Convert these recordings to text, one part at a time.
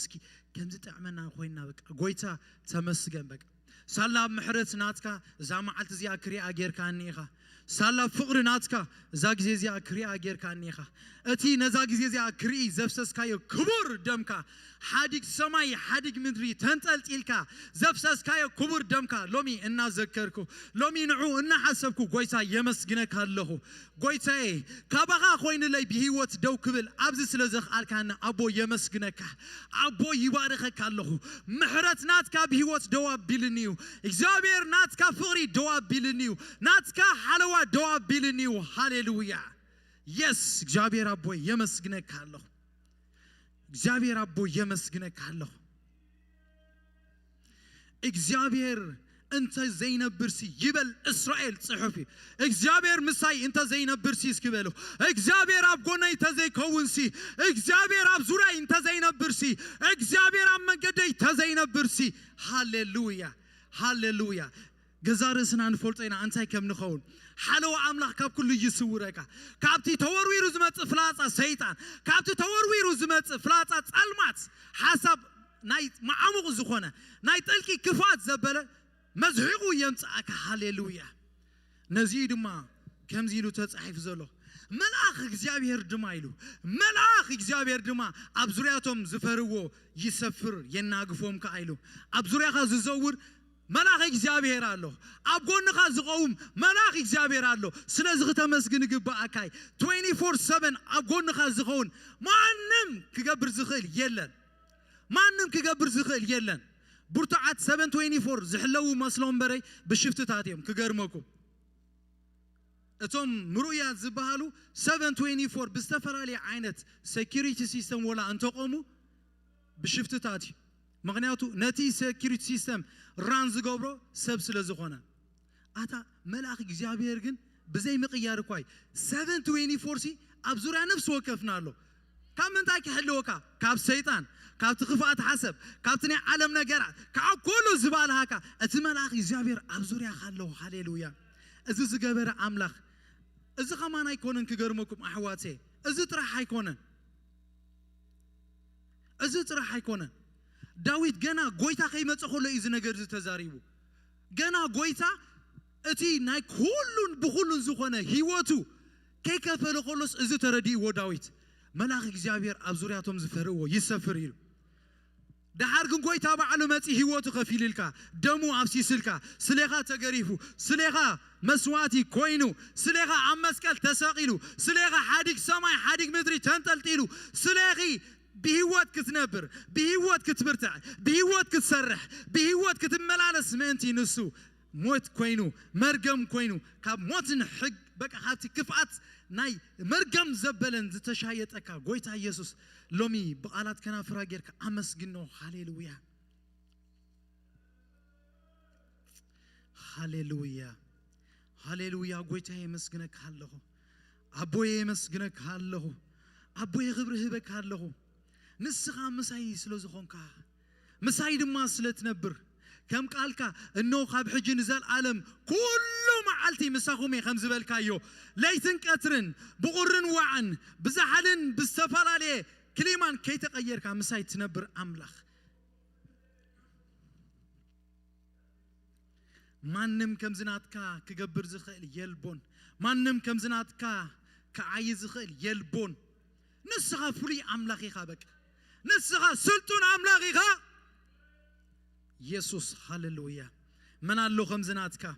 اسكي كم زتعملنا خوينا بك قويتا تمسجن بك سالا محرت ناتكا زامعت زي أكري أجير كانيخا سالا فقر ناتكا زاج زي أكري أجير كانيخا أتي نزاج زي أكري زفسس كايو كبر دمكا حادق سماي حادق مدري تنتقل إلكا زفسس كايو كبر دمكا لومي إننا ذكركو لومي نعو إننا حسبكو قويتا يمسجنك هالله قويتا إيه كابغا خوين اللي بهيوت دو كبل أبز سلزخ ألكان أبو يمسجنك أبو يبارخك هالله محرت ناتكا بهيوت دواب بيلنيو إخزابير ناتكا فقري دواب بيلنيو ناتكا حلوة دواب بيلنيو هاليلويا يس إخزابير أبو يمسجنك هالله إخزابير أبو يمسجنك هالله إخزابير أنت زينب برسي يبل إسرائيل صحفي إخزابير مساي أنت زينب برسي سكبلو إخزابير أب قونا أنت زي كونسي إخزابير أب زورا أنت زينب برسي إخزابير أب مقدي أنت زينب برسي هاليلويا هاليلويا جزارسنا نفولتينا أنتي كم نخون حلو أملاك كاب كل يسورك كابتي توروي رزمات فلاتة سيطان كابتي توروي رزمات فلاتة المات حسب نايت معمق زخونة نايت الكي كفات زبالة مزهقو يمتعك هاليلويا نزيد ما كم زيلو تتصحيف زلو ملاخ إخزابير دمايلو ملاخ إخزابير دما أبزرياتهم زفروا يسفر يناقفهم كايلو أبزرياتها ززور ملاخ إخزابير الله أبغون نخاز قوم ملاخ إخزابير الله سنزغ تمسكن جبا أكاي 24/7 أبغون نخاز قون ما نم كجبر زخيل يلن ما نم كجبر زخيل يلن برتعات 7/24 زحلو مسلون بري بشفت تاتيهم كجرمكم أتوم مرويات زبالو 7/24 بستفرالي عينت security system ولا أنتقومو بشفت تاتي مغنياتو نتي security system رانز قبرو سبس لزخونا أتا ملاك إخزابير جن بزي مقيار كواي 7/24 سي أبزورا نفس وقفنا له كم من تاكي حلوكا كاب سيطان كاب تخفات حسب كاب تني عالم نجرع كاب كله زبال هكا أتملاك إخزابير أبزورا خلو هاليلويا إذا زجبر أملاك إذا كمان يكونن كجرمكم أحواتي إذا ترى يكونن إذا ترى يكونن داويد جنا قويتا خيمة تقول له إذا نجرز تزاريبو جنا قويتا أتي ناي كلن بخلن زخانة هيواتو كيف فلقولس إذا تردي وداويد ملاك إخزابير أبزورياتهم زفروا يسافريرو ده هرقن قويتا بعلوماتي هيواتو خفيل لك دمو أفسي سلكا سليخا تجريفو سليخا مسواتي كوينو سليخا عمسكال تساقيلو سليخا حادق سماي حادق مدري تنتلتيلو سليخي بهوات كتنبر بهوات كتبرتع بهوات كتسرح بهوات كتملالس منتي نسو موت كوينو مرقم كوينو كاب موتن حق بقى حاتي كفات ناي مرقم زبلن زتشايت أكا قويتا يسوس لومي بقالات كنا فراغير كأمس جنو هاليلويا هاليلويا هاليلويا قويتا يمسجنك هالله أبوي يمسجنك هالله أبوي غبره بك هالله نسخة مساي سلوزخونكا مساي دما سلتنبر كم قالكا إنه خاب حج نزال عالم كله معلتي مساخومي خمس بالكايو ليتن كاترن بقرن وعن بزحلن بالسفر عليه كليمان كي تغير كا مساي تنبر أملاخ مانم كم زناتكا كجبر زخيل يلبون مانم كم زناتكا كعايز زخيل يلبون نسخة فري أملاخي خابك نسخة سلطون أملاخي خا يسوس هاللويا من الله خمزناتك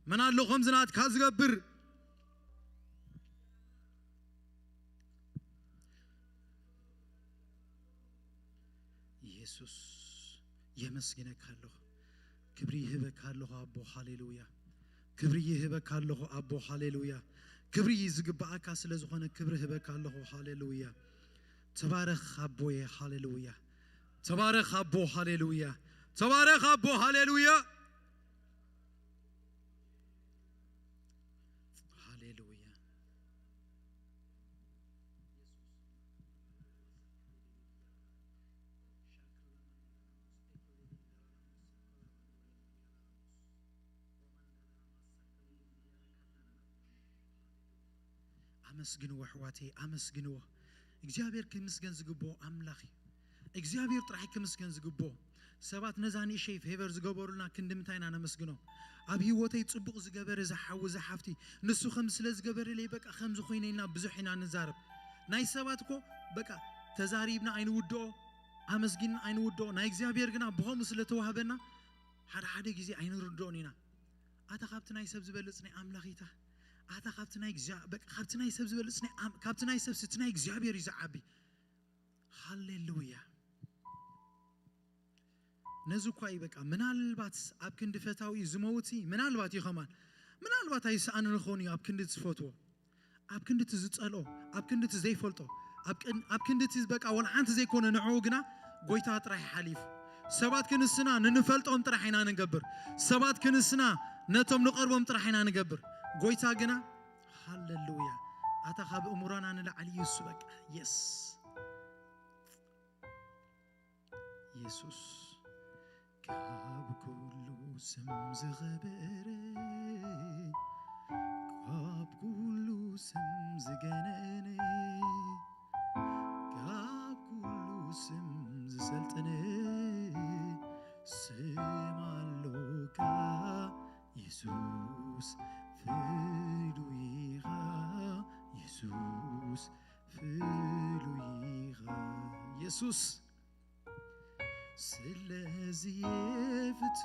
من الله خمزناتك زغبر يسوس يمسجنك هالله كبري هبك هالله أبو هاللويا كبري هبك هالله أبو هاللويا كبري زغبعك سلازخونه كبري هبك هالله هاللويا تبارك أبوي هاللويا تبارك أبو هاللويا تبارك أبو هاللويا هاللويا أمسجنوا حواتي أمسجنوا إخزابير كمسجن زقبو أملاخي እግዚአብሔር ጥራይ ከመስገን ዝግቦ ሰባት ነዛኒ ሸይ ፌቨር ዝገበሩና ክንድምታይና ነመስግኖ ኣብ ህይወተይ ጽቡቕ ዝገበረ ዝሓውዘ ሓፍቲ ንሱ ከም ስለ ዝገበረ ለይ በቃ ከም ዝኾይነና ብዙሕና ንዛረብ ናይ ሰባት ኮ በቃ ተዛሪብና ኣይንውድኦ ኣመስጊና ኣይንውድኦ ናይ እግዚአብሔር ግና ብኸም ስለ ተዋህበና ሓደ ጊዜ ኣይንርድኦን ኢና ኣታ ካብቲ ናይ ሰብ ዝበልጽ ናይ ኣምላኺታ ኣታ ካብቲ ናይ እግዚአብሔር በቃ ካብቲ ናይ ሰብ ዝበልጽ ናይ ካብቲ ናይ ሰብ ስቲ ናይ እግዚአብሔር ይዛዓቢ ሃሌሉያ ነዙኳይ በቃ ምናልባት ኣብ ክንድ ፈታዊ ዝመውቲ ምናልባት ይኸማል ምናልባት ኣይሰአን ንኾን ኣብ ክንድ ዝፈትዎ ኣብ ክንድ ዝጸልኦ ኣብ ክንድ ዘይፈልጦ ኣብ ክንድ በቃ ወልሓንቲ ዘይኮነ ንዑ ግና ጎይታ ጥራይ ሓሊፍ ሰባት ክንስና ንንፈልጦም ጥራይ ኢና ንገብር ሰባት ክንስና ነቶም ንቀርቦም ጥራይ ኢና ንገብር ጎይታ ግና ሃሌሉያ ኣታ ካብ እሙራና ንላዕሊ ይሱ በቃ የስ ኢየሱስ ካብ ኩሉ ስም ዝኸበረ ካብ ኩሉ ስም ዝገነነ ካብ ኩሉ ስም ዝሰልጠነ ስም ኣሎካ ኢየሱስ ፍሉይኻ ኢየሱስ ፍሉይኻ ኢየሱስ ስለዚህ ፍቱ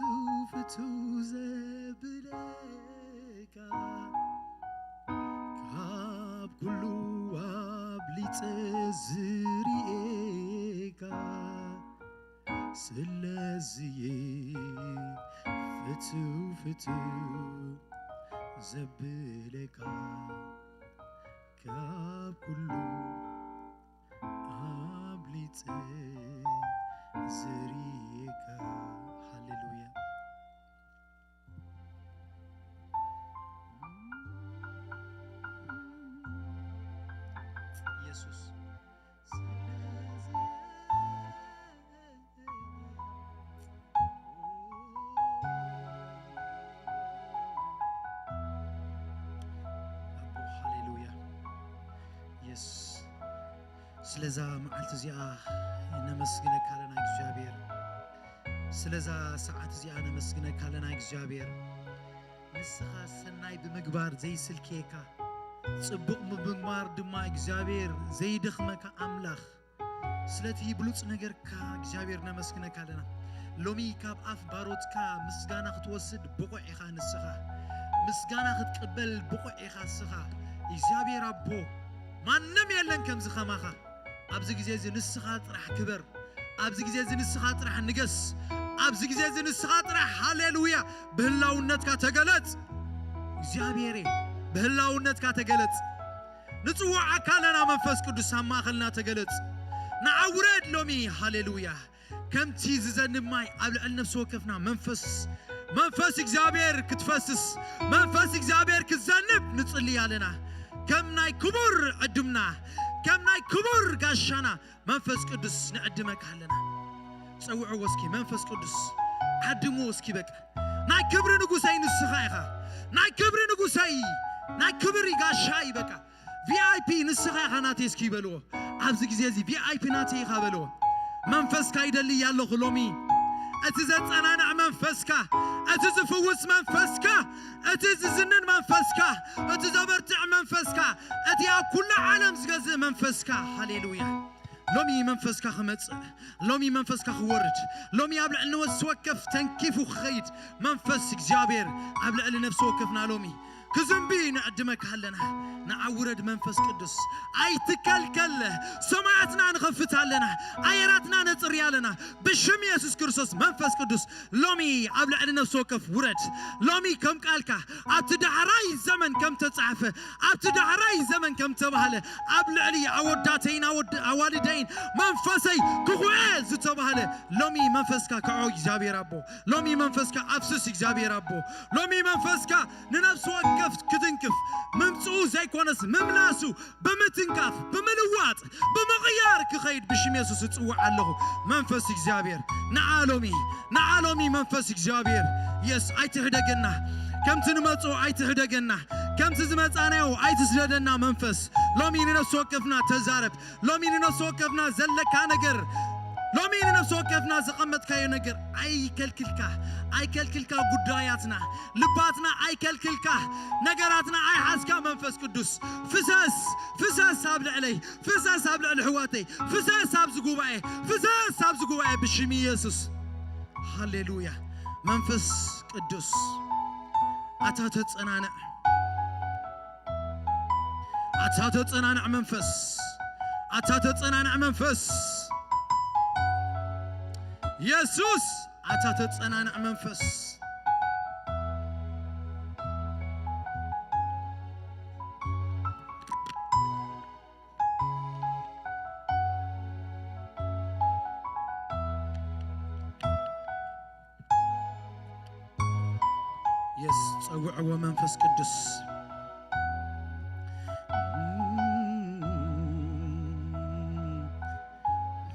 ዘብለካ ካብ ኩሉ አብሊጸ ዝርኤካ ስለዚህ ፍቱ ዘብለካ ካብ ኩሉ አብሊጸ زريكا هاليلويا يسوع هاليلويا يس سلازا معلت زيا نمسكنك على እግዚአብሔር ስለዛ ሰዓት እዚያ ነመስግነካ ለና እግዚአብሔር ንስኻ ሰናይ ብምግባር ዘይስልከካ ጽቡቕ ብምግባር ድማ እግዚአብሔር ዘይድኽመካ አምላኽ ስለቲ ብሉጽ ነገርካ እግዚአብሔር ነመስግነካ ለና ሎሚ ካብ አፍ ባሮትካ ምስጋና ክትወስድ ብቑዕ ኢኻ ንስኻ ምስጋና ክትቀበል ብቑዕ ኢኻ ንስኻ እግዚአብሔር አቦ ማንም የለን ከም ዝኸማኻ ኣብዚ ግዜ እዚ ንስኻ ጥራሕ ክበር ኣብዚ ግዜ እዚ ንስኻ ጥራሕ ንገስ ኣብዚ ግዜ እዚ ንስኻ ጥራሕ ሃሌሉያ በህላውነትካ ተገለጽ እግዚአብሔር በህላውነትካ ተገለጽ ንጽዋዕ አካለና መንፈስ ቅዱስ ማእኸልና ተገለጽ ንዓውረድ ሎሚ ሃሌሉያ ከምቲ ዝዘንማይ ኣብ ልዕል ነፍሲ ወከፍና መንፈስ እግዚአብሔር ክትፈስስ መንፈስ እግዚአብሔር ክትዘንብ ንጽልይ ኣለና ከም ናይ ክቡር ዕድምና ከም ናይ ክቡር ጋሻና መንፈስ ቅዱስ ንዕድመካ ኣለና ጽውዕ ወስኪ መንፈስ ቅዱስ ዓድሙ ወስኪ በቃ ናይ ክብሪ ንጉሰይ ንስኻ ኢኻ ናይ ክብሪ ንጉሰይ ናይ ክብሪ ጋሻይ በቃ ቪአይፒ ንስኻ ኢኻ ናተይ እስኪ ይበልዎ ኣብዚ ግዜ እዚ ቪአይፒ ናተይ ኢኻ በልዎ መንፈስካ ይደሊ ያለኹ ሎሚ እቲ ዘጸናንዕ መንፈስካ እቲ ዝፍውስ መንፈስካ እቲ ዝዝንን መንፈስካ እቲ ዘበርትዕ መንፈስካ እቲ ኣብ ኩሉ ዓለም ዝገዝእ መንፈስካ ሃሌሉያ ሎሚ መንፈስካ ክመጽእ ሎሚ መንፈስካ ክወርድ ሎሚ ኣብ ልዕሊ ነፍሲ ወከፍ ተንኪፉ ክኸይድ መንፈስ እግዚአብሔር ኣብ ልዕሊ ነፍሲ ወከፍና ሎሚ ክዝንቢ ንዕድመካ ኣለና ንዓውረድ መንፈስ ቅዱስ ኣይትከልከል ሰማያትና ንኸፍት ኣለና ኣየራትና ነጽርያ ኣለና ብሽም ኢየሱስ ክርስቶስ መንፈስ ቅዱስ ሎሚ ኣብ ልዕሊ ነፍሲ ወከፍ ውረድ ሎሚ ከም ቃልካ ኣብቲ ዳሕራይ ዘመን ከም ተጻሕፈ ኣብቲ ዳሕራይ ዘመን ከም ተባህለ ኣብ ልዕሊ ኣወዳተይን ኣዋልደይን መንፈሰይ ክኹዕ ዝተባህለ ሎሚ መንፈስካ ክዖ እግዚአብሔር አቦ ሎሚ መንፈስካ ኣብስስ እግዚአብሔር አቦ ሎሚ መንፈስካ ንነፍሲ ወከፍ ክትንክፍ መምጽኡ ዘይኮነስ መምላሱ በመትንካፍ በመልዋጥ በመغيار ክኸይድ ብሽም ኢየሱስ ጽዋዕ ኣለኹ መንፈስ እግዚአብሔር ንዓሎሚ መንፈስ እግዚአብሔር የስ ኣይትህደገና ከምቲ ንመጽኡ ኣይትህደገና ከምቲ ዝመጻናዮ ኣይትስደደና መንፈስ ሎሚ ንነፍሲ ወከፍና ተዛረብ ሎሚ ንነፍሲ ወከፍና ዘለካ ነገር لومي نفس وقفنا زقمت كاي نجر أي كلكلكا قداياتنا لباتنا أي كلكلكا نجراتنا أي حاسكا منفس قدوس فساس سابل علي فساس سابل على حواتي فساس ساب زقوباي بشمي يسوس هاليلويا منفس قدوس أتاتت أنانا منفس يسوس أتاتت أنانا منفس تصوع ومنفس قدس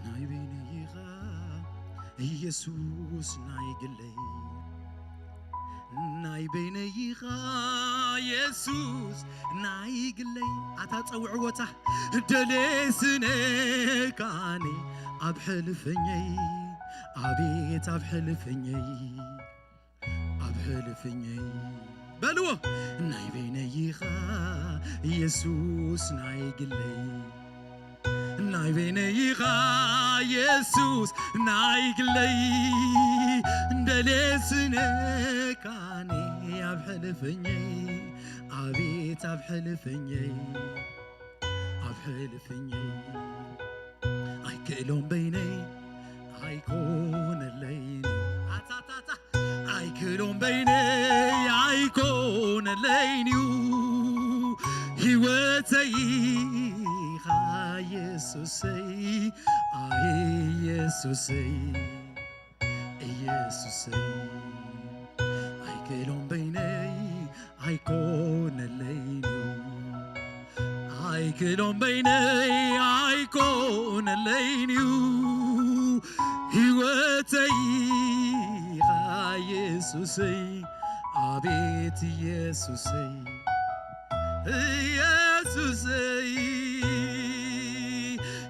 ناي بينيغا يسوس ناي قلي ناي بينيغا يسوس ناي قلي عتا تصوع وتا دليسني كاني أبحلفني أبيت أبحلفني بلو ناي بينيغا يسوس ناي قلي ناي بينيغا يسوس ناي قلي دليسني كاني أبحلفني أبيت أبحلفني أي كلهم بيني أيكون الليل أي كلهم بيني أيكون الليل هوتي خا يسوسي يسوسي أي كلهم بيني أيكون الليل أي كلهم بيني أيكون الليل هوتي يسوسي أبيت يسوسي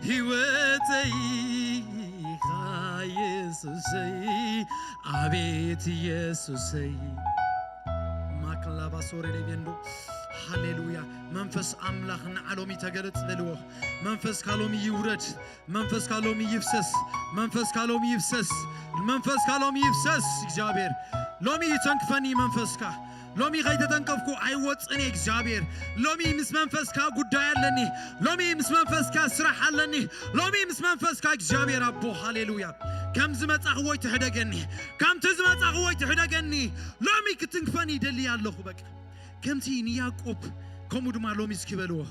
هوتي يسوسي أبيت يسوسي ماكلا باسوري لبيندو هاليلويا منفس أملاخنا علومي تجلت للوه منفس كالومي يورد منفس كالومي يفسس منفس كالومي يفسس إجابير لومي يتنكفني منفسك لومي غير تنكفكو عيوت أني إجابير لومي مس منفسك قدايا لني لومي مس منفسك سرح لني لومي مس منفسك إجابير أبو هاليلويا كم زمت أخوي تحدقني كم تزمت أخوي تحدقني لومي كتنكفني دلي الله بك كم تيني يعقوب كم دم لومي سكبلوه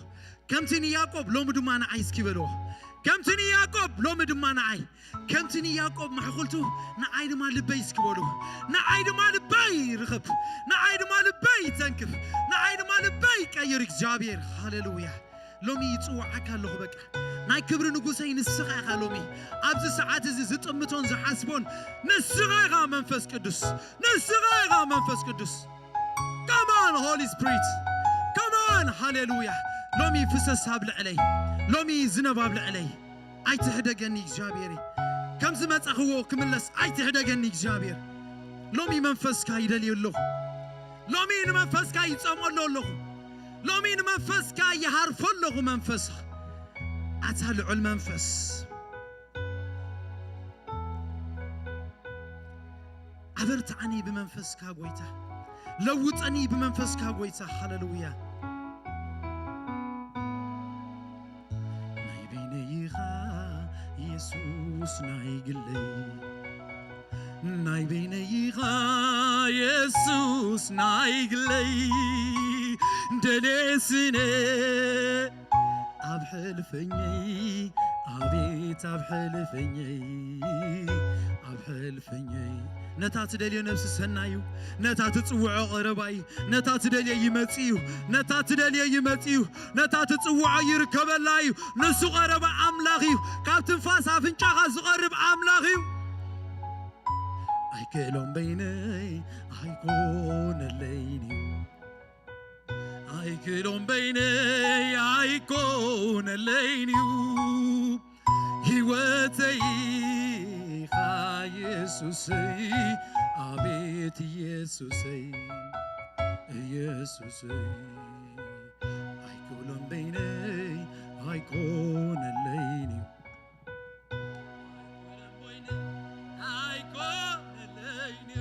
كم تيني يعقوب لوم دم أنا عايز كبلوه كم تيني يعقوب لوم دم أنا عاي كم تيني يعقوب ما حقولته نعيد ما لبي سكبلوه نعيد ما لبي رخب نعيد ما لبي تنكف نعيد ما لبي كيرك جابير هاليلويا لومي يتوعك الله بك ناي كبر نقوسين السقاقة لومي أبز ساعات زت أمتون زحاسبون نسقاقة منفس قدس نسقاقة منفس قدس Come on, Holy Spirit. Come on, hallelujah. لومي فسس هابل علي. لومي زنب هابل علي. أي تهدقني جابيري. كم زمت أخوه كملس أي تهدقني جابير. لومي منفس كاي دلي الله. لومي منفس كاي يتصام الله. لومي منفس كاي يحرف الله منفس. أتهل علم منفس. عبرت عني بمنفس كاغويته. لوطني بمنفسك قويتا هاليلويا ناي بينيغا يسوس ناي قلي ناي بينيغا يسوس ناي قلي دليسني أبحلفني أبيت أبحلفني نتات دليا نفس السنايو نتات تصوع قرباي نتات دليا يمتيو نتات دليا يمتيو نتات تصوع يركب اللايو نسو قرب أملاغيو كابتن فاس أفنشاها زقرب أملاغيو أي كلهم بيني أيكون الليل أي كلهم بيني أيكون الليل هوتي ኢየሱሰይ አቤት ኢየሱሰይ ኢየሱሰይ አይኮለም በይነይ አይኮነለይኒ አይኮነለይኒ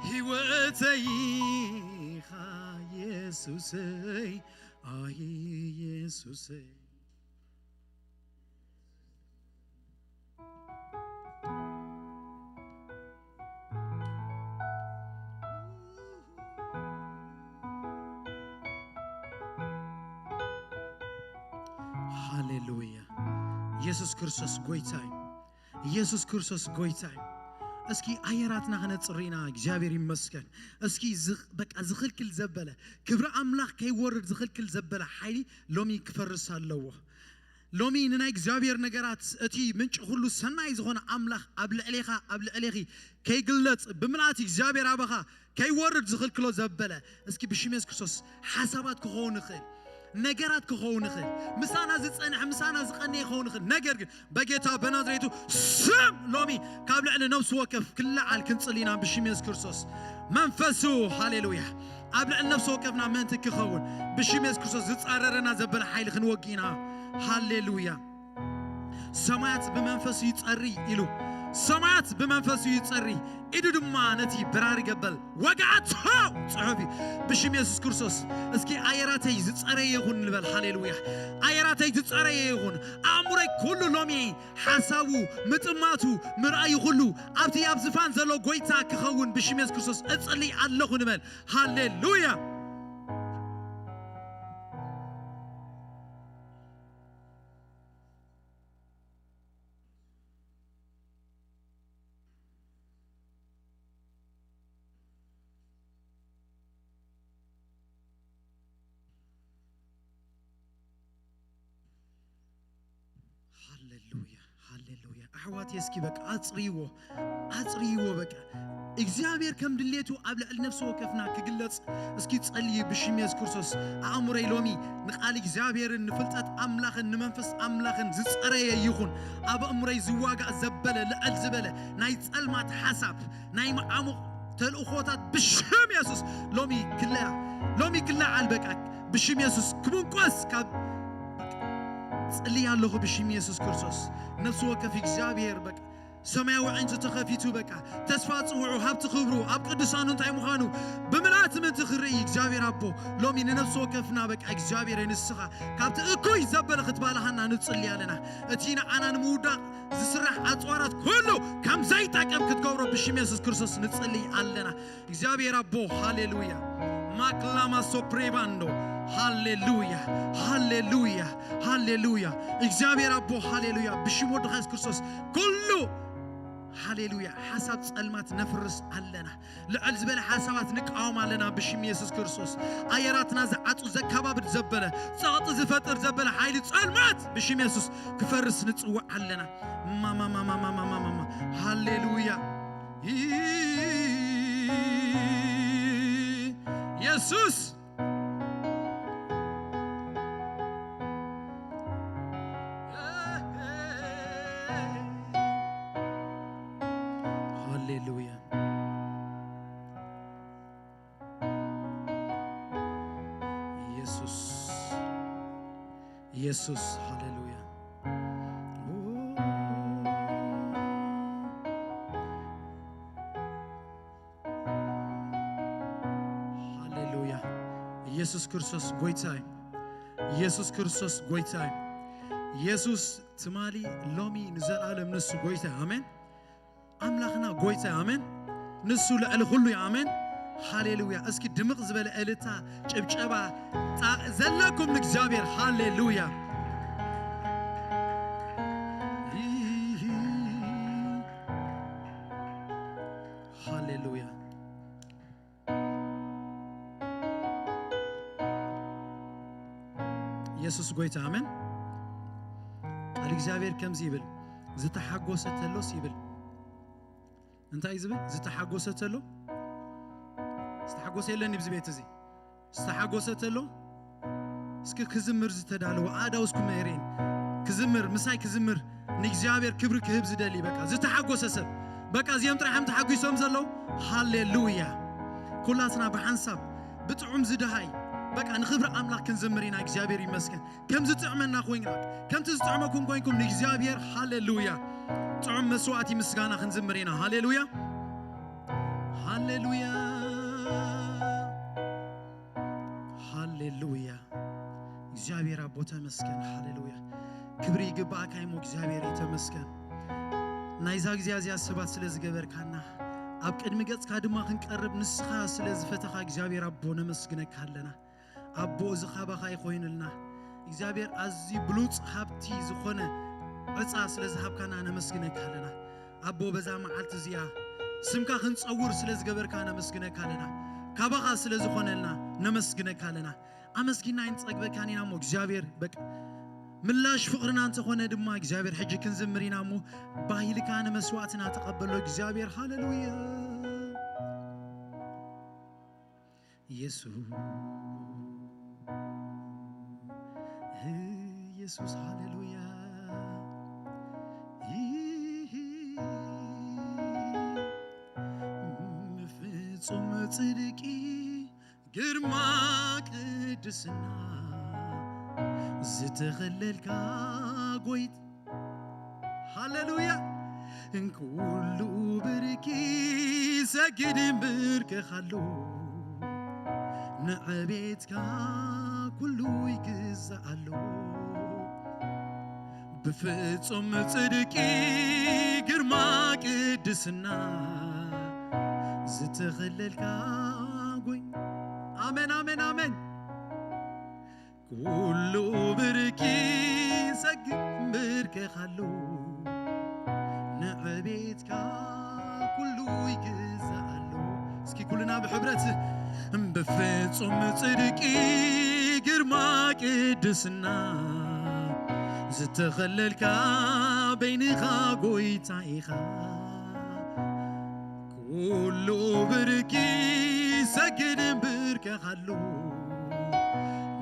ሕይወተይ ኢየሱሰይ አይ ኢየሱሰይ ሃሌሉያ ኢየሱስ ክርስቶስ ጎይታይ ኢየሱስ ክርስቶስ ጎይታይ እስኪ አየራትና ኸነጽሪና እግዚአብሔር ይመስገን እስኪ በቃ ዝኽልክል ዘበለ ክብረ አምላክ ከይወርድ ዝኽልክል ዘበለ ኃይሊ ሎሚ ክፈርሳለዎ ሎሚ ንናይ እግዚአብሔር ነገራት እቲ ምንጭ ሁሉ ሰናይ ዝኾነ አምላክ ኣብ ልዕሌኺ ከይግለጽ ብምልአት እግዚአብሔር አበኻ ከይወርድ ዝኽልክሎ ዘበለ እስኪ ብሽም ኢየሱስ ክርስቶስ ሓሳባት ክኾኑ ይኽእል ነገራት ክኾኑ ይኽእል ምሳና ዝጸንሕ ምሳና ዝቐነየ ክኾኑ ይኽእል ነገር ግን በጌታ በናዝሬቱ ስም ሎሚ ካብ ልዕሊ ነፍሲ ወከፍ ክለዓል ክንጽሊና ብሽም ኢየሱስ ክርስቶስ መንፈሱ ሃሌሉያ ኣብ ልዕሊ ነፍሲ ወከፍና ምእንቲ ክኸውን ብሽም ኢየሱስ ክርስቶስ ዝጻረረና ዘበለ ኃይሊ ክንወጊና ሃሌሉያ ሰማያት ብመንፈሱ ይጸሪ ኢሉ ሰማያት ብመንፈሱ ይጸሪ ኢዱ ድማ ነቲ ብራሪ ገበል ወጋዓቶ ጽሑፊ ብሽም ኢየሱስ ክርስቶስ እስኪ አየራተይ ዝጸረየ ይኹን ንበል ሃሌሉያ አየራተይ ዝጸረየ ይኹን አእምሮይ ኩሉ ሎሚ ሓሳቡ ምጥማቱ ምርአዩ ኩሉ ኣብቲ ኣብ ዝፋን ዘሎ ጎይታ ክኸውን ብሽም ኢየሱስ ክርስቶስ እጸልይ ኣለኹ ንበል ሃሌሉያ ሃሌሉያ አሕዋት እስኪ በቃ አጽሪዎ በቃ እግዚአብሔር ከም ድሌቱ ኣብ ልዕሊ ነፍሲ ወከፍና ክግለጽ እስኪ ጸልይ ብሽም ኢየሱስ ክርስቶስ አእምሮይ ሎሚ ንቃል እግዚአብሔርን ንፍልጠት አምላኽን ንመንፈስ አምላኽን ዝጸረየ ይኹን ኣብ አእምሮይ ዝዋጋእ ዘበለ ልዕል ዝበለ ናይ ጸልማት ሓሳብ ናይ መዓሙቕ ተልእኾታት ብሽም ኢየሱስ ሎሚ ክለዓል በቃ ብሽም ኢየሱስ ክምንቆስ ካብ ጸልይ ኣለኹ ብሽም ኢየሱስ ክርስቶስ ነፍሲ ወከፍ እግዚአብሔር በቃ ሰማያዊ ዕንጭ ተኸፊቱ በቃ ተስፋ ጽውዑ ሃብቲ ክብሩ ኣብ ቅዱሳኑ እንታይ ምዃኑ ብምልአት ምእንቲ ክርኢ እግዚአብሔር ኣቦ ሎሚ ንነፍሲ ወከፍና በቃ እግዚአብሔር ንስኻ ካብቲ እኩይ ዘበለ ክትባልሃና ንጽልይ ኣለና እቲ ንዓና ንምውዳቕ ዝስራሕ ኣጽዋራት ኩሉ ከም ዘይጠቅም ክትገብሮ ብሽም ኢየሱስ ክርስቶስ ንጽልይ ኣለና እግዚአብሔር ኣቦ ሃሌሉያ ማክላማ ሶፕሬባንዶ ሃሌሉያ ሃሌሉያ ሃሌሉያ እግዚአብሔር ኣቦ ሃሌሉያ ብሽም ወድኻ ኢየሱስ ክርስቶስ ኩሉ ሃሌሉያ ሓሳብ ጸልማት ነፍርስ ኣለና ልዕል ዝበለ ሓሳባት ንቃወም ኣለና ብሽም ኢየሱስ ክርስቶስ ኣየራትና ዝዓጹ ዘካባብድ ዘበለ ጸቕጢ ዝፈጥር ዘበለ ኃይሊ ጸልማት ብሽም ኢየሱስ ክፈርስ ንጽውዕ ኣለና ማማማማማማማማ ሃሌሉያ ኢየሱስ ሃሌሉያ ኢየሱስ ሃሌሉያ ሃሌሉያ ኢየሱስ ክርስቶስ ጎይታይ ኢየሱስ ክርስቶስ ጎይታይ ኢየሱስ ትማሊ ሎሚ ንዘላለም ንሱ ጎይታይ አሜን አምላኽና ጎይታይ አሜን ንሱ ልዕሊ ኩሉ አሜን ሃሌሉያ እስኪ ድምቕ ዝበለ እልልታ ጭብጨባ ዘለኩም ለእግዚአብሔር ሃሌሉያ ሃሌሉያ ኢየሱስ ጎይታ አሜን ቃል እግዚአብሔር ከምዚ ይብል ዝተሓጎሰ ተሎስ ይብል እንታይ ዝብል ዝተሓጎሰ ተሎ ዝተሓጎሰ የለኒ ብዚ ቤት እዚ ዝተሓጎሰ ተሎ እስኪ ክዝምር ዝተዳለወ ኣዳውስኩም ነይሬን ክዝምር ምሳይ ክዝምር ንእግዚአብሔር ክብሪ ክህብ ዝደሊ በቃ ዝተሓጎሰ ሰብ በቃ እዚኦም ጥራሕም ተሓጒሶም ዘለው ሃሌሉያ ኩላትና በሓንሳብ ብጥዑም ዝድሃይ በቃ ንኽብሪ ኣምላክ ክንዝምር ኢና እግዚአብሔር ይመስገን ከምዚ ጥዕመና ኮይንና ከምቲ ዝጥዕመኩም ኮይንኩም ንእግዚአብሔር ሃሌሉያ ጥዑም መስዋዕቲ ምስጋና ክንዝምር ኢና ሃሌሉያ ሃሌሉያ ሃሌሉያ እግዚአብሔር አቦ ተመስገን ሃሌሉያ ክብሪ ይግባእካ እሞ እግዚአብሔር ይተመስገን ናይዛ እግዚአብሔር ሰባት ስለዝገበርካና ኣብ ቅድሚ ገጽካ ድማ ክንቀርብ ንስኻ ስለዝፈተኻ እግዚአብሔር አቦ ነመስግነካ ኣለና አቦ ዝኻባኻ ይኾይንልና እግዚአብሔር ኣዝዩ ብሉጽ ሃብቲ ዝኾነ ዕፃ ስለዝሃብካና ነመስግነካ ኣለና አቦ በዛ መዓልቲ እዚኣ ስምካ ክንጸውር ስለዝገበርካ ነመስግነካ ኣለና ካባኻ ስለዝኾነልና ነመስግነካ ኣለና ኣመስጊና ይንጸግበካን ኢና እሞ እግዚአብሔር በቃ ምላሽ ፍቅርና አንተ ሆነ ድማ እግዚአብሔር ሕጂ ክንዝምሪና ሞ ባይልካ መስዋዕትና ተቀበሎ እግዚአብሔር ሃሌሉያ ኢየሱስ ኢየሱስ ሃሌሉያ ፍጹም ጽድቂ ግርማ ቅድስና ዝተኸለልካ ጎይት ሃሌሉያ እንኩሉ ብርኪ ሰግድ ብርከኻሉ ንዕቤትካ ኩሉ ይግዛኣሉ ብፍጹም ጽድቂ ግርማ ቅድስና ዝተኸለልካ ጎይት አሜን አሜን አሜን ኩሉ ብርኪ ሰግድ ብርከኻሉ ንዕቤትካ ኩሉ ይግዛኣሉ እስኪ ኩልና ብሕብረት بفጹም ጽድቂ ግርማ ቅድስና ዝተኸለልካ በይንኻ ጎይታ ኢኻ ኩሉ ብርኪ ሰግድ ብርከኻሉ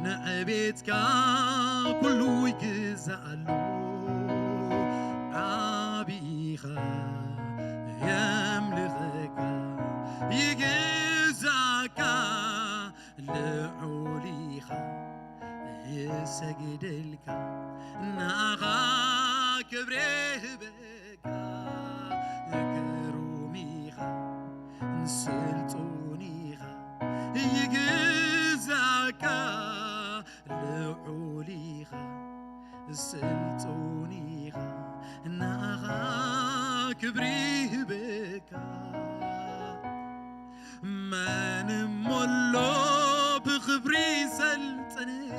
ንዕቤትካ ኩሉ ይግዛኣሉ ዓቢኻ የምልኸካ ይግዛእካ ልዑሊኻ ይሰግደልካ ናኻ ክብሪ ይህበካ ግሩሚኻ ስልጡኒኻ ይግዛእካ ልዑሊኻ ስልጡኒኻ ናኻ ክብሪ ይህበካ من مولو بخبري سلطنه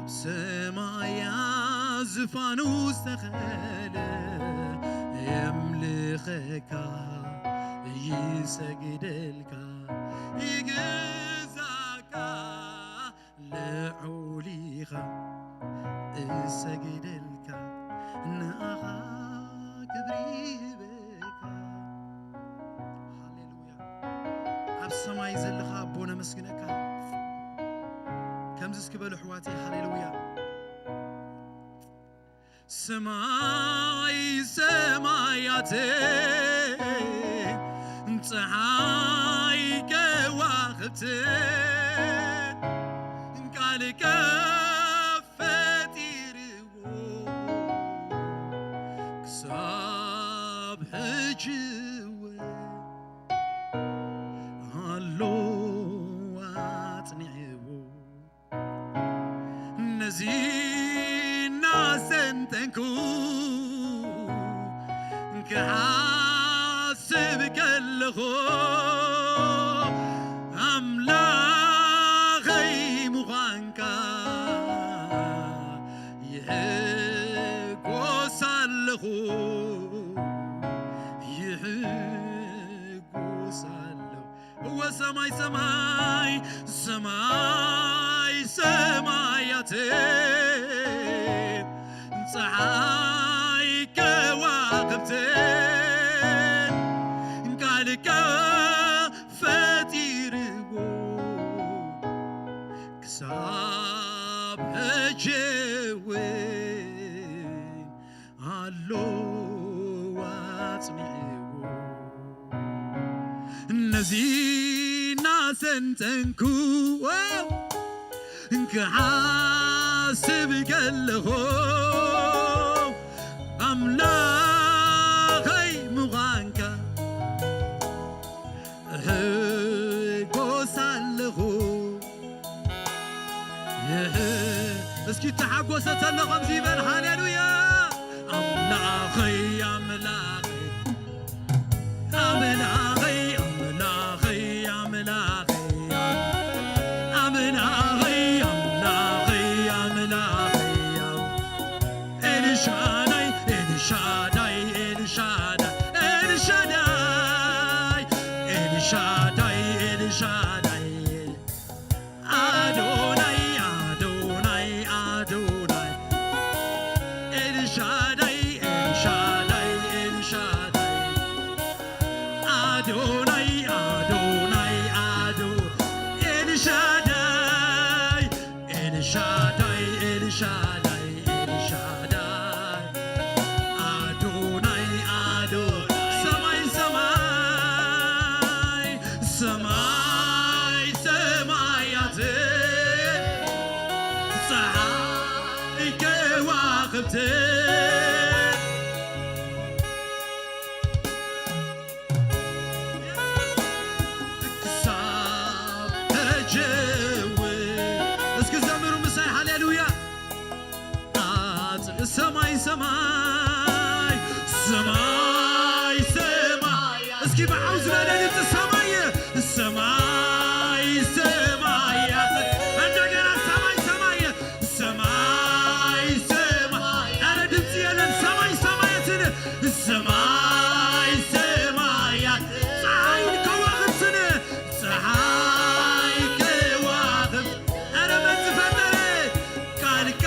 بسمايا زفانو استخله يملخك يسجدلك يجزاك لعوليك يسجدلك ناخا كبري سماي زلخا بونا مسكنك كم زسكبل حواتي هاليلويا سماي سماياتي انتحاي كواختي قالك فتيرو كساب حجي زينا سنتنكو كحاسب كلخو أملاغي مغانكا يحقو سالخو يحقو سالخو هو سماي سماي سماي سماياتي ፀሓይ ከዋክብትን ቃልካ ፈጢርዎ ክሳብ ሕጂ እውን አጽኒዕዎ እነዚህና ሰንተንኩ እንክሓስብ ከለኹ አምላኸይ ምዃንካ እጎሳለኹ እስኪ ተሓጎሰት ኣሎ ከምዚ ይበል ሃሌሉያ አምላኸይ አምላኸይ አምላኸይ አምላኸይ አምላኸይ አምላኸይ አምላኸይ ኤልሻዳይ ኤልሻዳይ ኤልሻዳይ ኤልሻዳይ ኤልሻዳይ ኤልሻዳይ አዶናይ አዶናይ አዶናይ ኤልሻዳይ ኤልሻዳይ ኤልሻዳይ አዶናይ አዶናይ አዶ ኤልሻዳይ ኤልሻዳይ ኤልሻዳይ ኤልሻዳይ አዶናይ አዶ ሰማይ ሰማይ ሰማይ ሰማያት ፀሐይ ከዋክብት ሰማይ ሰማይ ሰማይ ሰማይ እስኪ በዓውዝ በለልት ሰማይ ሰማይ ሰማያት እንደገና ሰማይ ሰማይ ሰማይ ሰማይ አረ ድምፅ የለን ሰማይ ሰማያትን ሰማይ ሰማያት ፀሐይን ከዋክብትን ፀሐይ ከዋክብት አረ መን ፈጠረ ቃልቃ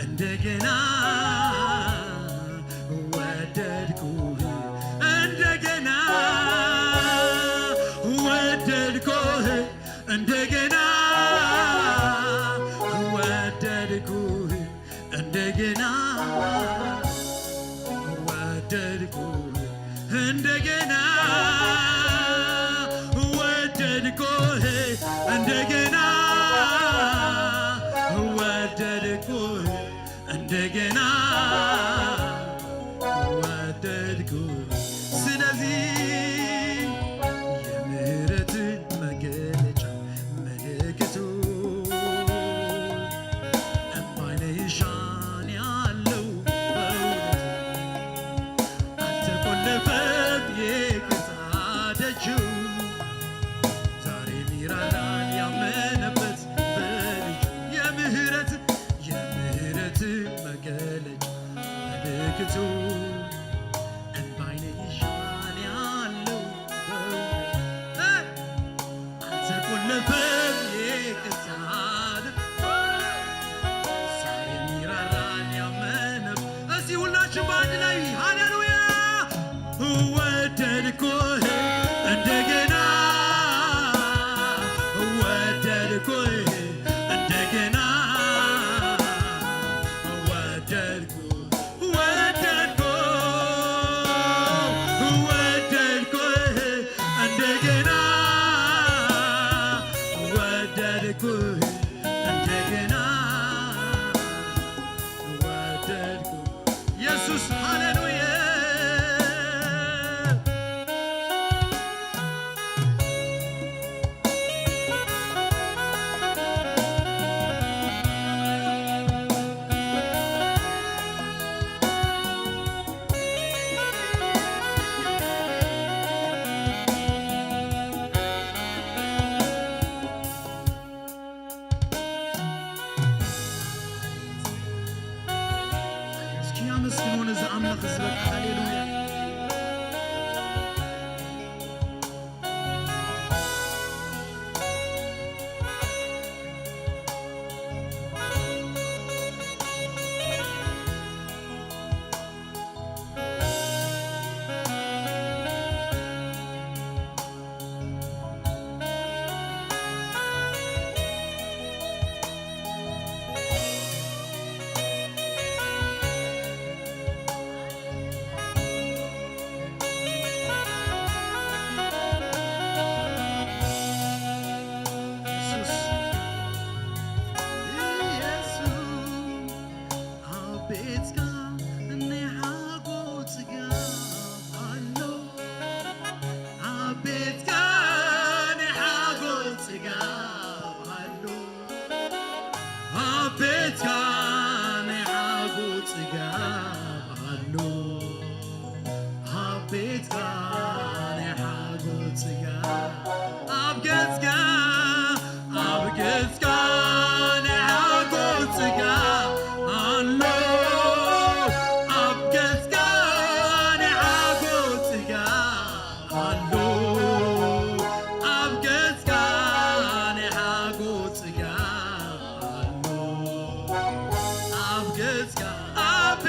እንደገና ወደድኩህ እንደገና ወደድኩህ እንደገና ወደድኩህ እንደገና ወደድኩ እንደገና ወደድኩ እንደገና ወደድኩ እንደገና ወደድኩ ስለዚህ የምህረት መገለጫ ምልክቱ እማይነሻን ያለው አልተቆለፈም የቅጣ ደጁ ዛሬ ሚራራን ያመነበት በልጁ የምህረት መገለጫ ምልክቱ እማይነሻን ያለው አልተቆለፈም የቅጣ ዛሬ ሚራራን ያመነበት እስቲ ሁላችን በአንድ ላይ ሃሌሉያ ወደድኩህ እንደገና ወደድኩህ እንደገና ወደድኩህ እንደገና ወደድኩህ እንደገና ወደድኩህ ኢየሱስ ሃሌሉያ مسكين ونزع أملك الزبك هاليلويا ቤትካን ሓጎስ ጽጋብ ኣሎ ኣብ ቤትካን ሓጎስ ጽጋብ ኣብ ገጽካ ሓጎስ ጽጋብ ኣሎ ኣብ ገጽካ ሓጎስ ጽጋብ ኣሎ ኣብ ገጽካ ሓጎስ ጽጋብ ኣሎ ኣብ ገጽካ ኣብ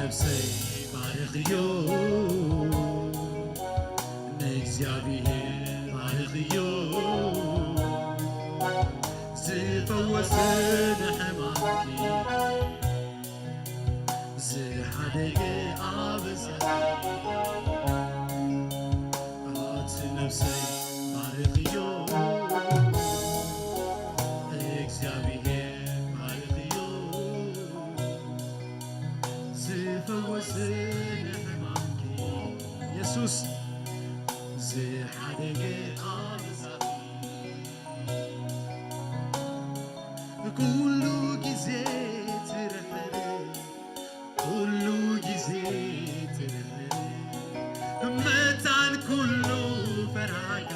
نفسي بارخيو نexavier بارخيو زفوسن حماكي زحدق عبزك عات نفسي بارخيو نexavier بارخيو زفوسن حماكي يسوس زحدق عبزك كل جزء ترحل كل جزء ترحل متعن كل فرحك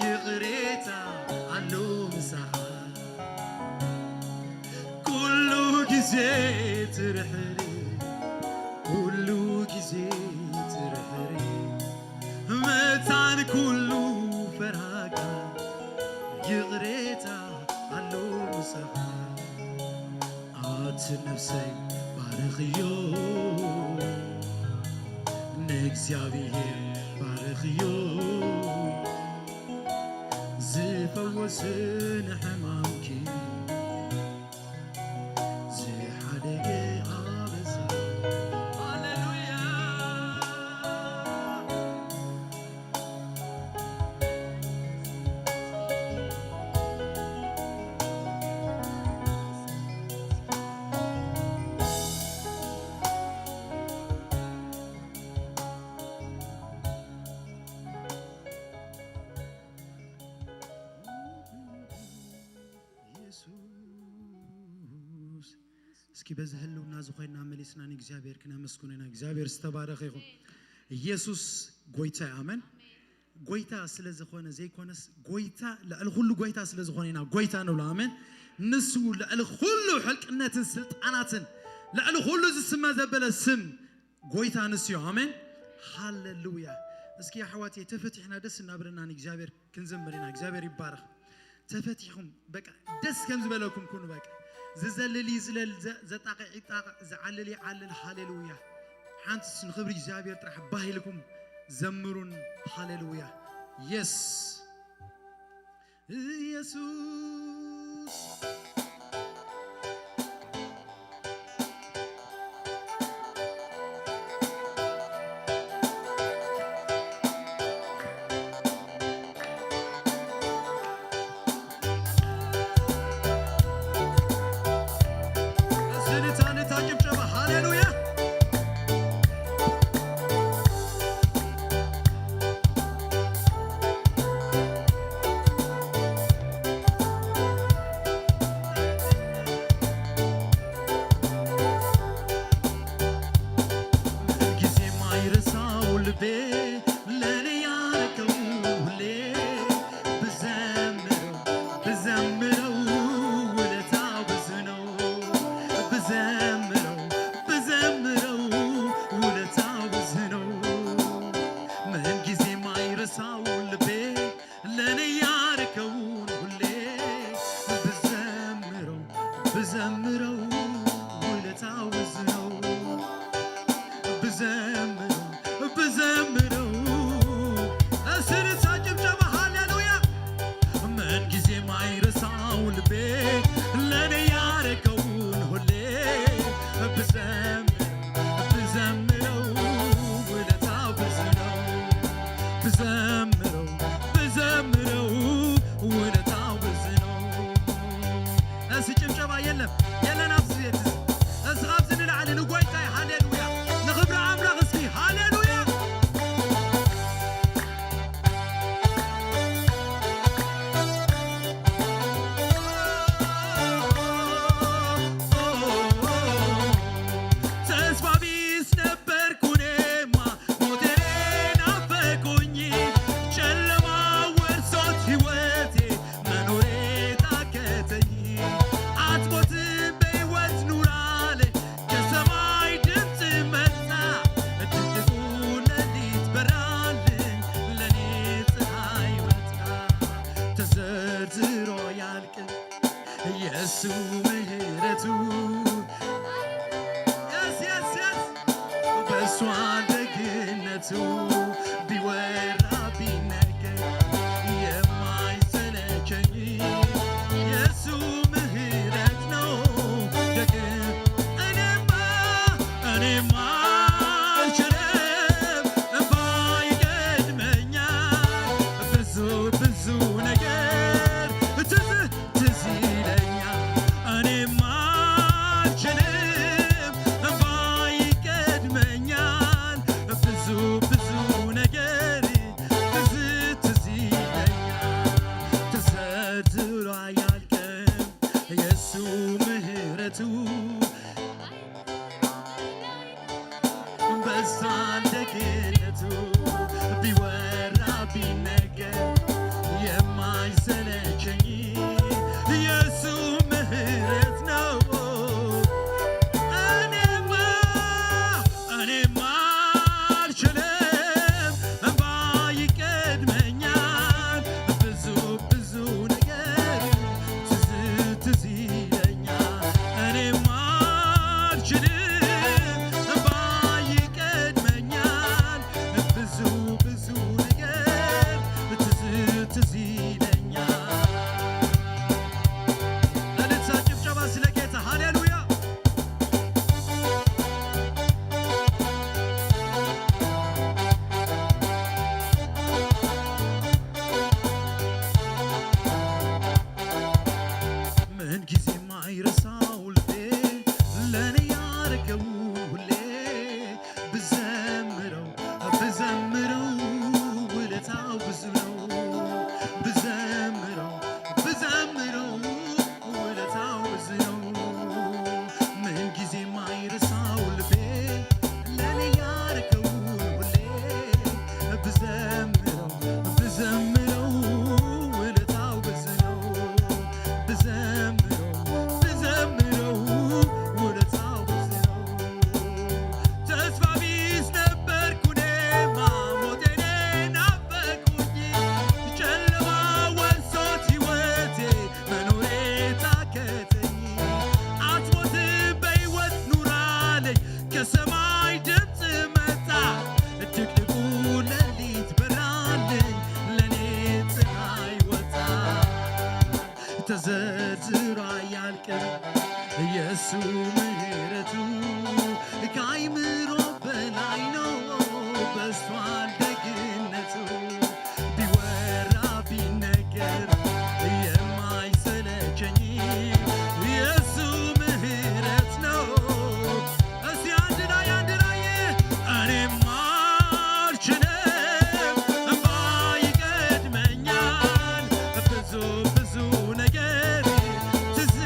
يغريتا عنه مساحة كل جزء ترحل كل جزء ترحل متعن كل فرحك يغريتا عات نفسي بارخيو نexavier بارخيو زفوسن حمامكي زحدق عبزك هاليلويا اسكي بزهلونا زخينا مليسنا نexavier كنا مسكوننا እግዚአብሔር ዝተባረኸ ይሁን ኢየሱስ ጎይታ አሜን ጎይታ ስለዝኾነ ዘይኮነስ ጎይታ ለሁሉ ጎይታ ስለዝኾነና ጎይታ ነው አሜን ንሱ ለሁሉ ሕልቅነትን ስልጣናትን ለሁሉ ዝስማ ዘበለ ስም ጎይታ ንሱ አሜን ሃሌሉያ እስኪ ያህዋቴ ተፈትሕና ደስ እናብረና እግዚአብሔር ክንዘምርና እግዚአብሔር ይባረክ ተፈትሕኩም በቃ ደስ ከምዝበለኩም ኩኑ በቃ زللي زلل زطاقع عطاق زعللي علل هاليلويا حانس نخبر እግዚአብሔር ጥራሕ ባሂልኩም ዘምሩን ሃሌሉያ yes ኢየሱስ Yes, yes, yes. ተዘርዝሮ አያልቅም የሱ ምሕረቱ ከአይምሮ በላይ ነው በስቷል ደግነቱ ቢወራ ቢነገር የማይሰለቸኝ የሱ ምሕረት ነው እስቲ አንድ ላይ እኔም አልችልም እንባ ይቀድመኛል ብዙ ነገር ትዝ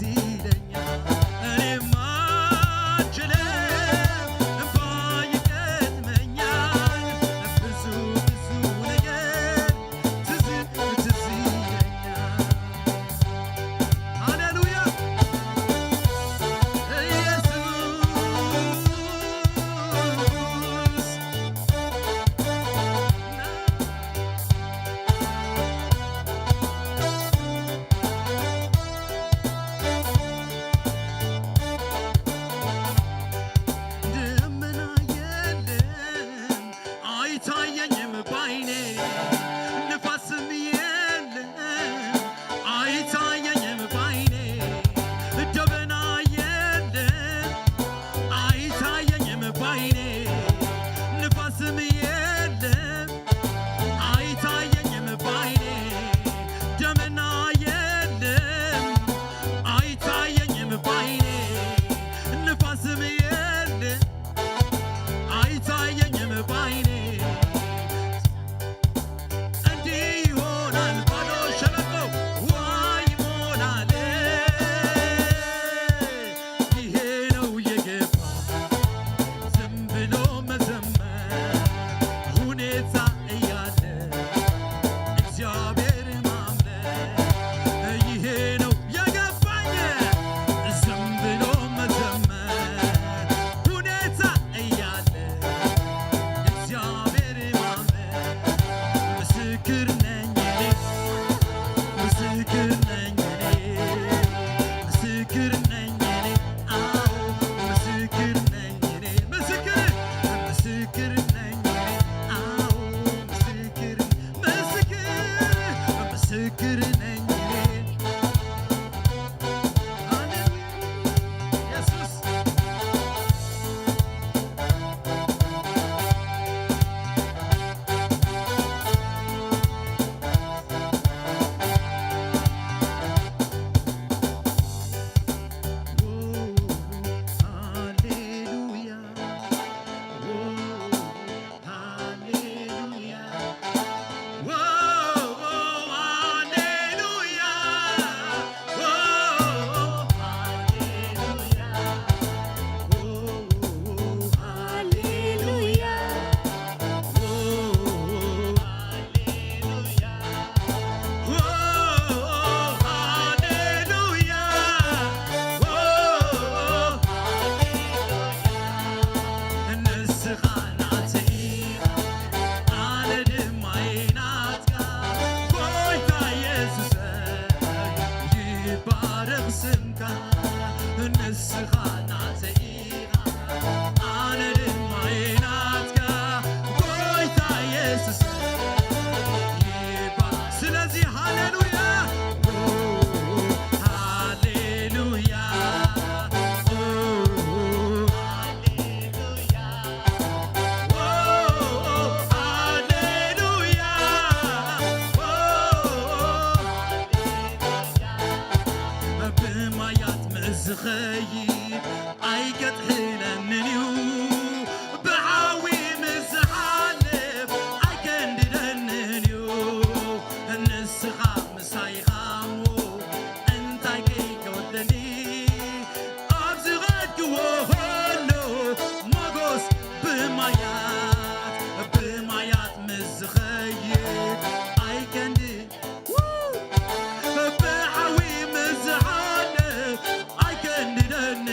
ይለኛል እኔም አልችልም እንባ ይቀድመኛል ብዙ ነገር ትዝ ይለኛል ሃሌሉያ ኢየሱስ ደመና የለም አይታየኝም ባይኔ ንፋስም የለም አይታየኝም ባይኔ ደመና የለም አይታየኝም ባይኔ ንፋስም የለም አይታየኝም ባይኔ ደመና የለም አይታየኝም ባይኔ ንፋስም የለም አይታየኝም ባይኔ እንዲህ ይሆናል ባዶ ሸለቆ ውሃ ይሞላል ይሄ ነው የገባ ዝም ብሎ መዘመር ሁኔታ እያለ እግዚአብሔር ማምለክ ይሄ ነው የገባኝ ዝም ብሎ መዘመር ሁኔታ እያለ እግዚአብሔር ማምለክ ምስክር ነኝ እኔ ምስክር ነኝ እኔ ምስክር ነኝ እኔ አዎ ምስክር ነኝ እኔ ምስክር ነኝ እኔ አዎ ምስክር ነኝ እኔ ሃሌሉያ ኢየሱስ ሃሌሉያ ሃሌሉያ ስለዚህ ሃሌሉያ ሃሌሉያ ብማያት ምዝኸይድ አይገጥሕለንንዩ ብሓዊ ምዝሓልፍ ኣይከንድደንንዩ ንስኻ ምሳይኻሞ እንታይ ከይከወለኒ ኣብ ዝቐድግዎ ሎ ሞጎስ ብማያት ምዝኸይድ ኣይከንድ ብሓዊ ምዝሓልፍ ኣይከንድደኒ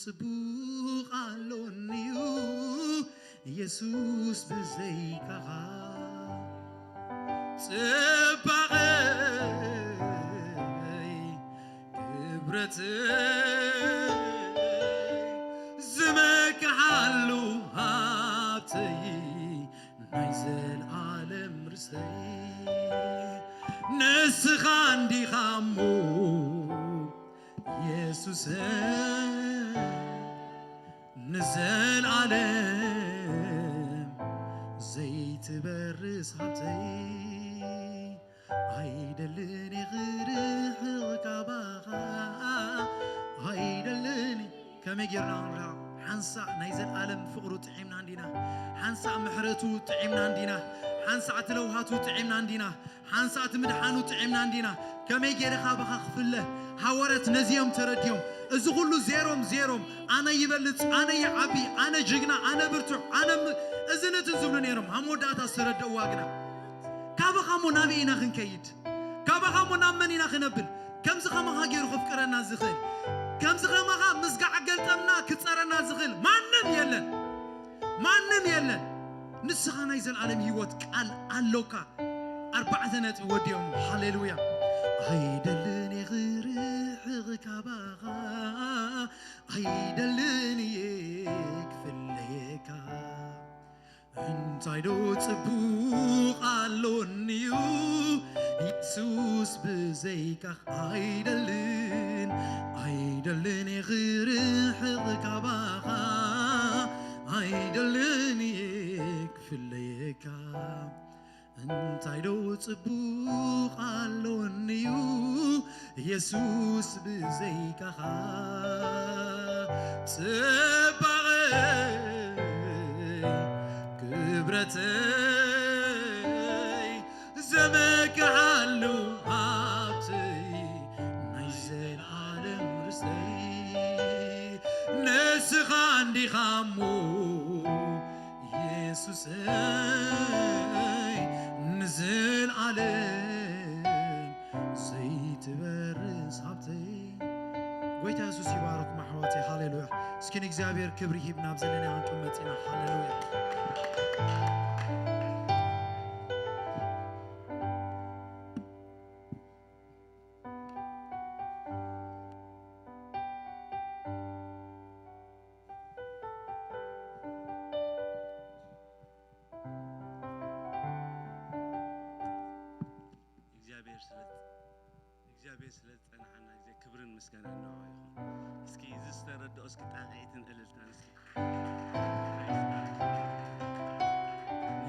ጽቡቕ ኣሎንዩ ኢየሱስ ብዘይካ ጽባቐይ ክብረትይ ዝመክሓሉ ሃብተይ ናይ ዘለዓለም ርስተይ ንስኻ እንዲኻ እሞ ኢየሱስ ንዘለዓለም ዘይት ዘይትበርስ ሃብተይ አይደልን ይግርህ ካባኻ አይደልን ከመጌርና ሓንሳ ናይ ዘለዓለም ፍቅሩ ጥዒምና እንዲና ሓንሳ ምሕረቱ ጥዒምና እንዲና ሓንሳ ትለውሃቱ ጥዒምና እንዲና ሓንሳ ትምድሓኑ ጥዒምና እንዲና ከመይ ጌርኻ በኻ ክፍለ ሃዋርያት ነዚኦም ተረድዮም እዚ ሁሉ ዜሮም ኣነ ይበልጽ ኣነ ይዓቢ ኣነ ጅግና ኣነ ብርቱዕ ኣነ እዝነትን ዝብሉ ነይሮም ሃሞዳታ ዝተረድእዋ ግና ካበኻ ሞ ናበይ ኢና ክንከይድ ካበኻ ሞ ናብ መን ኢና ክነብል ከምዚ ኸመኻ ገይሩ ክፍቅረና ዝኽእል ከምዚ ኸመኻ ምስጋዕ ገልጠምና ክፀረና ዝኽእል ማንም የለን ንስኻ ናይ ዘለዓለም ህይወት ቃል ኣሎካ 4 ነጥቢ ወዲኦም ሃሌሉያ አይደልን ይግርህ ካባኻ አይደልን ይክፍለየካ እንታይ ዶ ጽቡቕ ኣሎንዩ ኢየሱስ ብዘይካ አይደልን ይግርህ ካባኻ አይደልን ይክፍለየካ እንታይ ዶ ጽቡቕ ኣሎንዩ ኢየሱስ ብዘይካኻ ጽባቐይ ክብረተይ ዘመክዓሉ ሃብተይ ናይ ዘለዓለም ርስተይ ንስኻ እንዲኻ እሞ ኢየሱሰይ ንዘለዓለም ዘይትበርስ ሃብተይ ጎይታ ኢየሱስ ይባረኩም ኣሕዋተይ ሃሌሉያ እስኪ ንእግዚአብሔር ክብሪ ይሂብ ናብ ዘለና ክንቅመጥ ኢና ሃሌሉያ እግዚአብሔር ስለጸናና ጊዜ ክብርን ምስጋና ነው ይሁን እስኪ ዝስተረዶ እስኪ ጣቃይትን እልልታን እስኪ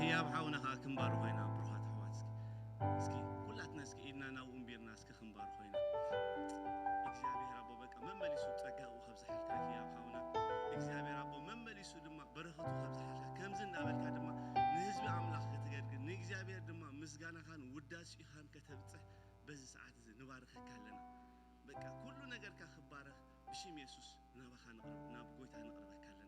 ህያብ ሓውናኻ ክንባር ኮይና ብሩኻት ኣሕዋት እስኪ ኩላትና እስኪ ኢድና ናብኡ እምቢርና እስኪ ክንባር ኮይና እግዚአብሔር ኣቦ በቃ መመሊሱ ጸጋኡ ከብዝሓልካ ህያብ ሓውና እግዚአብሔር ኣቦ መመሊሱ ድማ በረኸቱ ከብዝሓልካ ከምዚ እንዳበልካ ድማ ንህዝቢ ኣምላኽ ክትገድግን ንእግዚአብሔር ድማ ምስጋናኻን ውዳሴኻን ከተብጽሕ በዚ ሰዓት እዚ ንባርኸካ ኣለና በቃ ኩሉ ነገርካ ክባረኽ ብሽም ኢየሱስ ናባኻ ንቕርብ ናብ ጎይታ ንቕርበካ ኣለና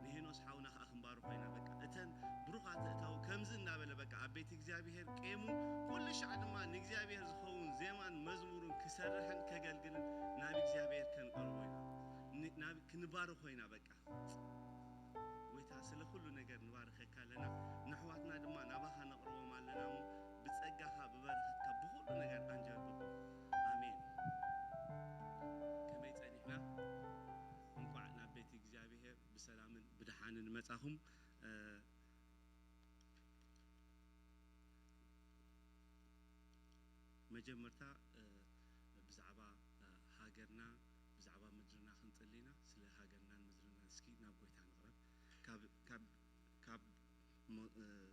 ንሄኖስ ሓውና ከዓ ክንባሩ ኮይና በቃ እተን ብሩኻት እታው ከምዚ እንዳበለ በቃ ኣብ ቤት እግዚአብሔር ቄሙ ኩሉ ሻዕ ድማ ንእግዚአብሔር ዝኸውን ዜማን መዝሙርን ክሰርሕን ከገልግልን ናብ እግዚአብሔር ክንቀርቦ ኢና ናብ ክንባርኽ ኮይና በቃ ጎይታ ስለ ኩሉ ነገር ንባርኸካ ኣለና ንኣሕዋትና ድማ ናባኻ ነቕርቦም ኣለና ሞ ብጸጋኻ ብበረኸትካ ብኩሉ ነገር አንጀርብኩ አሜን ከመይ ጸኒሕና እንኳዕ ናብ ቤት እግዚአብሔር ብሰላምን ብድሓንን መጻኹም መጀመርታ ብዛዕባ ሃገርና ብዛዕባ ምድርና ክንጽልይና ስለ ሃገርናን ምድርናን እስኪ ናብ ጎይታ ንቕረብ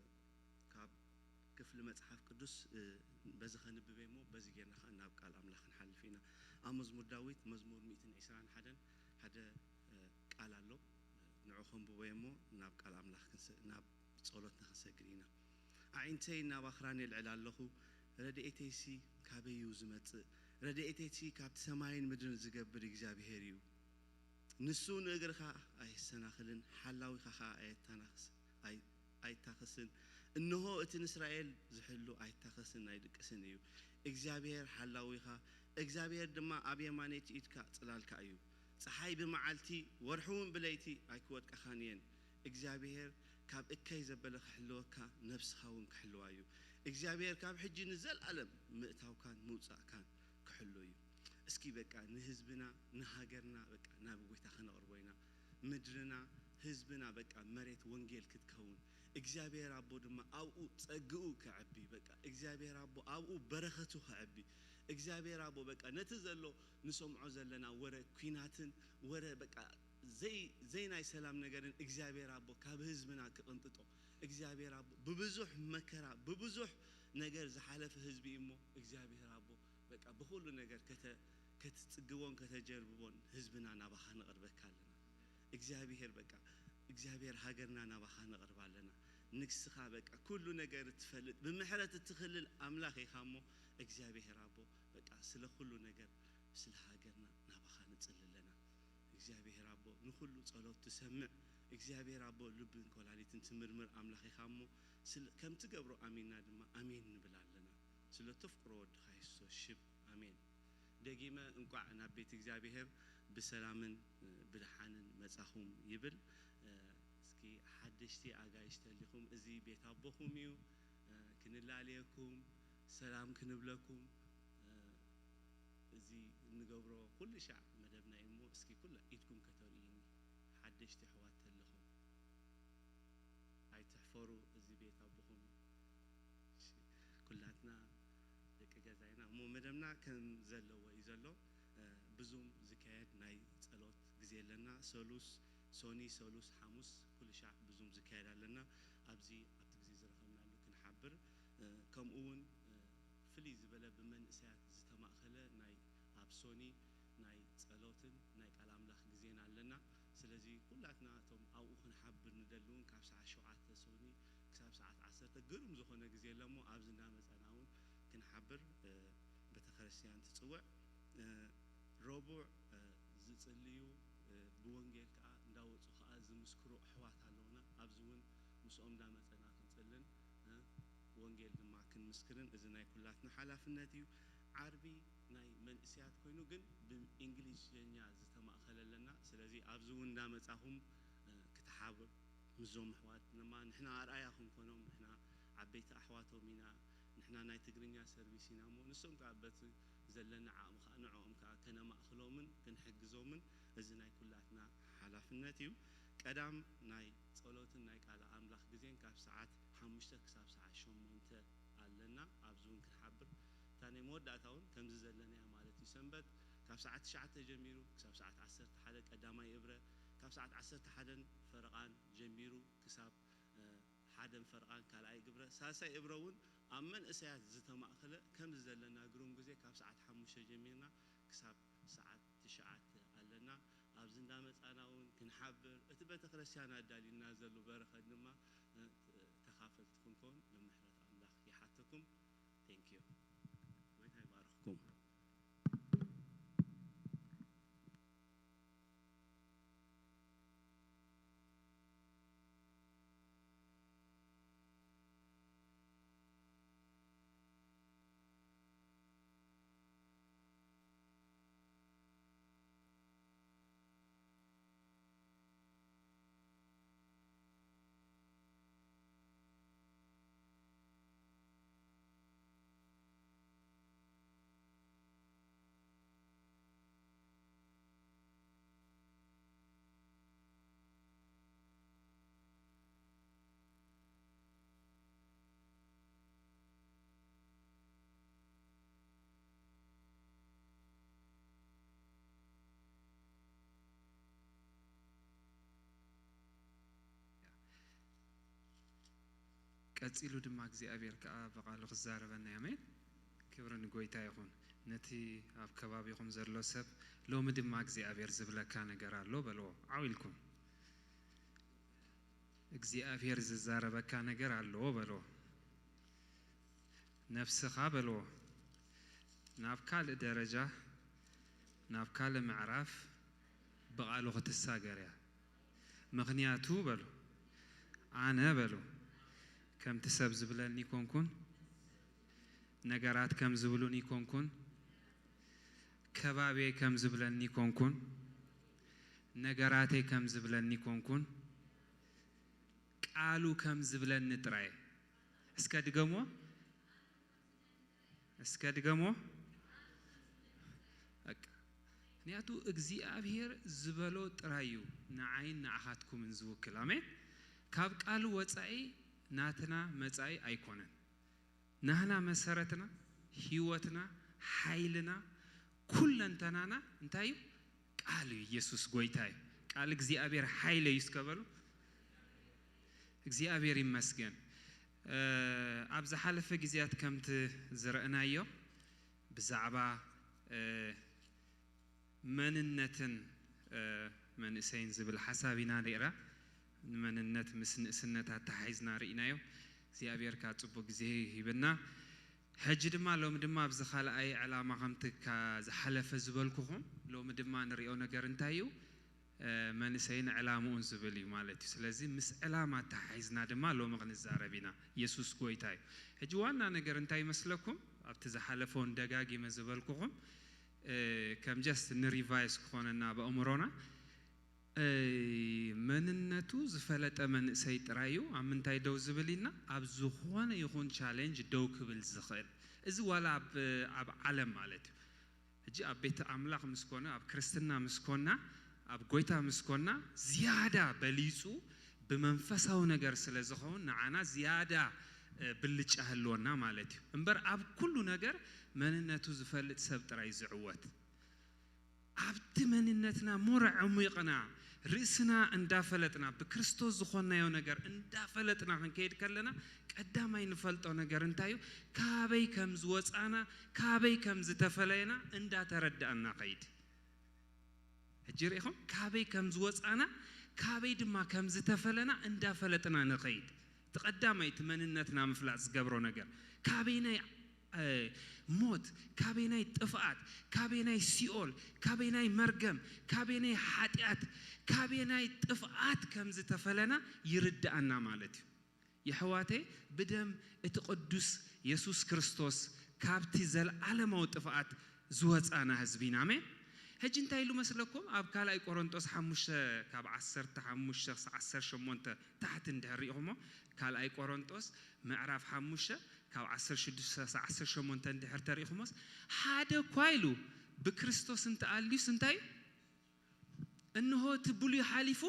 ካብ ክፍሊ መጽሓፍ ቅዱስ በዚ ኸንብበ እሞ በዚ ጌርና ኸ ናብ ቃል ኣምላኽ ንሓልፍ ኢና ኣብ መዝሙር ዳዊት መዝሙር 121 ሓደ ቃል ኣሎ ንዑ ኸንብበ እሞ ናብ ቃል ኣምላኽ ናብ ጸሎትና ክንሰግድ ኢና ኣዒንተይ ናብ ኣኽራን የልዕል ኣለኹ ረድኤተይሲ ካበይ እዩ ዝመጽእ ረድኤተይሲ ካብቲ ሰማይን ምድርን ዝገብር እግዚአብሔር እዩ ንሱ ንእግርኻ ኣይሰናኽልን ሓላዊኻ ኸ ኣይታኸስን እነሆ እቲ ንእስራኤል ዝሕሉ ኣይታኸስን ኣይድቅስን እዩ እግዚአብሔር ሓላዊኻ እግዚአብሔር ድማ ኣብ የማነይቲ ኢድካ ጽላልካ እዩ ፀሓይ ብመዓልቲ ወርሑን ብለይቲ ኣይክወድቀኻን እየን እግዚአብሔር ካብ እከይ ዘበለ ክሕልወካ ነፍስኻውን ክሕልዋ እዩ እግዚአብሔር ካብ ሕጂ ንዘለዓለም ምእታውካን ምውጻእካን ክሕሉ እዩ እስኪ በቃ ንህዝብና ንሃገርና በቃ ናብ ጎይታ ክነቕርቦ ኢና ምድርና ህዝብና በቃ መሬት ወንጌል ክትከውን እግዚአብሔር አቦ ድማ አብኡ ጸግኡ ከዕቢ በቃ እግዚአብሔር አቦ አብኡ በረኸቱ ከዕቢ እግዚአብሔር አቦ በቃ ነቲ ዘሎ ንሰምዖ ዘለና ወረ ኩናትን ወረ በቃ زي ناي سلام نجارن إجزابير أبو كاب هزمنا كقنططو إجزابير أبو ببزح مكرا ببزح نجار زحالة في هزبي إمو إجزابير أبو بقى بقول نجار كتجوان كتجربون هزبنا نبخان قربك لنا إجزابير بقى إجزابير هاجرنا نبخان قرب لنا نكسخا بقى كل نجار تفلت بمحرة تخلل أملاخي خامو إجزابير أبو بقى سلا كل نجار سلا هاجرنا نبخان تصل لنا إجزابير أبو نخلو صلوت تسمع إجزابير أبو لبن كولاليت تمرمر أملاخي خامو كم تجبروا أمين نادم أمين نبلالنا سلا تفكروا خايسو شب أمين دقيمة انقع نبيت إجزابير بسلامن بدحانن مساهم يبل اسكي حدشتي أجايشت لكم إزي بيت أبوكم يو كنلا عليكم سلام كنبلكم إزي نجبروا كل شعب مدبنا إمو اسكي كل إيدكم كتوريني حدشتي حوات لكم هاي تحفروا إزي بيت أبوكم كلاتنا جزاينا مو مدمنا كم زلوا ويزلوا بزوم زكاية ناي صلوت جزيل لنا سوني سولوس حموس كل شعب بزوم زكاية لنا أبزي أبتجزي زرقنا لو كن حبر كم أون فليز بلا بمن ساعة زتما خلا ناي أبسوني ناي صلوتن ناي كلام لخ جزينا لنا سلزي كلاتنا توم أو خن حبر ندلون كاب ساعة شوعات سوني كاب ساعة عصر تجرم زخنا جزيل لمو أبزنا مثلاً كن حبر بتخرسيان تسوع ربع زتليو بوانجيل كا داوت خا زمسكرو حوات علونا أبزون مسؤوم دامت أنا كنتلن وانجيل لما كن مسكرن إذا ناي كلاتنا حلا في النتيو عربي ناي من إسيات كوينو جن بالإنجليزية زتما خلال لنا سلازي أبزون دامت أهم كتحابر مزوم حوات لما نحنا رأيهم كونهم نحنا عبيت أحواتهم منا نحنا ناي تقرينيا سيرفيسينا مو نسوم كعبت زلنا عام خانعهم كنا ما أخلومن كنحجزومن إذا ناي كلاتنا حلافناتيو قدام ناي صلوت ناي على أملاخ جزين كاب ساعات حمشتك كساب ساعة شوم أنت علنا أبزون كحبر ثاني مودة تاون كم زلنا يا مالتي سنبت كاب ساعات شعت جميرو كساب ساعات عصر حدا قدام يبرة كاب ساعات عصر حدا فرقان جميرو كساب حدا فرقان كالاي قبره ساسا يبرون أمن إسيات زتما أخلا كم زلنا قروم جزء كاب ساعات حموشة جميلنا كساب ساعات تشعات علنا أبزن دامت أنا ون كنحبر أتبت خلصيانا دالي نازل وبرخة نما تخافت تكون لمحرة أملاخ يحتكم thank you وينها يبارككم كاتسيلو دم أجزاء أبير كأبغى خزارة بنيامين كبرن قويتا يكون نتي أب كباب يكون زرلو سب لو مدم أجزاء أبير زبلا كان جرال لو بلو عويلكم أجزاء أبير زرارة بكان جرال لو بلو نفس خابلو نافكال درجة نافكال معرف بقى لغة الساقرية مغنياتو بلو أنا بلو كم تسب زبلني كونكون نجارات كم زبلوني كونكون كبابي كم زبلني كونكون نجاراتي كم زبلني كونكون قالوا كم زبلن تراي اسكدغمو نياتو اغزيابير زبلو ترايو نعين نعهاتكم نزوكل امين كاب قالوا وصاي ناتنا مصاي ايكونن نحنا مسرتنا هيوتنا حيلنا كلنتنانا انتايو قالوا يسوع غويتاي ቃል እግዚአብሔር ኃይለ ይስከበሉ እግዚአብሔር ይመስገን አብዛ ሐለፈ ግዚያት ከምት ዝረእናዮ ብዛዕባ መንነትን መንእሰይን ዝብል ሐሳቢና ነይራ መንነት ምስንእስነት አተሐይዝና ርኢናዮ እግዚአብሔር ካጽቦ ጊዜ ይብና ሕጂ ድማ ሎም ድማ አብዛ ኻልአይ ዕላማ ከምት ዝሐለፈ ዝበልኩኹም ሎም ድማ ንሪኦ ነገር እንታዩ መንእሰይን ዕላሙን ዝብል እዩ ማለት እዩ ስለዚ ምስ ዕላማ አተሐይዝና ድማ ሎም ክንዛረቢና ኢየሱስ ጎይታይ ሕጂ ዋና ነገር እንታይ መስለኩም ኣብቲ ዝሐለፈውን ደጋጊመ ዝበልኩኹም ከም ጀስት ንሪቫይስ ክኾነና በእምሮና መንነቱ ዝፈለጠ መንእሰይ ጥራዩ ኣብ ምንታይ ደው ዝብልና ኣብ ዝኾነ ይኹን ቻሌንጅ ደው ክብል ዝኽእል እዚ ዋላ ኣብ ዓለም ማለት እዩ ሕጂ ኣብ ቤተ ኣምላኽ ምስኮነ ኣብ ክርስትና ምስኮና ኣብ ጎይታ ምስኮና ዝያዳ በሊጹ ብመንፈሳዊ ነገር ስለ ዝኸውን ንዓና ዝያዳ ብልጫ ህልወና ማለት እዩ እምበር ኣብ ኩሉ ነገር መንነቱ ዝፈልጥ ሰብ ጥራይ ዝዕወት ኣብቲ መንነትና ሞራ ዕሙይቕና ርእስና እንዳፈለጥና በክርስቶስ ዝኾናዮ ነገር እንዳፈለጥና ክንከይድ ከለና ቀዳማይ ንፈልጦ ነገር እንታዩ ካበይ ከም ዝወፃና ካበይ ከም ዝተፈለየና እንዳተረዳእና ኸይድ ሕጂ ሪኢኹም ካበይ ከም ዝወፃና ካበይ ድማ ከም ዝተፈለና እንዳፈለጥና ንኸይድ ተቀዳማይ መንነትና ምፍላጥ ዝገብሮ ነገር ካበይናይ ሞት ካበይናይ ጥፍአት ካበይናይ ሲኦል ካበይናይ መርገም ካበይናይ ኃጢአት ካበይናይ ጥፍአት ከም ዝተፈለና ይርዳእና ማለት እዩ የሕዋቴ ብደም እቲ ቅዱስ ኢየሱስ ክርስቶስ ካብቲ ዘለዓለማዊ ጥፍአት ዝወፃና ህዝቢና አሜን ሕጂ እንታይ ኢሉ መስለኩም ኣብ ካልኣይ ቆሮንጦስ 5 ካብ 15 18 ታሕት እንድሕሪኢኹሞ ካልኣይ ቆሮንጦስ ምዕራፍ 5 ካብ 16-18 እንድሕር ተሪኢኹሞስ ሓደ ኳይሉ ብክርስቶስ እንተኣልዩስ እንታይ እንሆ እቲ ብሉይ ሓሊፉ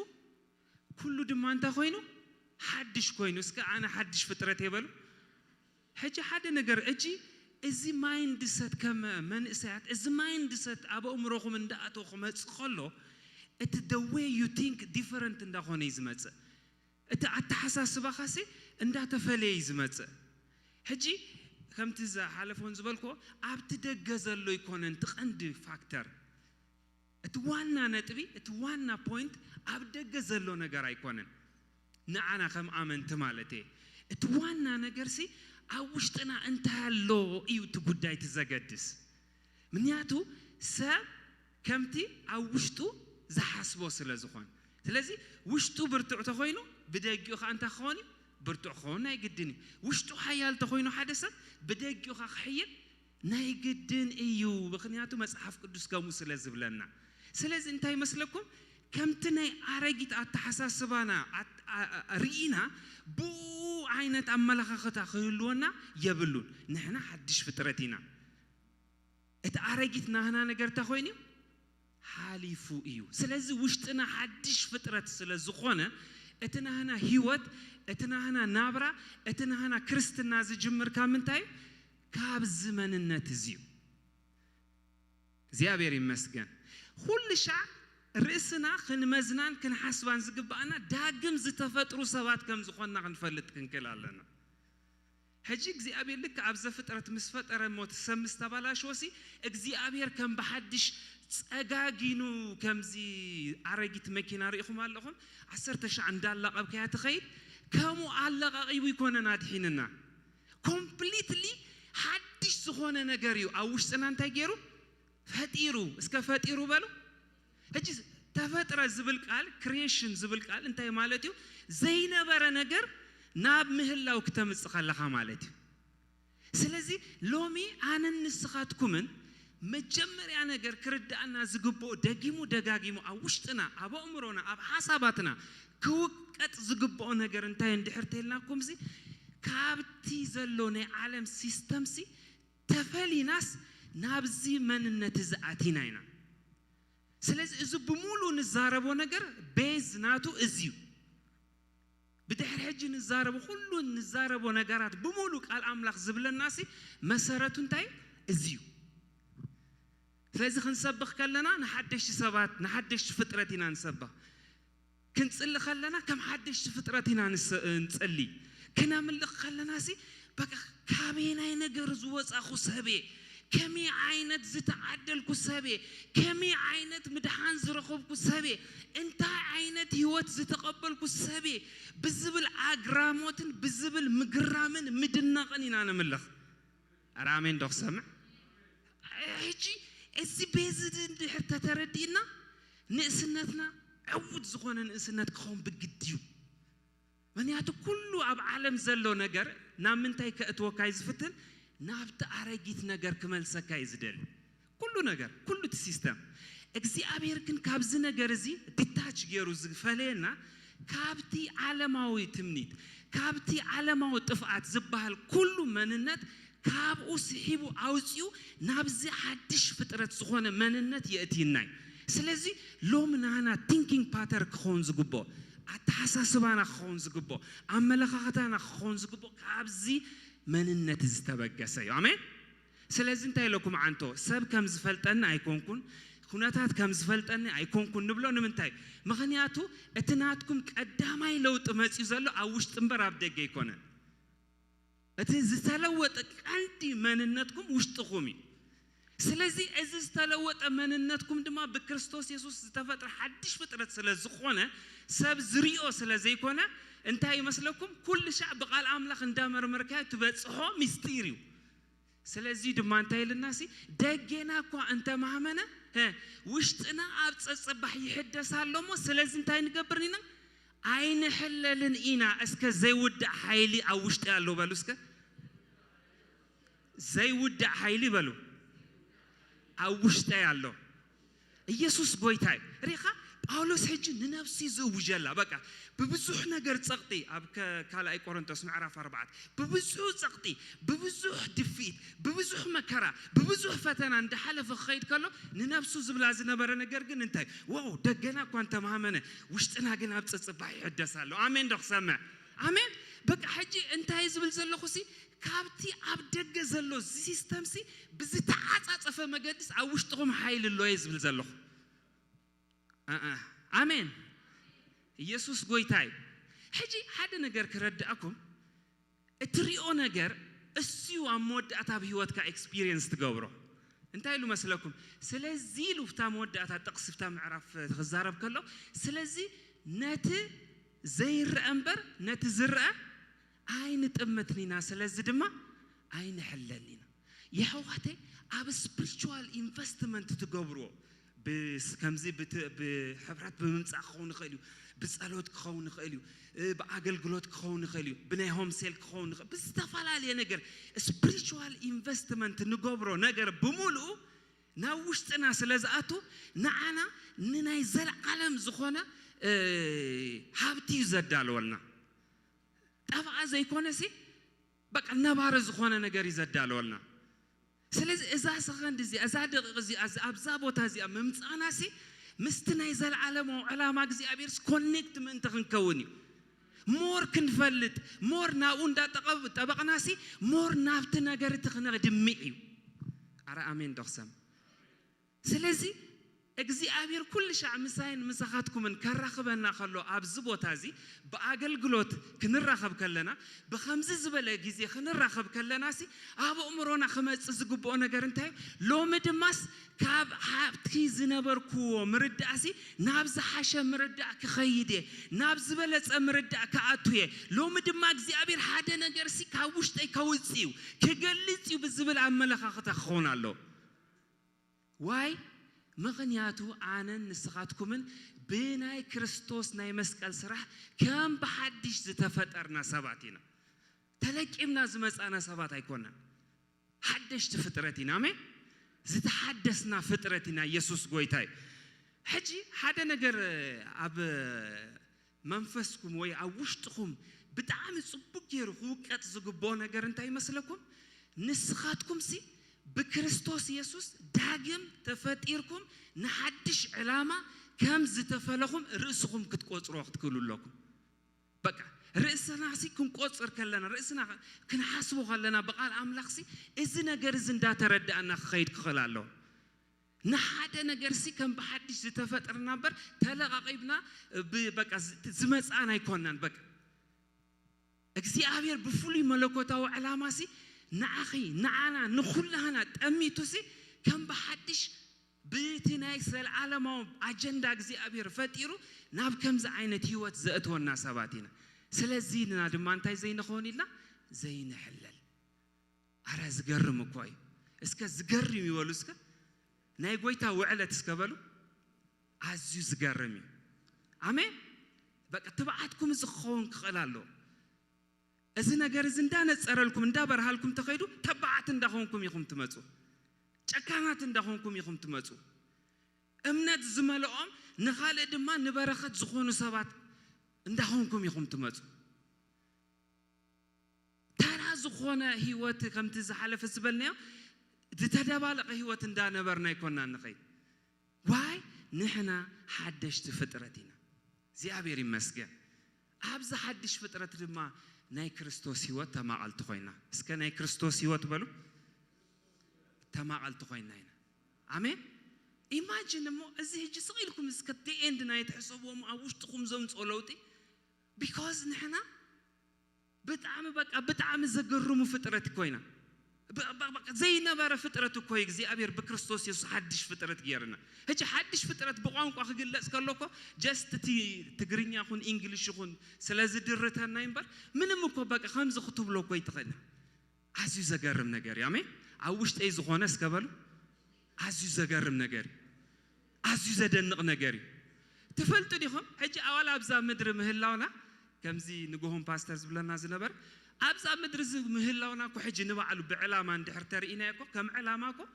ኩሉ ድማ እንታይ ኮይኑ ሓድሽ ኮይኑ እስከ ኣነ ሓድሽ ፍጥረት ይበሉ ሕጂ ሓደ ነገር እጂ እዚ ማይንድ ሰት ከም መንእሰያት እዚ ማይንድ ሰት ኣብ ኣእምሮኹም እንዳኣተኹ መፅእ ከሎ እቲ the way you think different እንዳኾነ ይዝመፅእ እቲ ኣተሓሳስባኻሲ እንዳተፈለየ ይዝመፅእ ሕጂ ከምቲ ዝሓለፈውን ዝበልኮ ኣብቲ ደገ ዘሎ ይኮነን ትቐንዲ ፋክተር እቲ ዋና ነጥቢ እቲ ዋና ፖይንት ኣብ ደገ ዘሎ ነገር ኣይኮነን ንዓና ከም ኣመንቲ ማለት እዩ እቲ ዋና ነገርሲ ኣብ ውሽጥና እንታይ ኣሎ እዩ እቲ ጉዳይ ትዘገድስ ምክንያቱ ሰብ ከምቲ ኣብ ውሽጡ ዝሓስቦ ስለ ዝኾነ ስለዚ ውሽጡ ብርቱዕ ተኾይኑ ብደጊኡ ኸ እንታይ ክኾን ብርቱዕ ክኾን ናይ ግድን ውሽጡ ሓያል ተኾይኑ ሓደ ሰብ ብደጊኡ ኸ ክሕይል ናይ ግድን እዩ ምክንያቱ መጽሓፍ ቅዱስ ከምኡ ስለ ዝብለና ስለዚ እንታይ መስለኩም ከምቲ ናይ ኣረጊት ኣተሓሳስባና ርኢና ብኡ ዓይነት ኣመለኻኽታ ክህልወና የብሉን ንሕና ሓድሽ ፍጥረት ኢና እቲ ኣረጊት ናህና ነገር ተኾይኑ ሓሊፉ እዩ ስለዚ ውሽጥና ሓድሽ ፍጥረት ስለ ዝኾነ እቲ ናህና ህይወት እቲ ናህና ናብራ እቲ ናህና ክርስትና ዝጅምር ካብ ምንታይ ካብ ዝመንነት እዝዩ እግዚአብሔር ይመስገን ሁሉ ሻዕ ርእስና ክንመዝናን ክንሓስባን ዝግባአና ዳግም ዝተፈጥሩ ሰባት ከም ዝኾንና ክንፈልጥ ክንክል ኣለና ሕጂ እግዚአብሔር ልክ ኣብ ዘፍጥረት ምስ ፈጠረ ሞት ሰብ ምስ ተባላሽወሲ እግዚአብሔር ከም ብሓድሽ ጸጋጊኑ ከምዚ ኣረጊት መኪና ሪኢኹም ኣለኹም 10,000 እንዳላቐብከያ ትኸይድ ከምኡ ኣላቓቒቡ ይኮነና ድሒንና ኮምፕሊትሊ ሓድሽ ዝኾነ ነገር እዩ ኣብ ውሽጥና እንታይ ገይሩ ፈጢሩ እስከ ፈጢሩ በሉ ሕጂ ተፈጥረ ዝብል ቃል ክሪኤሽን ዝብል ቃል እንታይ ማለት እዩ ዘይነበረ ነገር ናብ ምህላው ከተምጽእ ከለኻ ማለት እዩ ስለዚ ሎሚ ኣነ ንስኻትኩምን መጀመርያ ነገር ክርዳእና ዝግብኦ ደጊሙ ደጋጊሙ ኣብ ውሽጥና ኣብ ኣእምሮና ኣብ ሓሳባትና ክውቀጥ ዝግብኦ ነገር እንታይ እንድሕርተልናኩም ሲ ካብቲ ዘሎ ናይ ዓለም ሲስተምሲ ተፈሊናስ ናብዚ መንነት ዝኣቲና ኢና ስለዚ እዚ ብሙሉ ንዛረቦ ነገር ቤዝ ናቱ እዝዩ ብድሕሪ ሕጂ ንዛረቦ ሁሉ ንዛረቦ ነገራት ብሙሉ ቃል ኣምላኽ ዝብለናሲ መሰረቱ እንታይ እዝዩ ስለዚ ክንሰብኽ ከለና ንሓድሽ ሰባት ንሓድሽ ፍጥረት ኢና ንሰብኽ ክንጽልይ ከለና ከም ሓድሽ ፍጥረት ኢና ንጽልይ ክነምልኽ ከለና ሲ በቃ ካበናይ ነገር ዝወጻኹ ሰቤ كمي عينت زتعدل كسبة كمي عينت مدحان زرخوب كسبة انت عينت هوت زتقبل كسبة بزبل عقراموتن بزبل مقرامن مدنقنين أنا ملخ رامين دوخ سمع هيجي ازي بيزدن دي حتى تردينا نقسنتنا عود زخونا نقسنت كخون بقديو من ياتو كله عب عالم زلو نقر نام منتاي كأتوكاي زفتن نابت أرجيت نجار كمال سكاي زدل كله نجار كله السيستم إجزي أبيركن كابز نجار زي دتاش جيروز فلينا كابتي علماوي تمنيت كابتي علماوي تفعت زبال كله مننت كاب أسحبوا عاوزيو نابزي حدش فترة سخونة مننت يأتي الناي سلزي لو من أنا thinking pattern خونز جبوا أتحسسبنا خونز جبوا عمله خاتنا خونز جبوا كابزي مننت زتبقسيو آمين سلازي انتي لكم عنتو سب كم زفلتن ايكونكن خناتات كم زفلتن ايكونكن نبلو نمنتاي مغنياتو اتناتكم قداماي لوط مصيو زلو اوشت انبر ابدغ يكون اتن زتلوط قنتي مننتكم وشتخومي سلازي از زتلوط مننتكم دما بكريستوس يسوس زتفطر حدش فطرت سلازخونه سب زريو سلازي يكون انتهي مسلكم كل شعب قال أملاخ اندامر مركاي تبصحو ميستيريو سلازي دما انتهي للناس دغينا كو انت مهمنه وشتنا ابصصبح يحدثالو مو سلازي انتهي نغبرنينا عين حللن اينا اسك زي ودع حيلي او وشت يالو بلو اسك زي ودع حيلي بلو او وشت يالو يسوس غويتاي ريخا باولوس حجي ننفسي زوجلا بقى ببزح نجر تسقطي أبك كالاي كورنثوس معرف 4 ببزح تسقطي ببزح دفيت ببزح مكرة ببزح فتنة عند حلف خيط كله ننفسه زبلاز نبر نجر جن انتي واو دجنا كنت مهمنة وشتنا جنا بتصبح يحدثالو آمين دخ سمع آمين بقى حجي انتي زبل زلو خسي كابتي أبدج زلو سيستم سي بزتعات أصف مجلس أوشتهم حيل اللو يزبل زلو آمين يسوس قويتاي حجي حدا نجار كردأكم اتريو نجار السيو عمود أتاب هيوت كإكسبيرينس تجاوره انتهي له مسلكم سلازي لو فتا مود أتاب تقصف تا معرف تغزارب كله سلازي نت زير أمبر نت زرع عين تأمتنينا سلازي دما عين حللينا يحوحتي أب spiritual investment تجاوره بس كمزي بحبرات بمنصع خون خيلو بسألوت خون خيلو بعقل قلوت خون خيلو بنيهم سيل خون بس تفعل نجر spiritual investment نجبره نجر بمولو ناوشتنا سلازاتو نعنا ننايزل عالم زخونة حابتي زدالو لنا طبعا زي كونسي بقى نبار زخونة نجر يزدالو لنا سلز إذا سخن دزي أزاد غزي أبزابو تازي أممتأنا سي مستنا يزال عالم وعلامة غزي أبيرس كونكت من تخن كوني مور كنفلت مور ناون دا تبقنا سي مور نافتنا غير تخنا دمئي أرى آمين دخسم سلزي اجزي أبير كل شيء مساين مساخاتكم من كرخبنا خلو أبزبو تازي بأقل قلوت كنرخب كلنا بخمس زبالة جزي خنرخب كلنا سي أبو أمرونا خمس زقبونا قرنتاي لو مدماس كاب حابتكي زنبركو مرد أسي نابز حاشا مرد كخيدي نابز بلس مرد كأتوية لو مدماك زي أبير حدا نقرسي كاوشتاي كاوزيو كقلتيو بالزبال عملا خاختا خونا له واي مغنياتو عانن نسخاتكمن بيناي كريستوس ناي مسقال سراح كم بحدش زتفطرنا سباتينا تلقيمنا زمصانا سبات ايكونا حدش تفطرتينا امين زتحدثنا فطرتنا يسوس غويتاي حجي حدا نجر اب منفسكم وي اوشتكم بتعام صبوك يرخو قط زغبو نجر انتي مسلكم نسخاتكم سي بكريستوس يسوس داغم تفطيركم نحدش علامه كم زتفلخم رئسكم كتقصروا تقولوا لكم بقى رئسنا سي كنقصر كلنا رئسنا كنحاسبو خلنا بقال املاخ سي اذ نجر زندا تردانا خيد خلالو نحدا نجرسي كم بحدش زتفتر نبر تلاقى قيبنا بقى زمتان يكونن بقى እግዚአብሔር بفولي ملكوته وعلاماسي نعخي نعنا نخلهنا تأميتوسي كم بحدش بتناي سل عالماو أجندة እግዚአብሔር فتيرو ناب كم زعينة هيوت زأتونا سباتنا سلزينا دمانتاي زين خونيلا زين حلل أرز جرم كوي اسك زجرم يولوسك ناي قويتا وعلت اسكبلو عزيز زجرمي آمين بقى تبعتكم زخون خلالو إذا نجارز إندانا تسألكم إندابر حالكم تخيدو تبعت إنداخونكم يخم تماتو شكانات إنداخونكم يخم تماتو أمنات زملائهم نخالد ما نبرخت زخون سبات إنداخونكم يخم تماتو ترى زخونة هيوت كم تزحل في السبلنيا تتدابلق هيوت إندانا برنا يكوننا نخيد واي نحنا حدشت فترتنا زيابير مسجد أبز حدش فترة ما ناي كريستوس هيوت تما قلت خوينا اسكا ناي كريستوس هيوت بلو تما قلت خوينا هنا آمين imagine مو ازي هجي صغيركم اسكتي اند ناي تحسبوا ما وشتكم زوم صلوتي because نحنا بتعم زقرمو فترة كوينا زي نبرة فترة كوي እግዚአብሔር بكريستوس يسوع حدش فترة غيرنا هجي حدش فترة بقوانق أخجل لسكالوكو just تجريني أخون إنجليش أخون سلازم درتها نايمبر من مكو بقى خمس خطوب لو كوي تغنى عزيز أجرم نجاري آمين عوشت أي زخانة سكبلو عزيز أجرم نجاري عزيز أدنق نجاري تفلتوا ديهم هجي أول أبزا مدر مهلاونا كم زي نجوهم باسترز بلا نازل نبر أبزا مدرز مهلاونا كو حجي نبعلو بعلامة عند حرتر إناكو كم علاماكو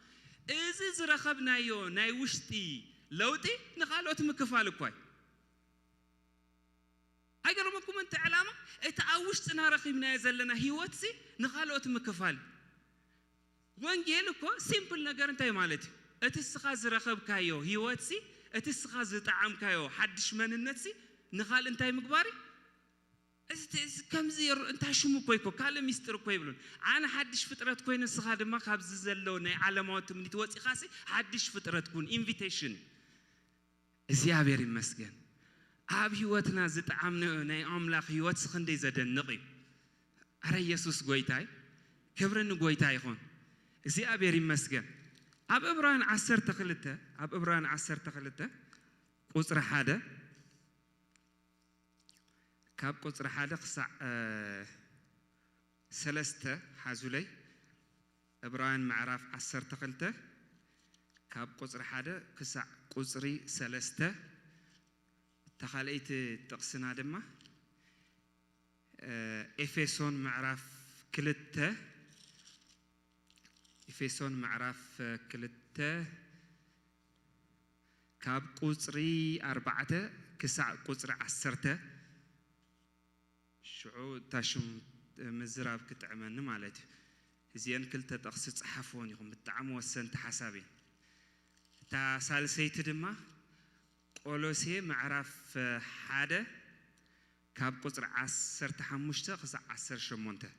إزز رخبنا يو ناي وشتي لوتي نخالوت مكفالو كوي أجر مكم أنت علامة إتعوشت نارخي من يزلنا هيوتسي نخالوت مكفال وانجيلكو سيمبل نجار أنت مالتي أتسخاز رخب كايو هيوتسي أتسخاز طعام كايو حدش من النتسي نخال أنت مقباري كم زير أنت شو كويكو كلام يستر كويبلون أنا حدش فترة كوين السخاد ما خابز زلونة علامات من تواتي خاصي حدش فترة تكون invitation زيابير المسجد أب هيوتنا زت عمنا ناي أملاك هيوت سخندي زدن نقي أرى يسوع قويتاي كبرن قويتاي خون زيابير المسجد أب إبراهيم عصر تخلته أب إبراهيم عصر تخلته قصر حدا كاب قصر حدا خصع سلسته حازولي إبراهيم معرف عصر تخلته كاب قصر حدا خصع قصري سلسته تخليت تقسنا دمه إفسون معرف كلته إفسون معرف كلته كاب قصري أربعة كسع قصر عصرته شعو تاشم مزراب كتعمل مالتي زين كلته تقصد صحفون يقوم بالتعم والسنت حسابين تا سالسيت دمه قولوسي معرف حدا كاب قصر عصر تحمشته خص عصر شمونته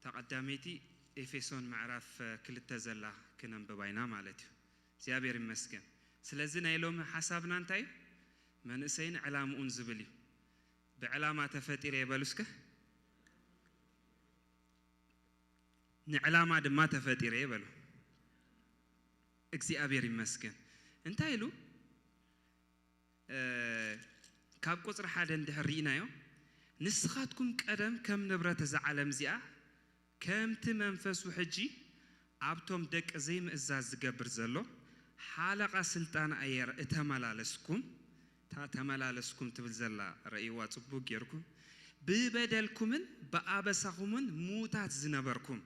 تقدميتي إفسون معرف كل التزلة كنا ببينا مالتي زيابير مسكن سلزنا يلوم حسابنا انتاي من سين علام أنزبلي بعلامات فتير يبلسك نعلامات ما تفتير يبلو እግዚአብሔር ይመስገን እንታይሉ ካብ ቁጥር ሓደ እንድህሪናዮ ንስኻትኩም ቀደም ከም ንብረት ዘዓለም ዚኣ ከምቲ መንፈሱ ሕጂ ኣብቶም ደቂ ዘይምእዛዝ ዝገብር ዘሎ ሓለቓ ስልጣን ኣየር እተመላለስኩም ተመላለስኩም ትብል ዘላ ረእይዋ ጽቡቕ ጌርኩም ብበደልኩምን በኣበሳኹምን ሙታት ዝነበርኩም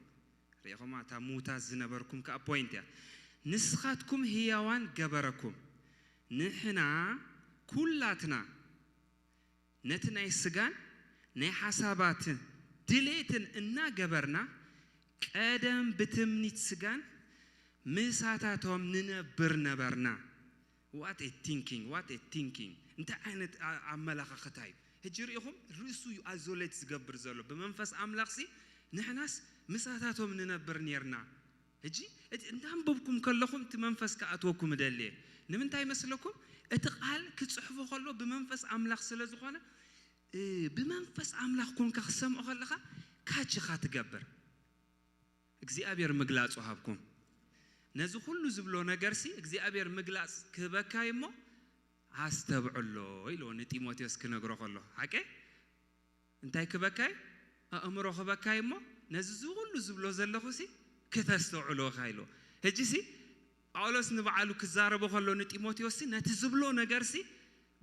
ረእይኹም ኣታ ሙታት ዝነበርኩም ከ ፖይንት ያ نسخاتكم هيوان جبركم نحنا كلاتنا نتنا السجان نحسابات دليتن إننا جبرنا قدم بتمنيت سجان مساتاتهم ننبرنا برنا what a thinking أنت عينت عملاق ختايب هجريهم رسوا يأزولت زجبر زلوا بمنفس عملاقسي نحناس مساتاتهم ننبر نيرنا هجي እንዳንበብኩም ከለኹም ትመንፈስ ከአትወኩም ደለ ንምንታይ መስለኩም እትቃል ክጽሕፉ ከሎ በመንፈስ አምላክ ስለዝኾነ በመንፈስ አምላክ ኮንካ ክሰምዑ ከለኻ ካችኻ ትገብር እግዚአብሔር ምግላጽ ወሃብኩም ነዚ ሁሉ ዝብሎ ነገርሲ እግዚአብሔር ምግላጽ ክበካይሞ አስተብዕሎ ኢሎ ጢሞቴዎስ ክነግሮ ከሎ አቀ እንታይ ክበካይ አእምሮ ክበካይሞ ነዚ ሁሉ ዝብሎ ዘለኹሲ ከተስተውዕሎ ኻይሎ ህጂሲ ጳውሎስ ንበዓሉ ክዛረቦ ከሎ ጢሞቴዎስ ነቲ ዝብሎ ነገርሲ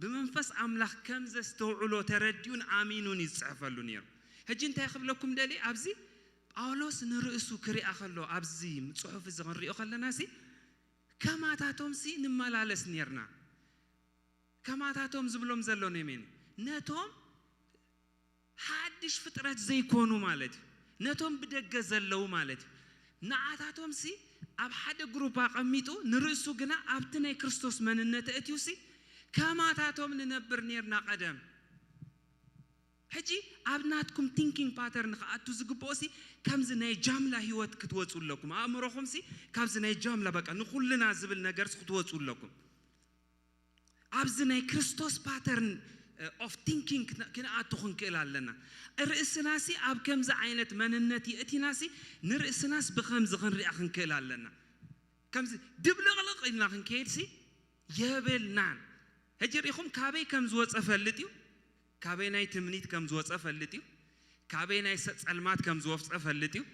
በመንፈስ አምላክ ከም ዘስተውዕሎ ተረዲዩን አሚኑን ይጽሕፈሉ ነይሩ ህጂ እንታይ ክብለኩም ደሊ አብዚ ጳውሎስ ንርእሱ ክሪአ ከሎ አብዚ ጽሑፍ ዝንሪኦ ከለናሲ ከማታቶምሲ ንመላለስ ነርና ከማታቶም ዝብሎም ዘሎ ነሜን ነቶም ሓድሽ ፍጥረት ዘይኮኑ ማለት ነቶም ብደገ ዘለው ማለት ናዓታቶምሲ ኣብ ሓደ ግሩፕ አቀሚጡ ንርእሱ ግና ኣብቲ ናይ ክርስቶስ መንነት እትዩሲ ከማታቶም ንነብር ነርና ቀደም ሕጂ ኣብናትኩም ቲንኪንግ ፓተርን ከአቱ ዝግቦሲ ከምዚ ናይ ጃምላ ህይወት ክትወጹለኩም አእምሮኹምሲ ካብዚ ናይ ጃምላ በቃ ንኹልና ዝብል ነገርስ ክትወጹለኩም ኣብዚ ናይ ክርስቶስ ፓተርን of thinking كنأتو خنكلالنا الرئيسناسي أب كم ز عينة مننتي أتيناسي نرئيسناس بخمز خنري أخنكلالنا كم ز دبلغ لق إلنا خنكيلسي يبلنان هجريهم كابي كم زوج أفلتيو كابي ناي تمنيت كم زوج أفلتيو كابي ناي ست علمات كم زوج أفلتيو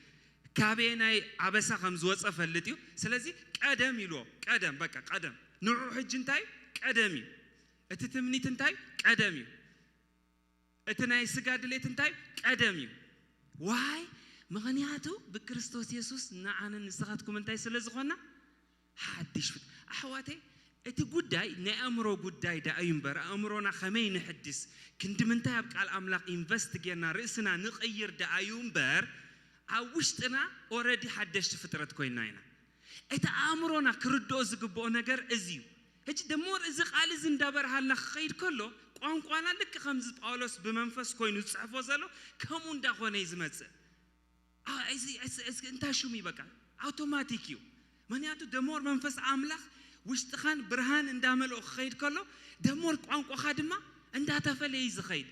كابي ناي عبسة كم زوج أفلتيو سلزي قدم يلو قدم بكا قدم نروح الجنتاي قدمي اتتمنيت انتاي قدمي اتناي سغادليت انتاي قدمي واي مغنياتو بكريستوس يسوس نعنا نسخاتكم انتاي سلازخونا حدش احواتي اتي غداي نامرو غداي دا ايمبر امرونا خمي نحدث كنت منتاي بقال املاك انفستيجينا رئسنا نغير دا ايمبر اوشتنا اوريدي حدشت فترت كويناينا اتا امرونا كردو زغبو نجر ازيو هج دمور إذا قال زندبر هلا خير كله قانقانا لك خمس باولوس بمنفس كوينو تصحفو زلو كمون داخونه يزمص انت شو مي بقى اوتوماتيكيو منياتو دمور منفس املاح وشتخان برهان انداملو خير كله دمور قانقا خادما انداتفل يزخيد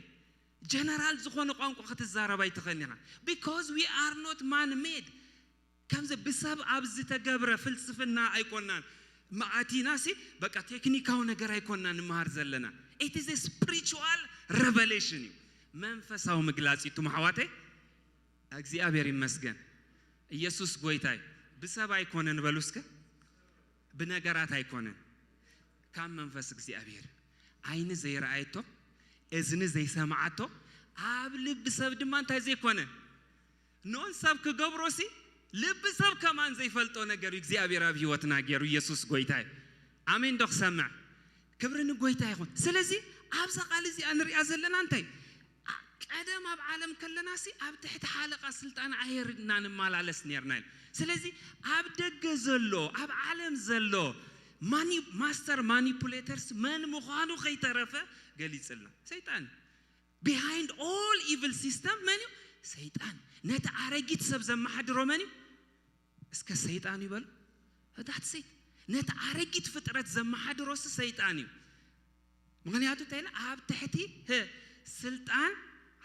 جنرال زخونه قانقا ختزارباي تخنيها because we are not man made كم ز بسبب ابز تجبره فلسفنا ايقونان ማአቲ ናሲ በቃ ቴክኒካው ነገር አይኮንና ንማር ዘለና it is a spiritual revelation መንፈሳው መግላጽቱ ማህዋቴ እግዚአብሔር ይመስገን ኢየሱስ ጎይታይ በሰብ አይኮነን በሉስከ በነገራት አይኮነን ካም መንፈስ እግዚአብሔር አይን ዘይራአይቶ እዝን ዘይሰማዓቶ አብ ልብ ሰብ ድማን ታይዘ ኮነ ኖን ሰብ ከገብሮሲ ልብ ሰብ ከማን ዘይፈልጦ ነገር እግዚአብሔር አብ ህይወትና ገሩ ኢየሱስ ጎይታይ አሜን ዶክ ሰማዕ ክብርን ጎይታይ ይሁን ስለዚህ አብዛ ቃል እዚ አንሪያ ዘለና አንታይ ቀደም አብ ዓለም ከለናሲ አብ ትሕት ሓለቃ ስልጣን አይርና ንማላለስ ነርና ስለዚህ አብ ደገ ዘሎ አብ ዓለም ዘሎ ማስተር ማኒፑሌተርስ ማን ምዃኑ ከይተረፈ ገሊጽልና ሰይጣን behind all evil system ማን ሰይጣን ነታ አረጊት ሰብ ዘማሐድሮ ማን እስከ ሰይጣን ይበል هدات سيد نت عرقت فترة زمحدروس سيطاني مغنياتو تاينا عاب تحتي سلطان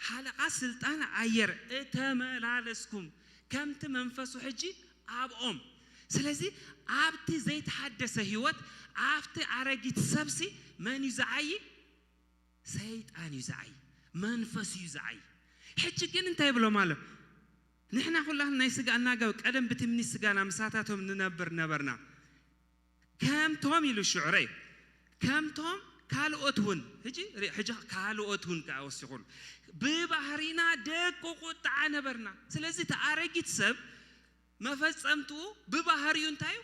حلقة سلطان عير اتملالسكم كم تمنفسو حجي عاب سلازي عابتي زي تحدث هيوت عابتي عرقت سبسي من يزعي سيطان يزعي منفس يزعي حجي كن انتهي بلو مالو نحن كلنا نيسق أناجا قدم بتمني سجانا مساتاتهم نبرنا كم توم يلو شعري كم توم كالو أتون هجي كالو أتون كأوسيقول ببحرنا دكو قطع نبرنا سلزي تعارجت سب ما فسمتو ببحريون تايو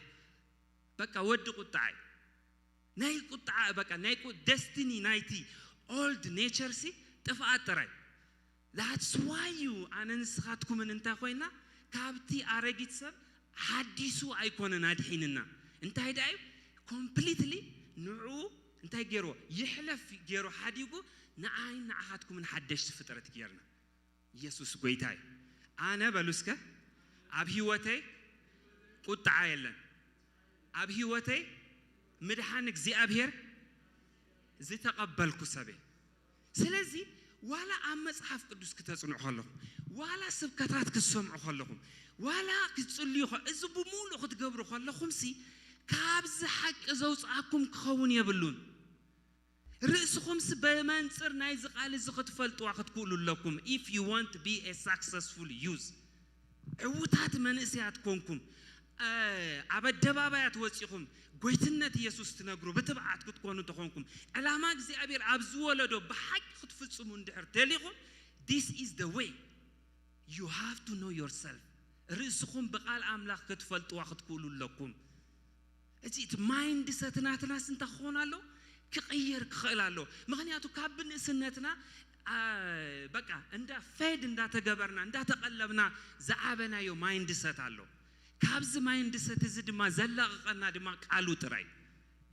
بقى ود قطع ناي قطع بقى ناي destiny نايتي old nature سي تفاتري That's why you أنسخاتكم من أنت خوينا كابتي أرجيت سب حديثو أيقوننا نادحيننا أنت هيدايو completely نعو أنت جيرو يحلف جيرو حديقو نعين نعهاتكم من حدش فترة جيرنا يسوع قويتاي أنا بلوسكا ኣብ ህይወተይ ቁጣዓ የለን ኣብ ህይወተይ ምድሓን እግዚአብሔር ዝተቀበልኩ ሰበ ስለዚህ ዋላ ኣብ መጽሐፍ ቅዱስ ከተጽንዑ ከለኹም ዋላ ስብከታት ክሰምዑ ከለኹም ዋላ ክትጽልዩ እዚ ብሙሉ ክትገብሩ ከለኹም ሲ ካብዚ ሓቂ ዘውጽኣኩም ክኸውን የብሉን ርእስኹም በመንጽር ናይ ዝቃል እዚ ክትፈልጥዋ ክትክእሉ ኣለኩም if you want to be a successful youth ዕውታት መንእስያት ኮንኩም ኣብ ኣደባባያት ወፂኹም ጎይትነት ኢየሱስ ትነግሩ በትብዓት ክትኮኑ ተኾንኩም ዕላማ እግዚአብሔር ኣብ ዝወለዶ ብሓቂ ክትፍጽሙ እንድሕር ተሊኹም this is the way you have to know yourself ርእስኹም በቃል ኣምላኽ ክትፈልጥዋ ክትክእሉ ኣለኩም እቲ ማይንድ ሰትናትናስ እንታ ክኾናሎ ክቕየር ክኽእላሎ ምክንያቱ ካብ ብንእስነትና በቃ እንዳ ፌድ እንዳተገበርና እንዳተቀለብና ዝዓበናዮ ማይንድ ሰት አሎ ካብዚ ማይንድ ሰት እዚ ድማ ዘላቅቀና ድማ ቃሉ ጥራይ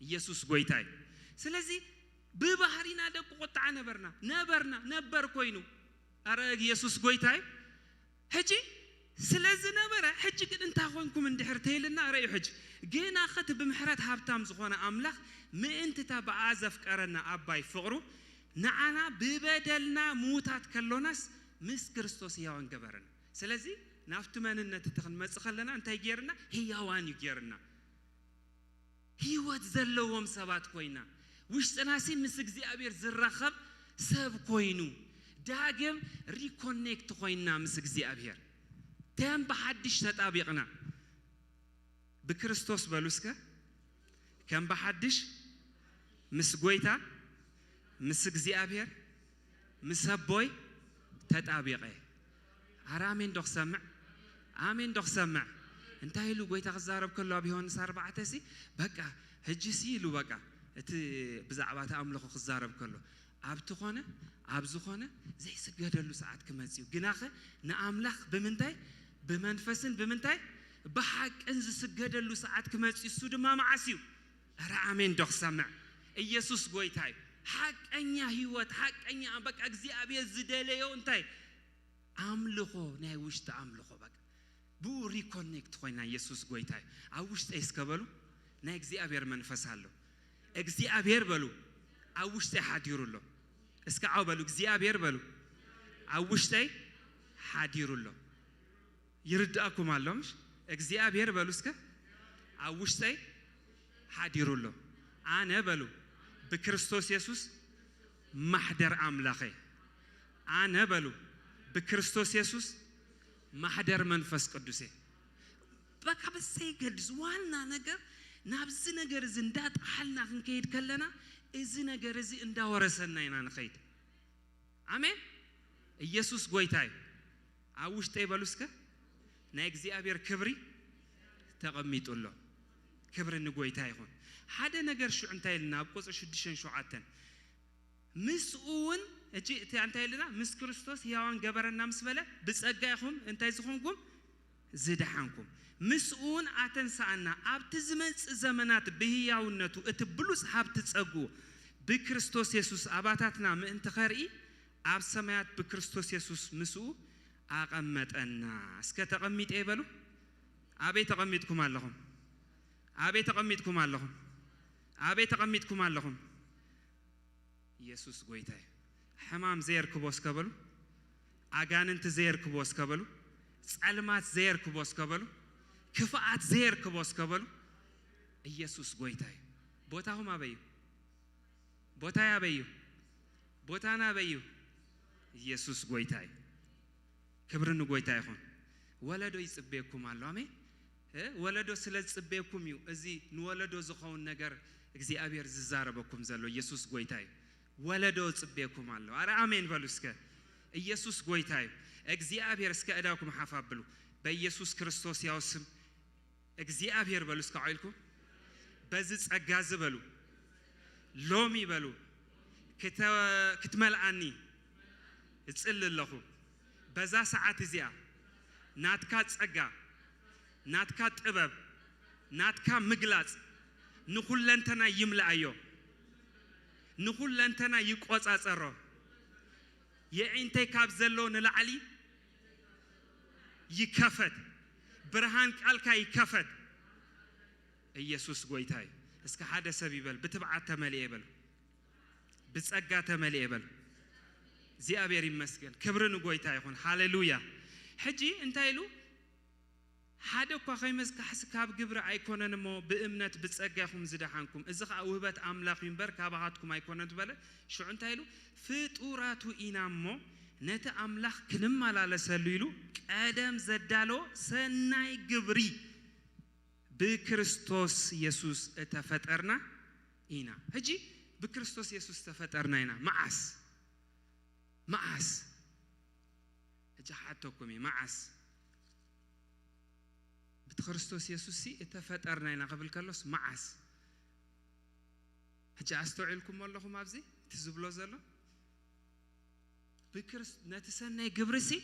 ኢየሱስ ጎይታይ ስለዚህ በባህሪና ደቁ ቁጣዓ ነበር ኮይኑ አረ ኢየሱስ ጎይታይ ሕጂ ስለዚህ ነበረ ሕጂ ግን እንታ ኾንኩም እንድሕር ተይልና ረዩ ሕጂ ገና ኸት ብምሕረት ሃብታም ዝኾነ አምላኽ ምእንትታ በአዘፍ ቀረና አባይ ፍቅሩ ነዓና በበደልና ሙታት ከሎናስ ምስ ክርስቶስ ያዋን ገበረን ስለዚህ ናፍቱ መንነት ተኽንመጽኸለና እንታይ ጌርና ህያዋን ይጌርና ህይወት ዘለዎም ሰባት ኮይና ውሽጥናሲ ምስ እግዚአብሔር ዝራኸብ ሰብ ኮይኑ ዳግም ሪኮኔክት ኮይና ምስ እግዚአብሔር ደም በሐድሽ ተጣቢቅና በክርስቶስ በሉስከ ከም በሐድሽ ምስ ጎይታ ምስ እግዚአብሔር ምስ አቦይ ተጣቢቀ አራሜን ዶክሰምዕ አሜን ዶክሰምዕ እንታይሉ ጎይታ ክዛረብ ከሎ ኣብ ዮሐንስ 4 ሲ በቃ ሕጂ ሲሉ በቃ እቲ ብዛዕባ ተአምልኹ ክዛረብ ከሎ ኣብቲ ኾነ ኣብ ዝኾነ ዘይስገደሉ ሰዓት ክመጽዩ ግናኸ ንአምላኽ ብምንታይ በመንፈስን ብምንታይ በሐቅን ዝስገደሉ ሰዓት ክመጽዩ እሱ ድማ ማዓስዩ አራ አሜን ዶክሰምዕ ኢየሱስ ጎይታይ ሐቀኛ ህይወት ሐቀኛ በቃ እግዚአብሔር ዝደለዮ እንታይ አምልኾ ናይ ውሽጥ አምልኾ በቃ ቡ ሪኮኔክት ኮይና ኢየሱስ ጎይታይ ኣብ ውሽጥ እስከበሉ ናይ እግዚአብሔር መንፈስ አሎ እግዚአብሔር በሉ ኣብ ውሽጥ ሓዲሩሎ እስከ ዓው በሉ እግዚአብሔር በሉ ኣብ ውሽጥ ሓዲሩሎ ይርዳአኩም አለምሽ እግዚአብሔር በሉ እስከ ኣብ ውሽጥ ሓዲሩሎ አነ በሉ በክርስቶስ ኢየሱስ ማህደር አምላኸ አነ በሉ በክርስቶስ ኢየሱስ ማህደር መንፈስ ቅዱሴ በቃ በሰይገድስ ዋና ነገር ናብዚ ነገር እዚ እንዳጣሐልና ክንከይድ ከለና እዚ ነገር እዚ እንዳወረሰና ኢና ንኸይድ አሜን ኢየሱስ ጎይታይ ኣብ ውሽጥ ይበሉስከ ናይ እግዚአብሔር ክብሪ ተቀሚጡሎ ክብሪ ንጎይታ ይኹን ሓደ ነገር ሹ እንታይ ልና ኣብ ቁጽር 6:7 ምስኡን እጂ እቲ እንታይ ልና ምስ ክርስቶስ ያዋን ገበረና ምስ በለ ብጸጋ ይኹም እንታይ ዝኾንኩም ዝድሓንኩም ምስኡን አተንሳአና ኣብቲ ዝመጽ ዘመናት በህያውነቱ እቲ ብሉስ ሃብቲ ጸጉ በክርስቶስ ኢየሱስ አባታትና ምእንቲ ኸርኢ ኣብ ሰማያት በክርስቶስ ኢየሱስ ምስኡ አቀመጠና እስከ ተቀሚጠ ይበሉ አቤት ተቀሚጥኩም አለኹም አቤት ተቀሚጥኩም አለኹም አቤት ተቀሚጥኩም አለኹም ኢየሱስ ጎይታይ ሕማም ዘይርክቦስ ከበሉ አጋንንት ዘይርክቦስ ከበሉ ጸልማት ዘይርክቦስ ከበሉ ክፋአት ዘይርክቦስ ከበሉ ኢየሱስ ጎይታይ ቦታሁም አበዩ ቦታ ያበዩ ቦታና አበዩ ኢየሱስ ጎይታይ ክብርን ጎይታይ ይኹን ወለዶ ይጽበየኩም አለ አሜን ወለዶ ስለጽበየኩም እዩ እዚ ንወለዶ ዝኸውን ነገር እግዚአብሔር ዝዛረበኩም ዘሎ ኢየሱስ ጎይታይ ወለዶ ጽበየኩም አለ አረ አሜን በሉስከ ኢየሱስ ጎይታይ እግዚአብሔር እስከ እዳኩም ሓፋብሉ በኢየሱስ ክርስቶስ ያውስም እግዚአብሔር በሉስከ አይልኩም በዚ ጸጋ ዝበሉ ሎሚ በሉ ክትመልአኒ እጽልለኹ በዛ ሰዓት እዚያ ናትካ ጸጋ ናትካ ጥበብ ናትካ ምግላጽ ንኹለንተና ይምላአዮ ንኹለንተና ይቆጻጸሮ የእንተይ ካብ ዘሎ ንላዕሊ ይከፈት ብርሃን ቃልካ ይከፈት ኢየሱስ ጎይታይ እስከ ሓደ ሰብ ይበል ብትብዓት ተመልኤ ይበል ብጸጋ ተመልኤ ይበል እግዚአብሔር ይመስገን ክብርን ጎይታ ይሁን ሃሌሉያ ሕጂ እንታይ ኢሉ ሓደ እኳ ኸይመስካ ሓስካብ ግብሪ ኣይኮነን እሞ ብእምነት ብጸጋ ይኹም ዝደሓንኩም እዚ ኸ ውህበት ኣምላኽ ይንበር ካባኻትኩም ኣይኮነን ትበለ ሽዑ እንታይ ኢሉ ፍጡራቱ ኢና እሞ ነቲ ኣምላኽ ክንመላለሰሉ ኢሉ ቀደም ዘዳሎ ሰናይ ግብሪ በክርስቶስ ኢየሱስ ተፈጠርና ኢና ሕጂ በክርስቶስ ኢየሱስ ተፈጠርና ኢና መዓስ ሕጂ ሓተኩም መዓስ بكريستوس يسوع اتفطرنا هنا قبل كلوس معس هجا استوعلكم والله ما بزي تزبلو زلو بكريست نتسنى جبرسي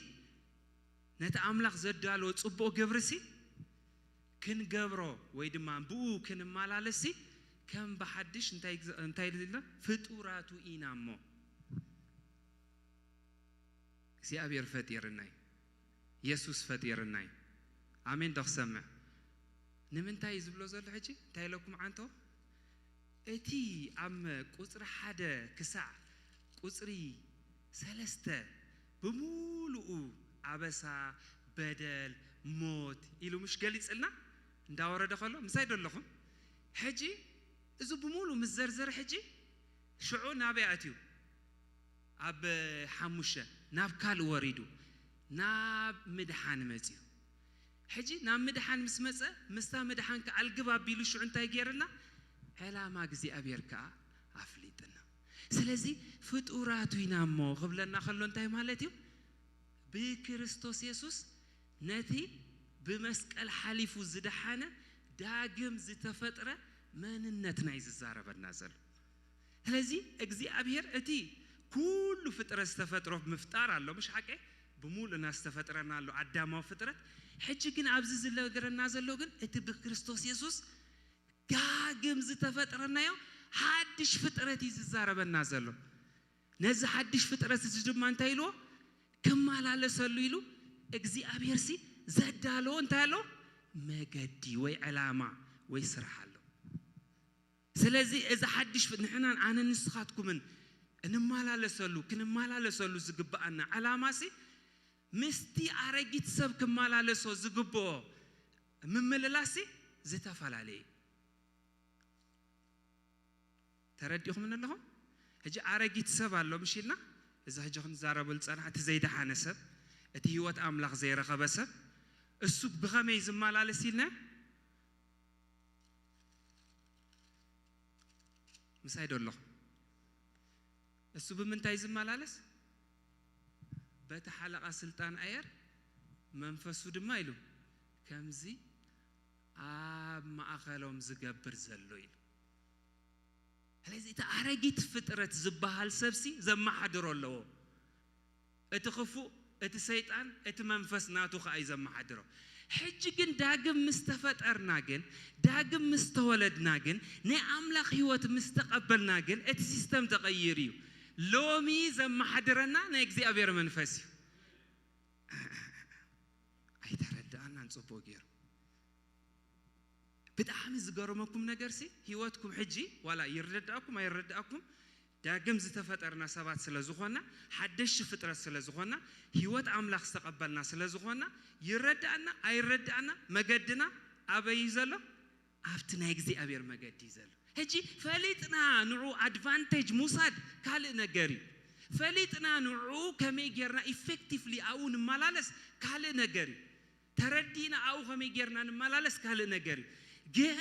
نت أملاك زدالو تصبو جبرسي كن جبرو ويدما بو كن مالالسي كم بحدش انتاي لله فطوراتو إنامو سي أبير فطيرناي يسوع فطيرناي آمين دخ سمع نمنتاي زبلو زلو حجي تاي لكم عنتو اتي ام قصر حدا كسع قصري سلسته بمولو عبسا بدل موت إلو مش قليصلنا نداور دخلو مسايد لكم حجي اذا بمولو مزرزر حجي شعو نابياتيو اب حموشه ناب كال وريدو ناب مدحان مزيو حجي نام مدحان مسمصه مستا مدحان كالغبا بيلو شو انتاي غيرنا هلا ما غزي ابيركا افليتنا سلازي فطوراتو ينامو قبلنا خلو انتاي مالتيو بكريستوس يسوس نتي بمسقل حليفو زدحانه داغم زتفطره مننتنا يززاربنا زل سلازي اغزي ابير اتي كل فطره استفطرو مفطار الله مش حقه بمول الناس تفطرنا له ادمو فطرت حجي كن ابزز لغرنا زلو كن اتي بكريستوس يسوس داغم زتفطرنا يو حدش فطرت يززاربنا زلو نز حدش فطرت زدما انت يلو كمالالسلو يلو እግዚአብሔር ሲ ዘዳሎ እንታሎ መገዲ ወይ ዓላማ ወይ ስራሃሎ ስለዚህ እዚ حدش ንሕና አነ ንስኻትኩምን እንማላለሰሉ ክንማላለሰሉ ዝግባአና ዓላማ ሲ ምስቲ አረጊት ሰብ ከማላለሶ ዝግቦ ምምልላሲ ዝተፋላለየ ተረዲኹም እንለኹም ሕጂ አረጊት ሰብ አሎ ምሽልና እዚ ሕጂ ክንዛረበል ጸናሕቲ ዘይደሓነ ሰብ እቲ ህይወት አምላኽ ዘይረኸበ ሰብ እሱ ብኸመይ ዝማላለስ ኢልና ምሳይ ደሎ እሱ በምንታይ ዝማላለስ በተሐለቀ ስልጣን አየር መንፈሱ ድማ ይሉ ከምዚ አብ ማእኸሎም ዝገብር ዘሎ ይሉ ስለዚህ ተአረጊት ፍጥረት ዝባሃል ሰብሲ ዘማሐድሮ ኣለዎ እቲ ክፉ እቲ ሰይጣን እቲ መንፈስ ናቱ ኸይ ዘማሐድሮ ሕጂ ግን ዳግም ምስተፈጠርና ግን ዳግም ምስተወለድና ግን ናይ አምላኽ ህይወት ምስተቀበልና ግን እቲ ሲስተም ተቀይር እዩ ሎሚ ዘማሐድረና ናይ እግዚአብሔር መንፈስ እዩ አይተረዳና እንጽቦ ገይሩ በጣም ዝገርመኩም ነገር ሲ ህይወትኩም ሕጂ ዋላ ይረዳኩም አይረዳኩም ዳግም ዝተፈጠርና ሰባት ስለዝኾና ሓደሽ ፍጥረት ስለዝኾና ህይወት አምላኽ ተቀበልና ስለዝኾና ይረዳና አይረዳና መገድና አበይ ዘሎ አፍቲ ናይ እግዚአብሔር መገዲ ዘሎ ሕጂ ፈሊጥና ንዑ አድቫንቴጅ ሙሳድ ካል ነገሪ ፈሊጥና ንዑ ከመይ ጌርና ኢፌክቲቭሊ አውን ማላለስ ካል ነገሪ ተረዲና አው ከመይ ጌርና ማላለስ ካል ነገሪ ግን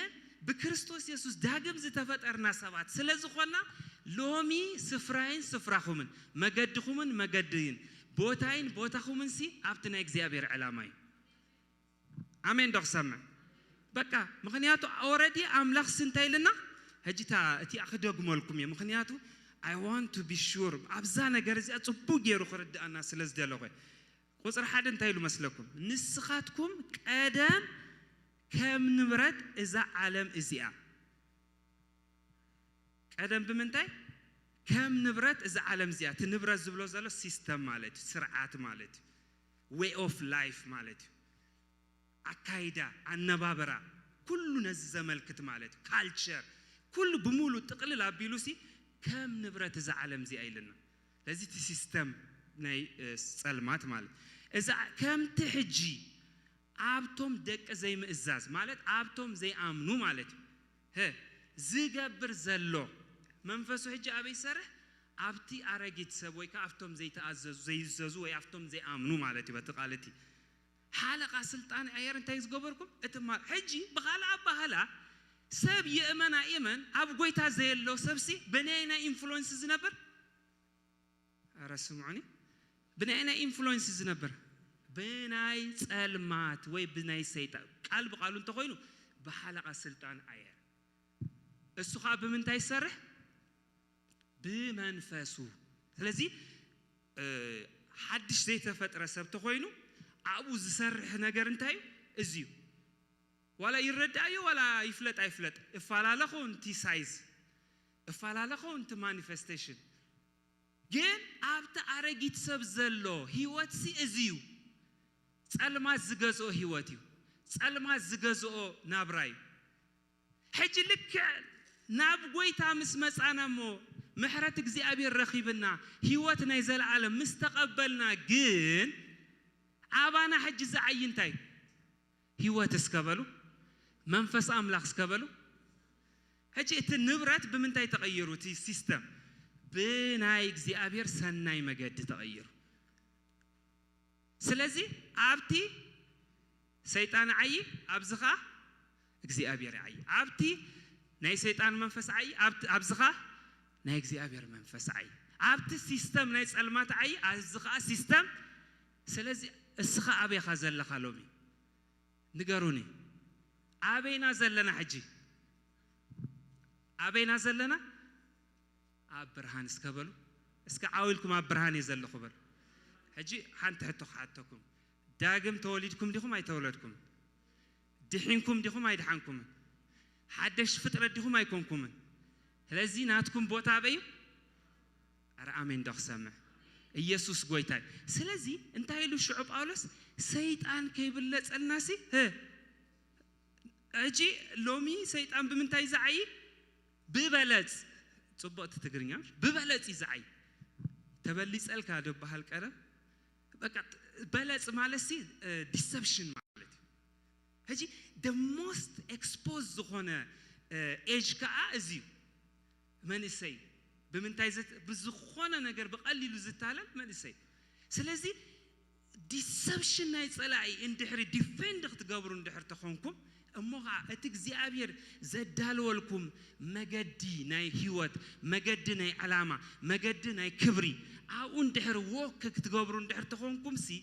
በክርስቶስ ኢየሱስ ዳግም ዝተፈጠርና ሰባት ስለዝኾና ሎሚ ስፍራይን ስፍራኹምን መገድኹምን መገድይን ቦታይን ቦታኹምን ሲ አብቲ ናይ እግዚአብሔር ዓላማ እዩ አሜን ደኽሰማ በቃ ምክንያቱ ኦሬዲ አምላኽ ስንታይልና ሕጂታ እቲ አክደግመልኩም የ ምክንያቱ I want to be sure አብዛ ነገር እዚ ጽቡ ገይሩ ክርዳአና ስለዝደለኹ ቁጥር 1 እንታይ ኢሉ መስለኩም ንስኻትኩም ቀደም ከም ንብረት እዛ ዓለም እዚኣ ቀደም ብምንታይ ከም ንብረት እዛ ዓለም እዚኣ እቲ ንብረት ዝብሎ ዘሎ ሲስተም ማለት ስርዓት ማለት way of life ማለት አካይዳ አነባበራ ኩሉ ነዝ ዘመልክት ማለት ካልቸር ኩሉ በሙሉ ጥቅልል አቢሉሲ ከም ንብረት ዛ ዓለም ዚ አይልና ለዚህ ሲስተም ናይ ጸልማት ማለት እዛ ከም ትሕጂ አብቶም ደቀ ዘይ ምእዛዝ ማለት አብቶም ዘይ አምኑ ማለት ዝገብር ዘሎ መንፈሱ ሕጂ አበይ ሰርህ አብቲ አረጊት ሰብ ወይ ከአፍቶም ዘይ ተአዘዙ ዘይዘዙ ወይ አፍቶም ዘይ አምኑ ማለት በተቃለቲ ሓለቃ ስልጣን አየር እንታይ ዝገበርኩም እትማ ሕጂ በኋላ አባhala ሰብ የእመና ኢመን አብ ጎይታ ዘየሎ ሰብሲ በኔና ኢንፍሉዌንስ ዝነበር አረስሙኒ በኔና ኢንፍሉዌንስ ዝነበር በናይ ጸልማት ወይ በናይ ሰይጣን ቃል በቃሉ እንተኮይኑ በሓለቃ ስልጣን አየር እሱ ኻ በምንታይ ሰርህ በመንፈሱ ስለዚህ ሐድሽ ዘይተፈጥረ ሰብ ተኮይኑ አቡ ዝሰርሕ ነገር እንታይ እዚዩ ولا يردايو ولا يفلت ايفلت افالالخو انت سايز افالالخو انت مانيفستيشن جن ابت ارغيت سب زلو هيوت سي ازيو ጸልማት ዝገዝኦ ህይወት እዩ ጸልማት ዝገዝኦ ናብራይ ሕጂ ልክ ናብ ጎይታ ምስ መጻናሞ ምሕረት እግዚአብሔር ረኺብና ህይወት ናይ ዘለዓለም ምስተቀበልና ግን አባና ሕጂ ዝዓይንታይ ህይወት እስከበሉ መንፈስ አምላክ እስከበሉ ሕጂ እቲ ንብረት በምንታይ ተቀየሩት ሲስተም በናይ እግዚአብሔር ሰናይ መገድ ተቀየሩ ስለዚህ አብቲ ሰይጣን አይ አብዝኻ እግዚአብሔር አይ አብቲ ናይ ሰይጣን መንፈስ አይ አብዝኻ ናይ እግዚአብሔር መንፈስ አይ አብቲ ሲስተም ናይ ጸልማት አይ አብዝኻ ሲስተም ስለዚህ እስኻ አበይኻ ዘለኻ ሎሚ ንገሩኒ አበይና ዘለና ሕጂ አበይና ዘለና አብርሃን እስከበሉ እስከ አውልኩም አብርሃን የዘለኹ በሉ ሕጂ ሓንቲ ሕቶ ሓተኩም ዳግም ተወሊድኩም ዲኹም አይተወለድኩም ድሒንኩም ዲኹም አይድሓንኩም ሓደሽ ፍጥረት ዲኹም አይኮንኩም ስለዚህ ናትኩም ቦታ አበዩ አረ አሜን ደኽሰመ ኢየሱስ ጎይታይ ስለዚህ እንታይሉ ሽዑ ጳውሎስ ሰይጣን ከይብለጸልናሲ እጂ ሎሚ ሰይጣን በምንታይ ዘዓይ ብበለጽ ጽቦት ትግርኛሽ ብበለጽ ይዘዓይ ተበሊጸልካ ደባሃል ቀረ በቃ በለጽ ማለሲ ዲሰፕሽን ማለት እጂ the most exposed ዝኾነ ኤጅ ከአ እዚዩ መንሰይ በምንታይ ብዙኾነ ነገር በቀሊሉ ዝታለል መንሰይ ስለዚህ ዲሰፕሽን ናይ ጸላይ እንድሕሪ ዲፌንድ ክትገብሩ እንድሕር ተኾንኩም እሞኻ እቲ እግዚአብሔር ዘዳልወልኩም መገዲ ናይ ህይወት መገዲ ናይ ዓላማ መገዲ ናይ ክብሪ አው እንድሕር ወክ ክትገብሩ እንድሕር ተኾንኩም ሲ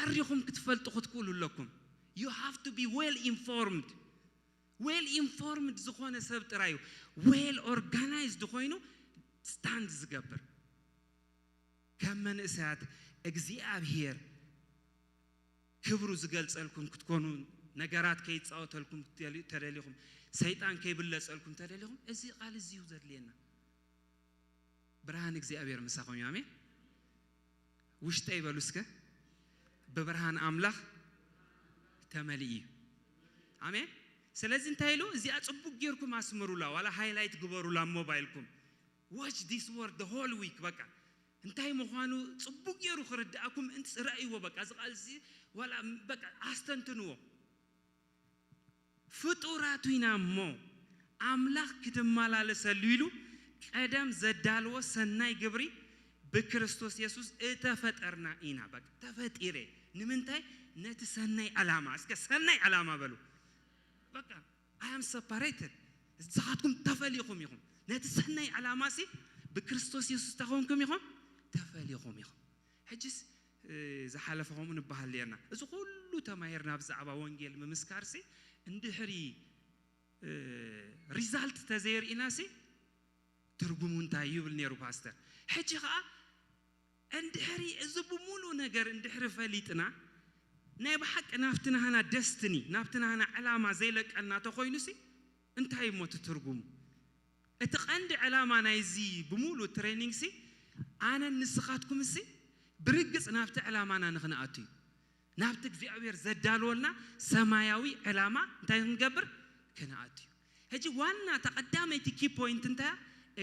አሪኹም ክትፈልጡ ክትክእሉለኩም you have to be well informed ዝኾነ ሰብ ጥራዩ well organized ኮይኑ ስታንድ ዝገብር ከመንእሳት እግዚአብሔር ክብሩ ዝገልጸልኩም ክትኮኑ ነገራት ከይጻወተልኩም ተደሊኹም ሰይጣን ከይብለጸልኩም ተደሊኹም እዚ ቃል እዚዩ ዘድልየና ብርሃን እግዚአብሔር መሳኹም አሜን ውሽጠ ይበሉስከ በብርሃን አምላክ ተመልኢ አሜን ስለዚህ እንታይሉ እዚ አጽቡቅ ጌርኩም አስመሩላ ወላ ሃይላይት ግበሩላ ሞባይልኩም watch this word the whole week በቃ እንታይ መሆኑ ጽቡቅ ጌሩ ክርዳአኩም እንት ራእይዎ በቃ ዝቃልሲ ወላ በቃ አስተንትንዎ ፍጡራቱይናሞ አምላክ ክትማላለሰሉ ይሉ ቀደም ዘዳልዎ ሰናይ ግብሪ በክርስቶስ ኢየሱስ እተፈጠርና ኢና በቃ ተፈጥሬ ንምንታይ ነቲ ሰናይ ዓላማ እስከ ሰናይ ዓላማ በሉ በቃ I am separated ዝኻትኩም ተፈልይኹም ይኹም ነቲ ሰናይ ዓላማ ሲ በክርስቶስ ኢየሱስ ተኾንኩም ይኹም ተፈልይኹም ይኹም ሕጂስ ዝሓለፈኹም ንባሃል ለና እዚ ሁሉ ተማሂርና ብዛዕባ ወንጌል ምምስካር ሲ እንድሕሪ ሪዛልት ተዘይርኢናሲ ትርጉሙ እንታይ ይብል ነይሩ ፓስተር ሕጂ ኸአ እንድሕሪ እዚ ብሙሉ ነገር እንድሕሪ ፈሊጥና ናይ በሐቅ ናፍትናህና ደስትኒ ናፍትናህና ዓላማ ዘይለቀና ተኾይኑሲ እንታይ ሞት ትርጉሙ እቲ ቀንዲ ዓላማ ናይዚ ብሙሉ ትሬኒንግ ሲ ኣነ ንስኻትኩም ሲ ብርግጽ ናፍቲ ዓላማና ንኽንኣቱ ናብቲ እግዚአብሔር ዘዳልወልና ሰማያዊ ዕላማ እንታይ ክንገብር ከናአትዩ ሕጂ ዋና ተቀዳመይቲ ኪ ፖይንት እንታይ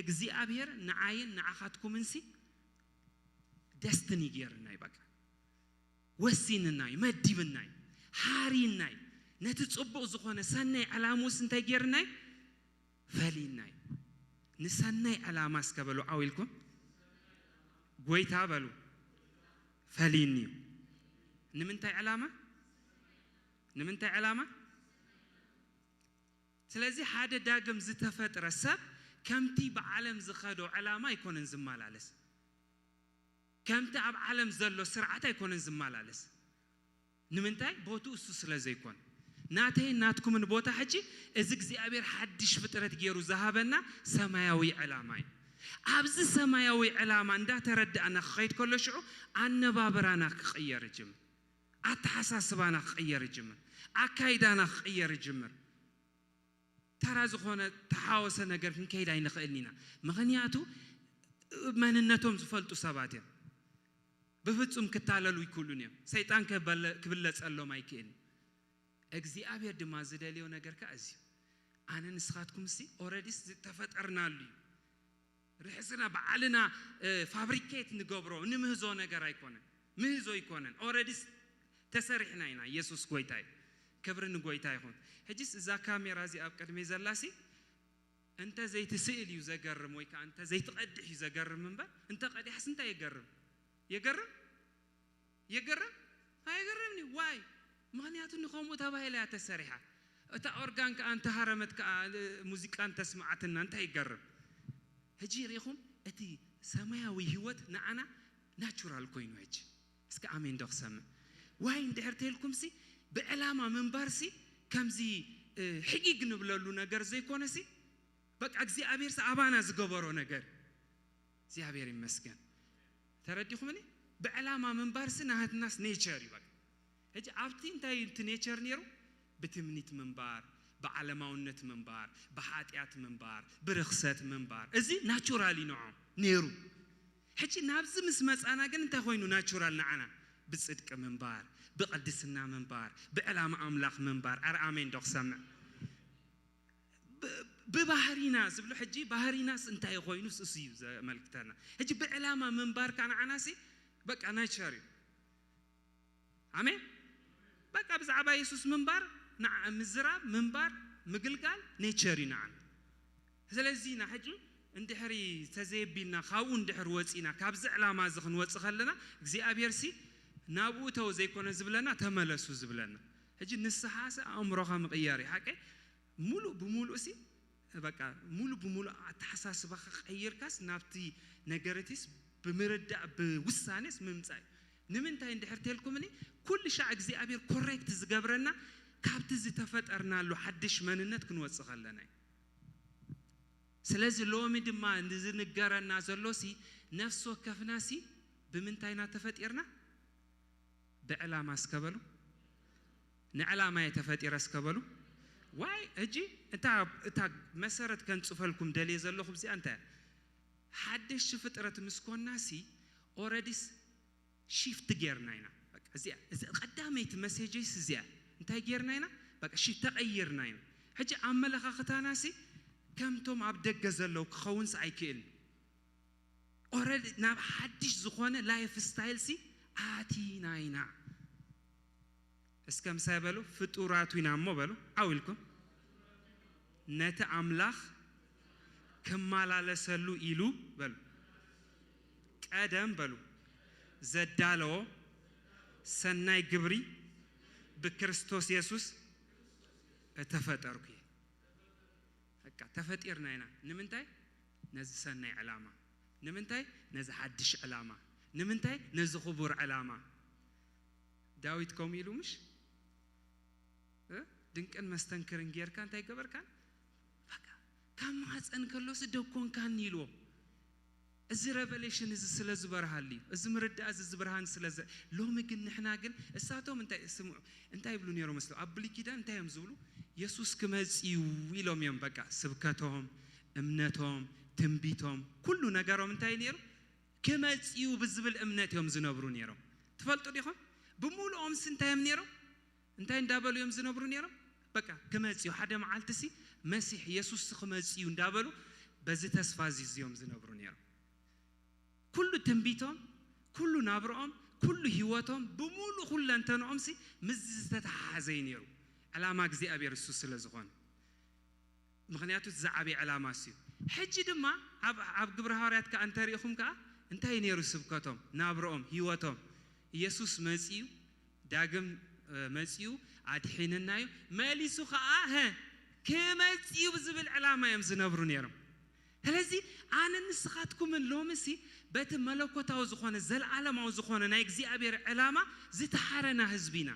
እግዚአብሔር ንዓይን ንዓኻትኩምንሲ ደስትኒ ጌርናይ በቃ ወሲንናይ መዲብናይ ሓሪናይ ነቲ ጽቡቕ ዝኾነ ሰናይ ዕላሙስ እንታይ ጌርናይ ፈሊናይ ንሰናይ ዕላማ እስከበሉ ዓዊልኩም ጎይታ በሉ ፈሊኒ ንምንታይ ዕላማ ስለዚህ ሓደ ዳግም ዝተፈጥረ ሰብ ከምቲ በዓለም ዝኸዶ ዕላማ ኣይኮነን ዝመላለስ ከምቲ ኣብ ዓለም ዘሎ ስርዓት ኣይኮነን ዝመላለስ ንምንታይ ቦቱ እሱ ስለ ዘይኮን ናተይ ናትኩምን ቦታ ሕጂ እዚ እግዚአብሔር ሓድሽ ፍጥረት ገይሩ ዝሃበና ሰማያዊ ዕላማ እዩ ኣብዚ ሰማያዊ ዕላማ እንዳተረዳእና ክኸይድ ከሎ ሽዑ ኣነባብራና ክቕየር ይጅምር ኣተሓሳስባና ክቕየር ይጅምር ኣካይዳና ክቕየር ይጅምር ተራ ዝኾነ ተሓወሰ ነገር ክንከይድ ኣይንኽእልን ኢና ምኽንያቱ መንነቶም ዝፈልጡ ሰባት እዮም ብፍጹም ክታለሉ ይክእሉን እዮም ሰይጣን ክብለፀሎም ኣይክእልን እግዚአብሔር ድማ ዝደልዮ ነገር ከ እዚዩ ኣነ ንስኻትኩምሲ ኦልሬዲስ ዝተፈጠርናሉ እዩ ርሕስና በዓልና ፋብሪኬት ንገብሮ ንምህዞ ነገር ኣይኮነን ምህዞ ይኮነን ኦልሬዲስ ተሰሪሕና ኢና ኢየሱስ ጎይታ እዩ ክብሪ ንጎይታ ይኹን ሕጂስ እዛ ካሜራ እዚ ኣብ ቅድሜ ዘላሲ እንተ ዘይትስእል እዩ ዘገርም ወይ ከዓ እንተ ዘይትቐድሕ እዩ ዘገርም እምበር እንተ ቀዲሕስ እንታይ የገርም ኣይገርምኒ ዋይ ምክንያቱ ንኸምኡ ተባሂላ እያ ተሰሪሓ እታ ኦርጋን ከዓ እንተ ሃረመት ከዓ ሙዚቃን ተስማዓትና እንታይ ይገርም ሕጂ ሪኹም እቲ ሰማያዊ ህይወት ንዓና ናቹራል ኮይኑ ሕጂ እስከ ኣሜን ዶ ክሰምዕ ዋይ እንድሕር ተልኩምሲ ብዕላማ ምንባርሲ ከምዚ ሕጊግ ንብለሉ ነገር ዘይኮነሲ በቃ እግዚአብሔር ሰዓባና ዝገበሮ ነገር እግዚአብሔር ይመስገን ተረዲኹምኒ ብዕላማ ምንባርሲ ናሃትናስ ኔቸር ይበቃ ሕጂ ኣብቲ እንታይ እንት ኔቸር ነይሩ ብትምኒት ምንባር بعلماونت منبار بحاتيات منبار برخصت منبار ازي ناتشورالي نوعه نيرو حكي نابز مسمص انا كن انت خوينو ناتشورال نعنا بصدق منبار بقدسنا منبار بعلام املاك منبار ارامين دوخ سمع ببحرينا زبلو حجي بحريناس انت خوينو سسيو ملكتنا حجي بعلامه منبار كان عناسي بقى ناتشوري امين بقى بزعبا يسوس منبار نعم مزراب منبر مقلقال نيتشري نعم سلازينا حجو اندحري تزيبينا خاو اندحر وصينا كابز علامه زخن وص خلنا እግዚአብሔርሲ ናቡተው ዘይኮነ ዝብለና ተመለሱ ዝብለና حجي ንስሐሰ አምሮኻ መቀየሪ حق ሙሉ በሙሉሲ በቃ ሙሉ በሙሉ አተሐሳስበኻ ቀይርካስ ናብቲ ነገርቲስ በመረዳ በውሳኔስ መምጻይ ንምንታይ እንድሕርተልኩምኒ ኩል ሻዕ እግዚአብሔር ኮሬክት ዝገብረና ካብት ዝተፈጠርናሉ ሓድሽ መንነት ክንወጽ ኸለና ስለዚህ ሎሚ ድማ እንዝንገረና ዘሎሲ ነፍስ ወከፍናሲ በምንታይና ተፈጢርና በዕላማ እስከበሉ ንዕላማ የተፈጢረ እስከበሉ ዋይ እጂ እታ መሰረት ከንጽፈልኩም ደልየ ዘለኹም ሲ አንተ ሓድሽ ፍጥረት ምስኮናሲ ኦሬዲስ ሺፍት ጌርናይና በቃ እዚያ ቀዳመይት መሴጅስ እዚያ እንታይ ጌርናይና በቃ ሺ ተቀይርናይና ሕጂ አመለኻኽታናሲ ከምቶም ኣብ ደገ ዘለው ክኸውንስ ኣይክእል ኦሬዲ ናብ ሓድሽ ዝኾነ ላይፍ ስታይል ሲ ኣቲናይና እስከም ሳይበሉ ፍጡራቱና ሞ በሉ አውልኩም ነተ አምላኽ ከማላለሰሉ ኢሉ በሉ ቀደም በሉ ዘዳለው ሰናይ ግብሪ በክርስቶስ ኢየሱስ ተፈጠርኩ በቃ ተፈጢርናይና ንምንታይ ነዚ ሰናይ ዓላማ ንምንታይ ነዚ ሓድሽ ዓላማ ንምንታይ ነዚ ኽቡር ዓላማ ዳዊት ከም ኢሉ ምሽ ድንቅን መስተንክርን ጌርካ እንታይ ገበርካ በቃ ካም ማፀን ከሎስ ደኮንካን ይሎ እዚ ሬቨሌሽን እዚ ስለዝበርሃሊ እዚ ምርዳ እዚ ዝብርሃን ስለዘ ሎሚ ግን ንሕና ግን እሳቶም እንታይ ብሉ ነይሮ መስሎ አብሊኪዳን እንታይም ዝብሉ ኢየሱስ ክመጽዩ ኢሎም እዮም በቃ ስብከቶም እምነቶም ትንቢቶም ኩሉ ነገሮም እንታይ ነይሩ ክመጽዩ ብዝብል እምነት እዮም ዝነብሩ ነይሮም ትፈልጡ ዲኹም بمولهم سنتايم نيرو انتاي اندابلو يوم زنبرو نيرو بقى كمصيو حدا معالتسي مسيح يسوع خمصيو اندابلو بزي تسفازي يوم زنبرو نيرو كل تنبيتهم كل نابرهم كل هيواتهم بمولو كل انتنهم سي مززت حزين يرو علامه እግዚአብሔር እሱ ስለዝኾነ ምክንያቱ ዝዓቢ ዓላማ ሲዩ ሕጂ ድማ ኣብ ግብረ ሐዋርያት ከአንተሪኹም ከ እንታይ ነይሩ ስብከቶም ናብሮኦም ህይወቶም ኢየሱስ መጽዩ ዳግም መጽዩ አድሒንናዩ መሊሱ ከአ ከመጽዩ ብዝብል ዓላማ እዮም ዝነብሩ ነይሮም ስለዚህ አነ ንስኻትኩም ሎምሲ በት መለኮታው ዝኾነ ዘለዓለማው ዝኾነ ናይ እግዚአብሔር ዓላማ ዝተሓረና ህዝቢና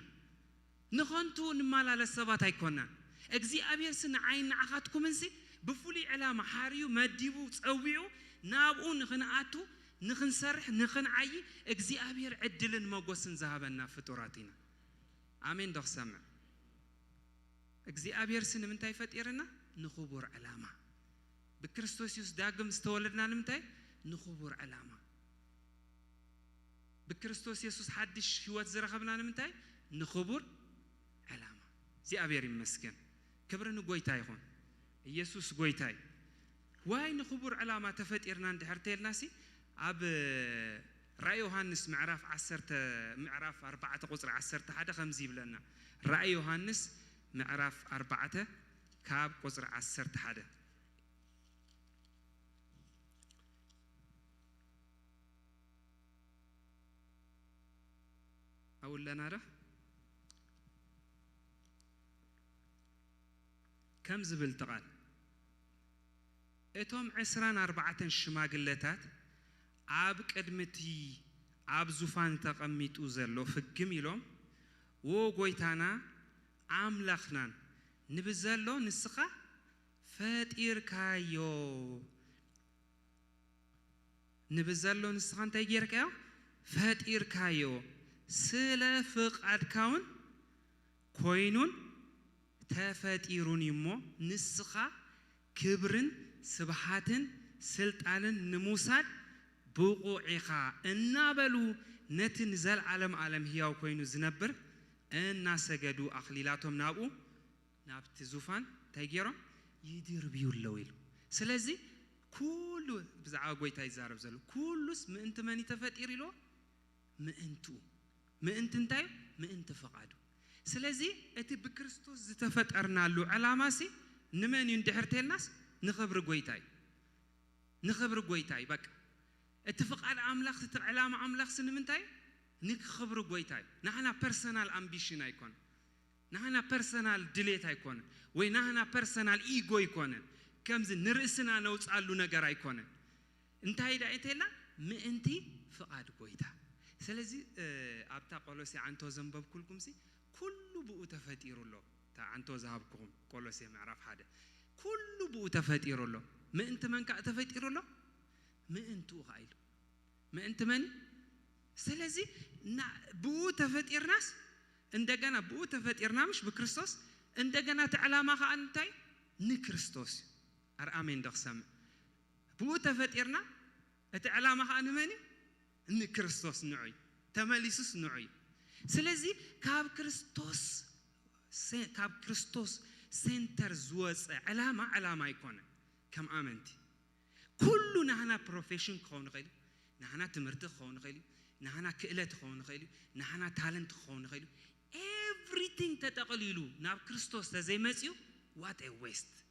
ንኾንቱ ንማላለስ ሰባት ኣይኮናን እግዚአብሔር ስነ ዓይን ዓኻትኩም እንሲ بفولي علامة حاريو مديبو تصويو نابو نخنعاتو نخنسرح نخنعي እግዚአብሔር ዕድልን መጎስን ዘሃበና ፍጡራቲና አሜን ዶክ ሰምዕ እግዚአብሔር ስንምንታይ ፈጢርና ንኹቡር ዓላማ በክርስቶስ ኢየሱስ ዳግም ዝተወለድና ንምንታይ ንኹቡር ዓላማ በክርስቶስ ኢየሱስ ሐዲሽ ህይወት ዝረኸብና ንምንታይ ንኹቡር ዓላማ እግዚአብሔር ይመስገን ክብርን ጎይታ ይሁን ኢየሱስ ጎይታይ ዋይ ንኹቡር ዓላማ ተፈጢርና እንድሕርተልናሲ አብ رأي يوحنس معرف 4 قصر 10 حدا 5 يبلنا رأي يوحنس معرف 4 كاب قصر 10 حدا أقول لنا ده كم زبل تقال اتهم 24 شماغلتات عاب قدمتي عاب زفان تقميتو زلو فقم يلوم وغويتانا عملخنان نبزلو نسخة فاتير كايو نبزلو نسخة تايجير كايو فاتير كايو سلافق عدكاون كوينون تفاتيرون يمو نسخة كبرن سبحاتن سلطانن نموساد بوقوعها النابلو نتنزل عالم هياو كوينو زنبر الناس سجدو أخليلاتهم نابو نابت زوفان تايجيرو يدير بيو اللويل سلازي كل بزعاقوي تايزارب زلو كلس مأنت ماني تفتيري لو مأنت انتاي مأنت فقادو سلازي اتي بكريستوس زتفترنا له علاماسي نماني اندحرتي الناس نخبر قويتاي بك اتفق على املاخ علامه املاخ سنمنتاي نك خبرو غويتاي نحنا بيرسونال امبيشن ايكون نحنا بيرسونال ديليت ايكون وي نحنا بيرسونال ايجو ايكون كمز نرسنا نوصالو ነገር ايكون انتاي دايتلا مانتي فقاد غويتا سلازي ابتا قولوسي عنتو زنبب كلكم سي كله بو تفطيرولو تا عنتو ذهبكم قولوسي معرف حدا كله بو تفطيرولو ما انت منك تفطيرولو ما انتو غايلو ما انت من سلازي بو تفطير ناس እንደገና بو تفطيرنا مش بكريستوس እንደገና تعلامه انتي نكريستوس ارامين دخسم بو تفطيرنا تعلامه انمني نكريستوس نعي تماليسوس نعي سلازي كاب كريستوس سنتر زوز علامه يكون كم امنتي كلنا هنا بروفيشن خون خيلو نحنا تمرت خون خيلو نحنا كئلت خون خيلو نحنا تالنت خون خيلو everything تتقليلو ناب كريستوس زي مسيو what a waste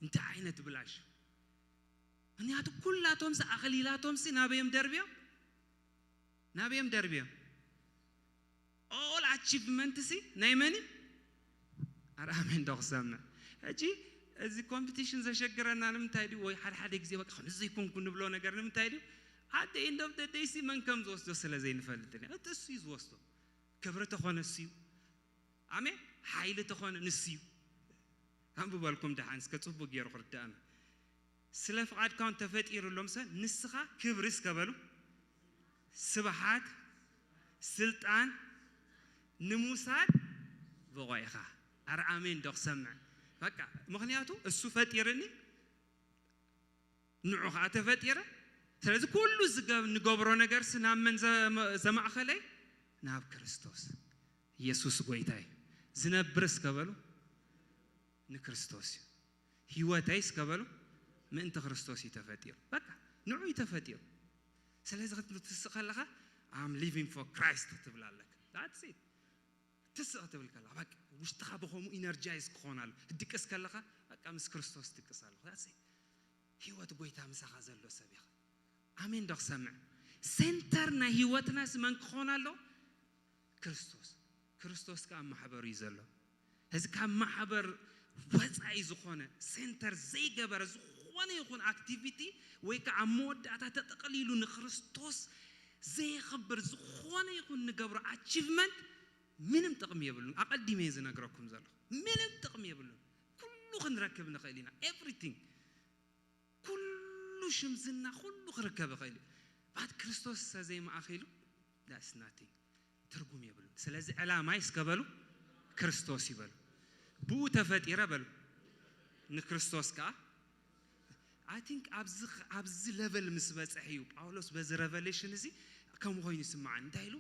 انت عينت بلاش انياتو كلاتهم اخليلاتهم سي نابيم دربيو all achievement سي نايمني ارامن دوخسمنا اجي እዚ ኮምፒቲሽን ዘሸገረና ንምንታይ ዲ ወይ ሓደ ግዜ በቃ እዚ ይኩን ብሎ ነገር ንምንታይ ዲ at the end of the day ሲ መንከም ዝወስዶ ስለዘይ ንፈልጥኒ እሱ ይዝወስዶ ክብረ ተኾነ ሲዩ አሜን ኃይል ተኾነ ንሲዩ አንብባልኩም ደሃን እስከ ጽቡቅ ገይሩ ኽርዳና ስለ ፍቃድ ካውን ተፈጢሩሎም ሰ ንስኻ ክብርስ ከበሉ ስብሃት ስልጣን ንሙሳድ በቆይኻ አርአሜን ዶክ ሰምዕ በቃ ምክንያቱ እሱ ፈጢርኒ ንዑኻ ተፈጢረ ስለዚህ ሁሉ ዝገብ ንገብሮ ነገር ስናመን ዘማእኸለይ ናብ ክርስቶስ ኢየሱስ ጎይታይ ዝነብርስ ከበሉ ንክርስቶስ ህይወታይስ ከበሉ ምእንተ ክርስቶስ ይተፈጥሩ በቃ ንዑ ይተፈጥሩ ስለዚህ ክትስኸለኻ I'm living for Christ ትብላለክ that's it ትስኸ ትብልከላ በቃ ውሽጥኻ በኾሙ ኢነርጂይዝ ክኾናሉ ድቅስ ከለኻ በቃ ምስ ክርስቶስ ትቅሳለሁ that's it ህይወት ጎይታ ምሳኻ ዘሎ ሰቢኻ አሜን ዶክ ሰምዕ ሴንተር ና ህይወትናስ መን ክኾናሎ ክርስቶስ ከ ማሕበሩ ይዘሎ እዚ ከ ማሕበር ወፃኢ ዝኾነ ሴንተር ዘይገበረ ዝኾነ ይኹን አክቲቪቲ ወይ ከ አመወዳታ ተጠቅሊሉ ንክርስቶስ ዘይኽብር ዝኾነ ይኹን ንገብሮ አቺቭመንት ምንም ጥቅም የብሉን አቀዲሜ ዝነግረኩም ዘሎ ምንም ጥቅም የብሉን ኩሉ ክንረክብ ንኽእል ኢና ኤቭሪቲንግ ኩሉ ሽምዝና ኩሉ ክርከብ ይኽእል ባት ክርስቶስ ዘይ ማእኺሉ that's nothing ትርጉም የብሉን ስለዚህ ዓላማይ እስከበሉ ክርስቶስ ይበሉ ብኡ ተፈጢረ በሉ ንክርስቶስ ከ I think abz level ምስበጽሕዩ ጳውሎስ በዚ revelation እዚ ከም ኮይኑ ይስማዕ እንታይሉ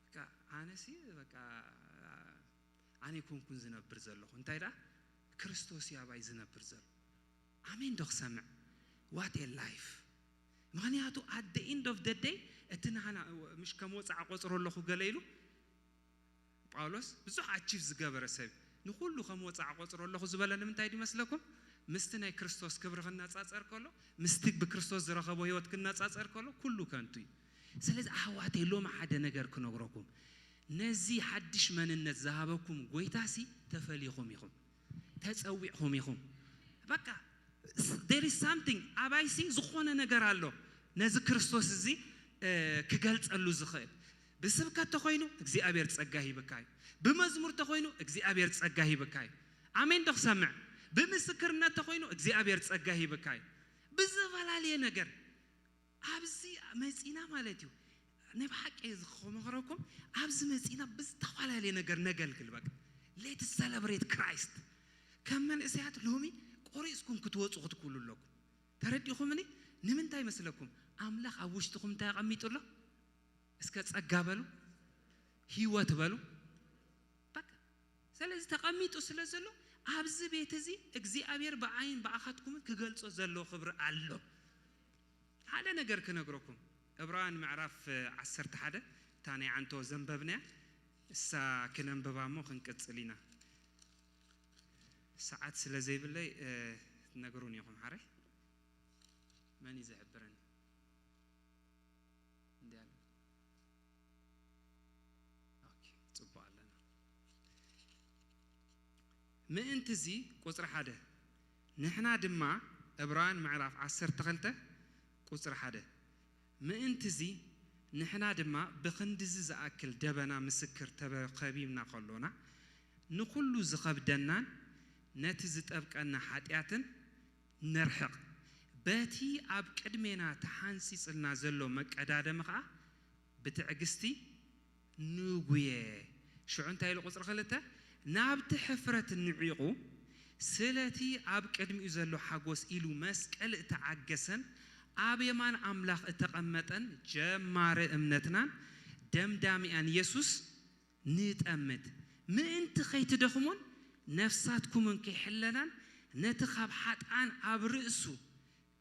በቃ አነሲ በቃ አኔ ኮንኩን ዝነብር ዘለኹ እንታይ ዳ ክርስቶስ ያባይ ዝነብር ዘሎ አሜን ዶክ ሰምዕ what a life ምክንያቱ at the end of the day እትናና ምሽ ከመወፃዕ ቆፅረለኹ ገለይሉ ጳውሎስ ብዙሕ አቺቭ ዝገበረ ሰብ ንኹሉ ከመወፃዕ ቆፅረለኹ ዝበለ ንምንታይ ይመስለኩም ምስቲ ናይ ክርስቶስ ክብሪ ክናጻጸር ከሎ ምስቲ ብክርስቶስ ዝረኸቦ ህይወት ክናጻጸር ከሎ ኩሉ ከንቱ እዩ ስለዚህ አህዋቴ ሎማ ሓደ ነገር ክነግረኩም ነዚ ሓድሽ መንነት ዝሃበኩም ጎይታሲ ተፈሊኹም ኢኹም ተጸዊዕኹም ኢኹም በቃ there is something አባይሲ ዝኾነ ነገር አሎ ነዚ ክርስቶስ እዚ ክገልጸሉ ዝኽእል ብስብከት ተኾይኑ እግዚአብሔር ጸጋ ይበካይ በመዝሙር ተኾይኑ እግዚአብሔር ጸጋ ይበካይ አሜን ዶክ ሰምዕ በምስክርነት ተኾይኑ እግዚአብሔር ጸጋ ይበካይ ብዝፈላለየ ነገር አብዚ መጺና ማለት እዩ ነብሐቀ ዝኸመኸረኩም አብዚ መጺና ብዝተፈላለየ ነገር ነገልግል በቃ let's celebrate Christ ከመን እሲያት ሎሚ ቆሪስኩም ክትወጹ ክትኩሉለኩም ተረዲኹም እኔ ንምንታይ መስለኩም አምላኽ ኣብ ውሽጥኩም ተቀሚጡሎ እስከ ጸጋ በሉ ህይወት በሉ በቃ ስለዚህ ተቀሚጡ ስለዘሎ አብዚ ቤት እዚ እግዚአብሔር በአይን በአኻትኩም ክገልጾ ዘሎ ክብር አሎ ሓደ ነገር ክነግረኩም ዕብራውያን ምዕራፍ 11 ታናይ አንቶ ዘንበብና እሳ ክነንበባሞ ክንቀጽሊና ሰዓት ስለዘይብለይ ነገሩን ይኹም ሓረ ማን ይዝሕብረን እንዲያለ ኦኬ ጽባለና ምእንትዚ ቁጥር 1 ንሕና ድማ ዕብራውያን ምዕራፍ 12 ቁጥር 1 ምእንትዚ ንሕና ድማ ብኽንድዚ ዝኣክል ደበና ምስክር ተኸቢብና ከሎና ንኹሉ ዝኸብደናን ነቲ ዝጠብቀና ኃጢአትን ነርሕቕ በቲ ኣብ ቅድሜና ተሓንሲጽልና ዘሎ መቀዳደም ኸዓ ብትዕግስቲ ንጉየ ሽዑ እንታይ ኢሉ ቁፅሪ 2 ናብቲ ሕፍረት ንዒቑ ስለቲ ኣብ ቅድሚኡ ዘሎ ሓጎስ ኢሉ መስቀል እተዓገሰን ኣብ የማን አምላኽ እተቐመጠን ጀማረ እምነትናን ደምዳሚያን ኢየሱስ ንጠምት ምእንቲ ኸይትደኽሙን ነፍሳትኩምን ከይሕለናን ነቲ ካብ ሓጥኣን ኣብ ርእሱ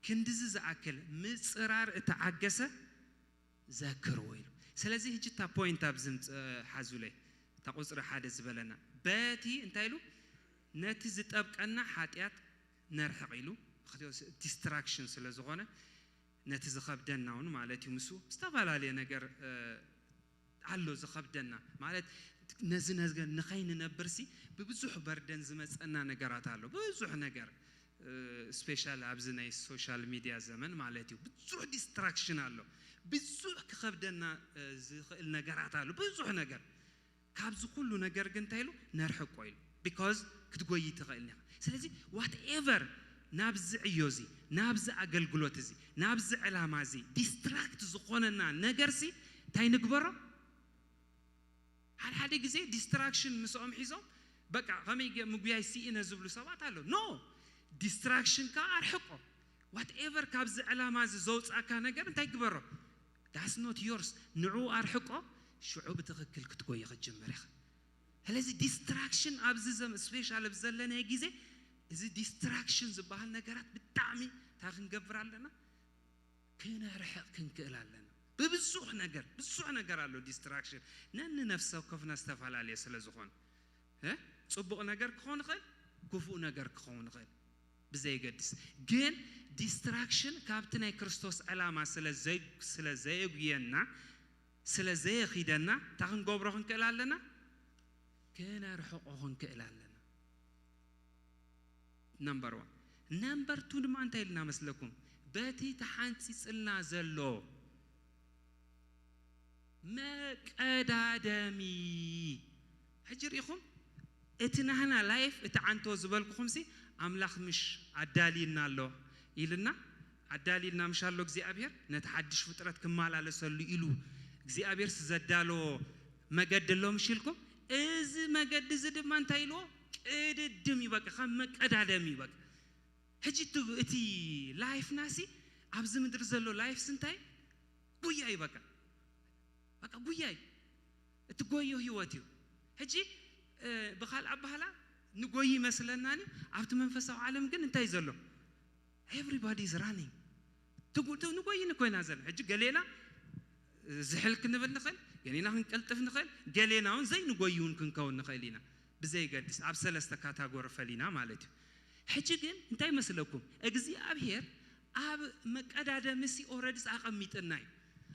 ክንድዚ ዝኣክል ምጽራር እተዓገሰ ዘክርዎ ኢሉ ስለዚህ ሕጂ ታ ፖይንት ኣብ ሓዙለይ ታ ቁፅሪ 1 ዝበለና በቲ እንታይ ኢሉ ነቲ ዝጠብቀና ኃጢአት ነርሕቕ ኢሉ ዲስትራክሽን ስለ ዝኾነ ነቲ ዝኸብደናውን ማለት እዩ ምሱ ዝተፈላለዩ ነገር አሎ ዝኸብደና ማለት ነዚ ነገር ንኸይንነብርሲ ብብዙሕ በርደን ዝመጸና ነገራት አሎ ብዙሕ ነገር ስፔሻል ኣብዚ ናይ ሶሻል ሚዲያ ዘመን ማለት እዩ ብዙሕ ዲስትራክሽን አሎ ብዙሕ ክኸብደና ዝኽእል ነገራት አሎ ብዙሕ ነገር ካብዚ ኩሉ ነገር ግን እንታይ ኢሉ ነርሕቆ ኢሉ ቢኮዝ ክትጎይ ትኽእልኒ ስለዚህ ዋትኤቨር ናብዚ ዕዮዚ ናብዚ አገልግሎት እዚ ናብዚ ዕላማ እዚ ዲስትራክት ዝኾነና ነገርሲ እንታይ ንግበሮ ሓደ ግዜ ዲስትራክሽን ምስኦም ሒዞም በቃ ከመይ ምግቢያይ ሲኢነ ዝብሉ ሰባት አሎ ኖ ዲስትራክሽን ካ አርሕቆ ዋትኤቨር ካብዚ ዕላማ እዚ ዘውፃካ ነገር እንታይ ግበሮ that's not yours ንዑ አርሕቆ شعوب تخكل كتقوي خجمريخ هل هذه distraction أبززم سبيشال بزلنا يجيزه إذا distractions بحال نجارات بالتعمي تاخن قبر علينا كنا رحق كنكل علينا ببزوح نجار على distraction نن نفسه كفنا استفعل عليه سلزخون ها صبغ نجار كخون خيل كفو نجار كخون خيل بزي قدس جن distraction كابتنا كريستوس علامة سلزي ويانا سلزي خيدنا تاخن قبرهن كل علينا كنا رحقهن كل علينا نمبر 1 نمبر 2 ما أنت لنا مثلكم باتي تحانتي سلنا زلو ما كادامي حجريكم اتنهنا لايف اتعنتو زبالكم سي أملاخ مش عدالينا له إلنا عدالينا مش الله جزي أبير نتحدش فترة كمال على سلو إلو جزي أبير سزدالو ما قد الله مشيلكم إز ما قد زد ما أنت إلو كده دمي بق خم ما كادامي بق حجيتو اتي لايف ناسي أبز مدرسلو لايف سنتاي بوياي بق بقى بوياي تقويه هواتيو هجي بخال أبهلا نقوي مثلاً ناني عبد منفسه عالم جن انتهي زلوا everybody is running تقول نقوي نكوي نازل هجي قالينا زحلك نبل نخل يعني نحن كلتف نخل قالينا هون زي نقويون كنكون نخلينا بزي قدس عبد سلسة كاتاغور فلينا مالتي هجي جن انتهي مثلكم أجزي أبهر أب مكأداد مسي أوردس أقميت الناي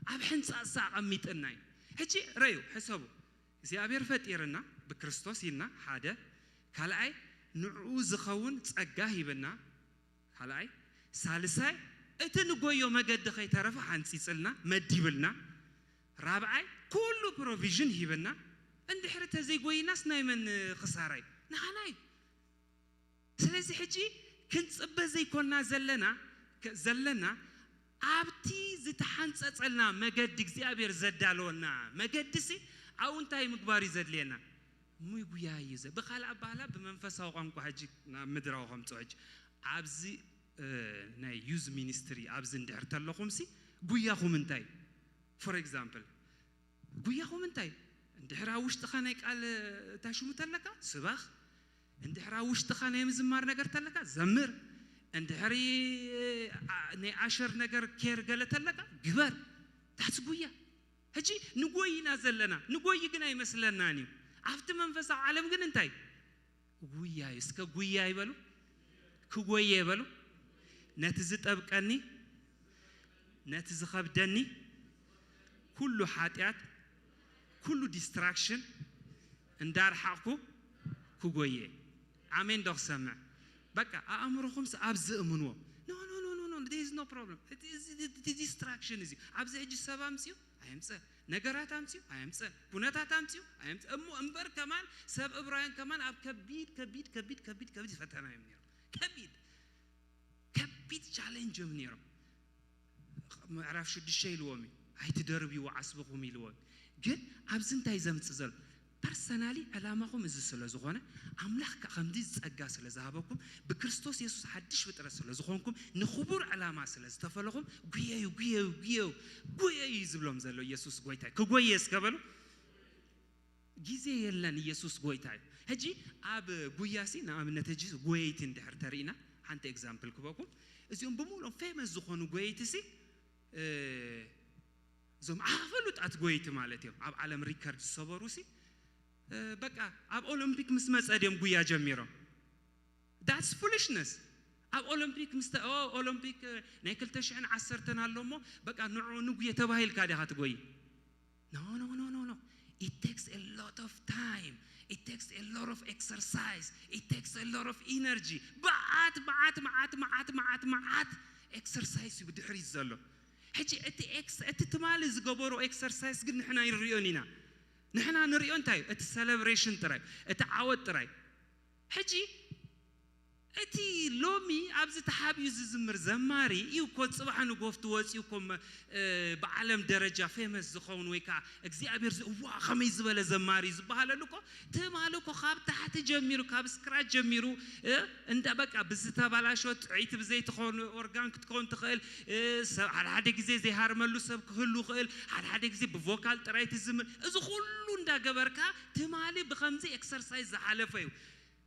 أب حنس أقميت الناي هجي ريو حسابه زي أبير فتيرنا بكريستوس ينا حدا كلاي نعوز خون تأجاه بنا كلاي ثالثاي اتنقويو ما قد خي تعرف عن سيسلنا مدي بلنا رابعاي كله بروفيجن هي بنا عند حرتها زي قوي ناس نايمن خساري نحناي سلازي حجي كنت أبى زي كنا زلنا أبتي زي تحنس أسألنا ما قد زي أبير زدالونا ما قد سي أو أنتي مقباري زد لينا مو يقويا يزه بخال أبالا بمنفسه وقامكو حجي مدراوهم توج عبزي ناي يوز مينستري عبزن دهرت الله خمسي قويا خمنتاي for example قويا خمنتاي دهرا وش تخانيك على تاشو متلكا سباخ دهرا وش تخاني مزمار نجار تلكا زمر دهري ناي عشر نجار كير قال تلكا جبر تحس قويا هجي نقوي نازلنا نقوي جناي مثلا ناني عفت منفس عالم جن انتاي قويا يسكا قويا يبلو كقويا يبلو نتزت أبكاني نتز خبدني كل حاتيات كل distraction اندار حقه كقويا عمين دخ سمع بقى أمرهم سأبز منو no there is no problem it is the distraction is أبز أجي سبام سيو أيمسه نجارات أمسيو أيمسه بناتات أمسيو أيمسه أمو أمبر كمان سب إبراهيم كمان أب كبير فتنا يمنير كبير challenge يمنير ما أعرف شو الشيء الوامي هاي تدربي وعصبهم يلوام جد أبزن تايزم تزل personally علامهم إزسلا زخانة أملاك كخمدي زعجاس لزهابكم بكريستوس يسوع حدش بترسل زخانكم نخبر علامة سلز تفعلهم قويا يزبلهم زلوا يسوع قويتاي كقويا يسكبلوا جزء يلان يسوع قويتاي هجي أب قوياسي نعم نتيجة قويتين ده هرترينا عند example كباكم إذا بمولهم famous زخانو قويتسي زم عفلت أتقويت مالتهم أب علم ريكارد صبروسي بقى أب أولمبيك مسمى أديم قويا جميرة that's foolishness أب أولمبيك أولمبيك ناكل تشعن عسرتنا اللومو بقى نقويا تباهي الكادي هاتقوي no it takes a lot of time it takes a lot of exercise it takes a lot of energy بعات exercise بدحري الزلو حجي أتي تمالز قبورو exercise قد نحنا يريونينا نحنا نريون تاي celebration تراي عود تراي حجي أتي لومي أبز تحابيز زمر زماري يوكو صباحا وقفت وصيوكم بعالم درجة فهمس زخون ويكا اكزي أبير وا خميز بلا زماري زبالا لوكو تمالوكو خاب تحت جميرو خاب سكرات جميرو انت بقى بزتا بالاشوت عيت بزي تخون اورغانك تكون تخيل على حدا غزي زي هارملو سب كله خيل على حدا غزي بفوكال ترايت زمر از كله اندا غبركا تمالي بخمزي اكسرسايز حلفيو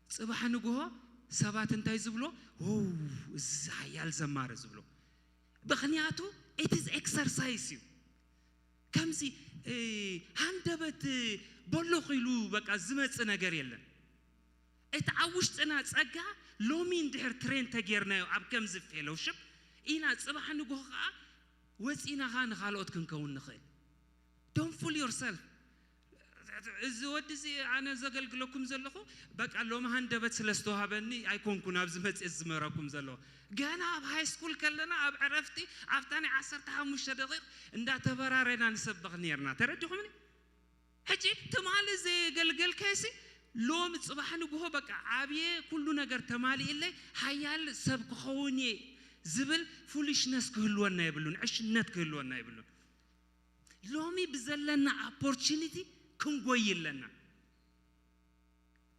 صباحا نغو سبات انتاي زبلو زعيال زمار زبلو بخنياتو it is exercise كمزي هندبت بولو خيلو بقى زمص ነገር የለን اتعوشتنا ጸጋ ሎሚን ድህር ትሬን ተገርናዮ ኣብ ከምዝ ፌሎሺፕ ኢና ጽባሕ ንጎኻ ወፂና ኻን ካልኦት ክንከውን ንኽእል don't fool yourself እዚ ወድዚ ኣነ ዘገልግለኩም ዘለኹ በቃ ሎማ ሃንደበት ስለስተውሃበኒ ኣይኮንኩን ኣብ ዝመጽ ዝመረኩም ዘለኹ ገና ኣብ ሃይ ስኩል ከለና ኣብ ዕረፍቲ ኣፍታኒ 15 ደቂቕ እንዳተበራረና ንሰብኽ ነርና ተረዲኹምኒ ሕጂ ትማሊ ዘገልገል ከሲ ሎም ጽባሕ ንጎሆ በቃ ኣብየ ኩሉ ነገር ተማሊ ኢለይ ሃያል ሰብ ክኸውን ዝብል ፉሊሽነስ ክህልወና ይብሉን ዕሽነት ክህልወና ይብሉን ሎሚ ብዘለና ኦፖርቹኒቲ ክንጎይለና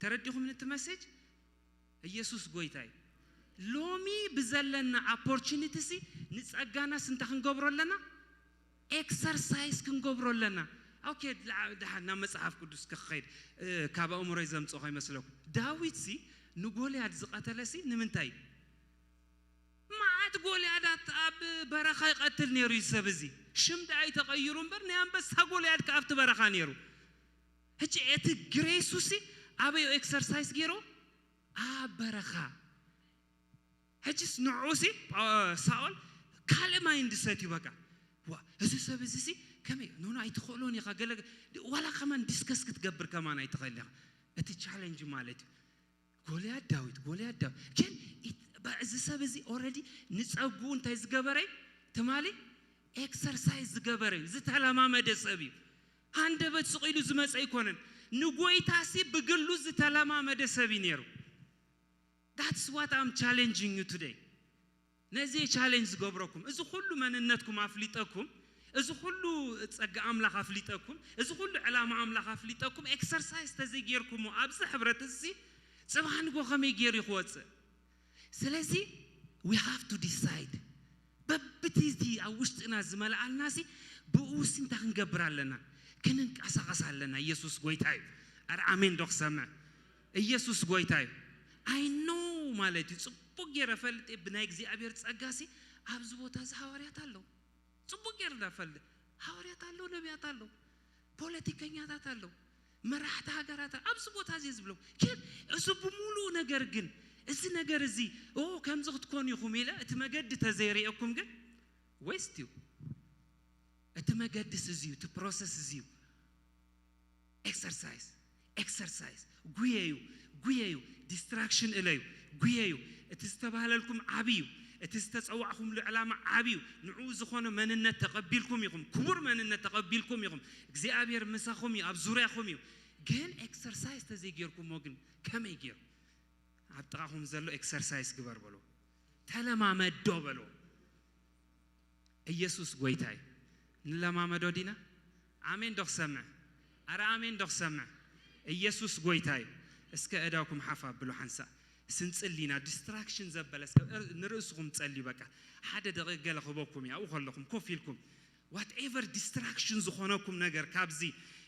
ተረዲኹም ንትመሰጅ ኢየሱስ ጎይታይ ሎሚ ብዘለና ኦፖርቹኒቲ ሲ ንጸጋና ስንታ ክንገብሮለና ኤክሰርሳይዝ ክንገብሮለና ኦኬ ደሃና መጽሐፍ ቅዱስ ከኸይድ ካብ አእምሮይ ዘምጽኦ ይመስለኩም ዳዊት ሲ ንጎልያድ ዝቀተለሲ ንምንታይ ማዓት ጎልያዳት ኣብ በረኻ ይቀትል ነይሩ ይሰብዚ ሽምዳ አይተቀይሩ እንበር ንያንበሳ ጎልያድ ከአፍት በረኻ ነይሩ هجي ات غريسوسي ابيو اكسرسايز غيرو ابرخا هجي سنعوسي ساول كلمه اندساتي بقى وا هذا سبزسي كمي نونو ايتخولوني خاغل ولا كمان ديسكس كتغبر كمان ايتخلي ات تشالنج مالتي غوليات داويت كان بعز سبزي اوريدي نصغو انتي زغبري تمالي اكسرسايز زغبري زتلما مدسبي هندبت سقيلو زمص ايكونن نغويتاسي بغلو زتلما مدسبي نيرو that's what I'm challenging you today نزي challenge غبركم اذ كل مننتكم افليطكم اذ كل ጸጋ አምላክ አፍሊጠኩም اذ كل ዓላማ አምላክ አፍሊጠኩም ኤክሰርሳይዝ ተዘጊርኩም ኣብስ ሕብረት እዚ ጽባህን ጎኸመ ይገር ይወጽ ስለዚህ we have to decide በብቲዚ አውሽጥና ዝመላልናሲ ብኡስን ተንገብራለና ክንንቀሳቀሳለና ኢየሱስ ጎይታይ አር አሜን ዶክሰመ ኢየሱስ ጎይታይ I know ማለት ጽቡቅ የረፈልጥ ብናይ እግዚአብሔር ጸጋሲ ኣብዝ ቦታ ሐዋርያት አለው ጽቡቅ የረፈል ሐዋርያት አለው ነቢያት አለው ፖለቲከኛታት አለው መራሕተ ሀገራት ኣብዝ ቦታ ዝብለው ግን እሱ በሙሉ ነገር ግን እዚ ነገር እዚ ከምዝ ክትኮን ይኹም ኢለ እቲ መገድ ተዘይሪአኩም ግን ወስቲው እቲ መገድስ እዚዩ እቲ ፕሮሰስ እዚዩ ኤክሰርሳይዝ ጉየዩ ዲስትራክሽን እለዩ ጉየዩ እቲ ዝተባህለልኩም ዓብዩ እቲ ዝተጸዋዕኩም ለዓላማ ዓብዩ ንዑ ዝኾነ መንነት ተቀቢልኩም ይኹም ክቡር መንነት ተቀቢልኩም ይኹም እግዚአብሔር መሳኹም ኣብ ዙርያኹም እዩ ግን ኤክሰርሳይዝ ተዘይገርኩም ወግን ከመይ ገር አጥራሁም ዘሎ ኤክሰርሳይዝ ግበር በሎ ተለማመዶ በሎ ኢየሱስ ጎይታይ ንለማመዶ ዲና አሜን ዶክሰመ አራ አሜን ዶክሰመ ኢየሱስ ጎይታይ እስከ እዳውኩም ሐፋ ብሎ ሐንሳ ስንጽሊና ዲስትራክሽን ዘበለስ ንርእስኩም ጸሊ በቃ ሓደ ደቂቃ ገለኹበኩም ያው ኸለኩም ኮፊልኩም whatever distraction ዝኾነኩም ነገር ካብዚ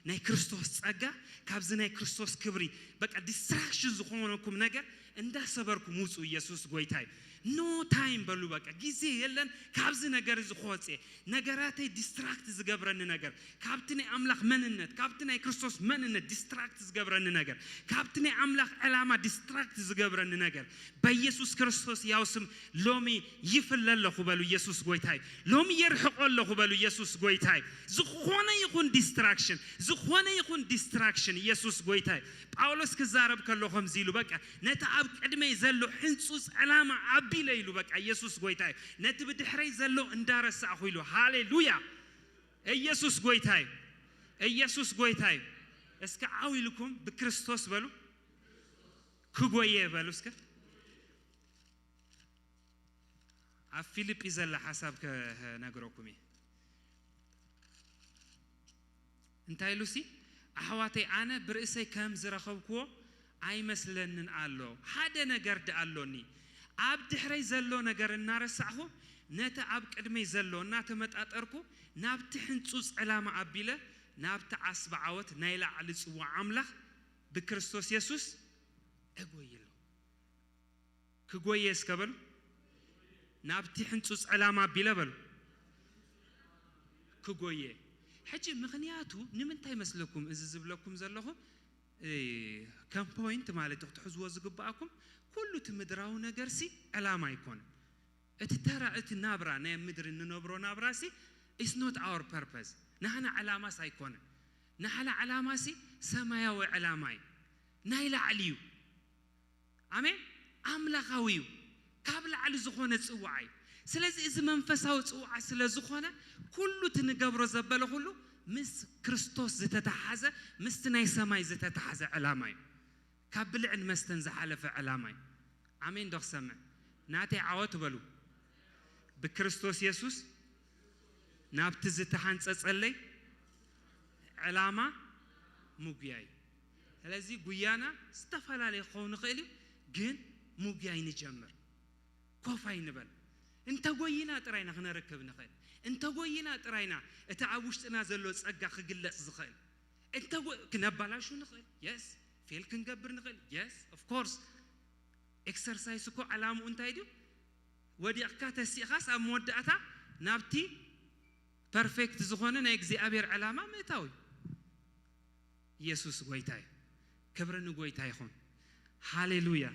ናይ ክርስቶስ ጸጋ ካብዚ ናይ ክርስቶስ ክብሪ በቃ distraction ዝኾነኩም ነገር እንዳሰበርኩም ውጹ ኢየሱስ ጎይታይ no time በሉ በቃ ጊዜ የለን ካብዚ ነገር ዝኾጸ ነገራተይ ዲስትራክት ዝገብረን ነገር ካብትኔ አምላክ መንነት ካብትኔ ክርስቶስ መንነት ዲስትራክት ዝገብረን ነገር ካብትኔ አምላክ ዓላማ ዲስትራክት ዝገብረን ነገር በኢየሱስ ክርስቶስ ያውስም ሎሚ ይፍለለኹ በሉ ኢየሱስ ጎይታይ ሎሚ ይርሕቆለኹ በሉ ኢየሱስ ጎይታይ ዝኾነ ይኹን ዲስትራክሽን ኢየሱስ ጎይታይ ጳውሎስ ከዛረብ ከለኹም ዚሉ በቃ ነታ ኣብ ቅድመይ ዘሎ ሕንጹጽ ዓላማ ቢለይሉ በቃ ኢየሱስ ጎይታይ ነቲ ብድሕረይ ዘሎ እንዳረሳኹ ኢሉ ሃሌሉያ ኢየሱስ ጎይታይ እስከ ዓዊልኩም በክርስቶስ በሉ ክጎየ በሉ እስከ فيليبي زل حساب كنغركم انتي لوسي احواتي انا برئسي كم زرخبكو اي مسلنن الله حدا نجر دالوني اب دحري زلو نجر نارسعو نتا اب قدمي زلو نا تمطاطركو نابت حنصوص علامه ابيله نابت عصب عوت نايلا على صوا املاح بكريستوس يسوس اغويلو كغويس كبل نابت حنصوص علامه ابيله بل كغويه حجي مغنياتو نمنتاي مسلكم از زبلكم زلخو كم بوينت مالتو تحزوا زغباكم كله تمدراو نغرسي علامه يكون اتترى اتنابرا نا مدر ننبرو نابراسي is not our purpose نحنا علامه سايكون نحلا علامه سي سماياوي علامه نايلا عليو امين املاخاويو قبل على زخونه صواعي ስለዚህ እዚ መንፈሳው ጽዋዓ ስለዝኾነ ኩሉ ትንገብሮ ዘበለ ሁሉ ምስ ክርስቶስ ዝተተሓዘ ምስቲ ናይ ሰማይ ዝተተሓዘ ዕላማ እዩ ካብ ብልዕን መስተን ዝሓለፈ ዕላማ እዩ አሜን ዶክሰመ ናተይ ዓወት በሉ በክርስቶስ ኢየሱስ ናብቲ ዝተሓንጸጸለይ ዕላማ ሙግያይ ስለዚህ ጉያና ዝተፈላላይ ኾን ኸሊ ግን ሙግያይ ንጀምር ኮፋይ ንበል انت ጎይና ጥራይና ክነረከብ ንኽእል انت ጎይና ጥራይና እቲ ኣብ ውሽጥና ዘሎ ጸጋ ክግለጽ ዝኽእል انت ክነባላሹ ንኽእል yes ፌል ክንገብር ንኽእል yes of course exercise እኮ ዓላሙ እንታይ እዩ ወዲቕካ ተሲኻስ ኣብ መወዳእታ ናብቲ ፐርፌክት ዝኾነ ናይ እግዚአብሔር ዓላማ ምእታው ኢየሱስ ጎይታይ ክብርን ጎይታይ ይኹን ሃሌሉያ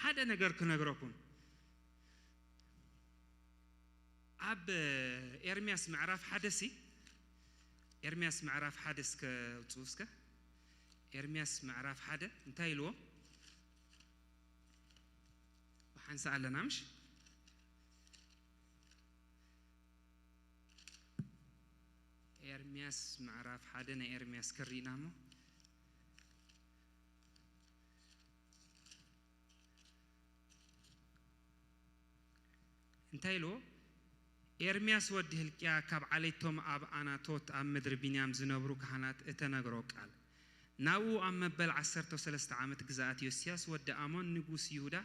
ሓደ ነገር ክነግረኩም اب ارمياس معرف حدثي ارمياس معرف حدث كوصوسك ارمياس معرف حدا انتايلو وحنسالنا مش ارمياس معرف حدا نا ارمياس كرينامو انتايلو ኤርሚያስ ወዲ ህልቂያ ካብ ዓለይቶም ኣብ አናቶት ኣብ ምድር ቢንያም ዝነብሩ ካህናት እተነግሮ ቃል ናው ኣብ መበል 13 ዓመት ግዛት ዮስያስ ወዲ አሞን ንጉስ ይሁዳ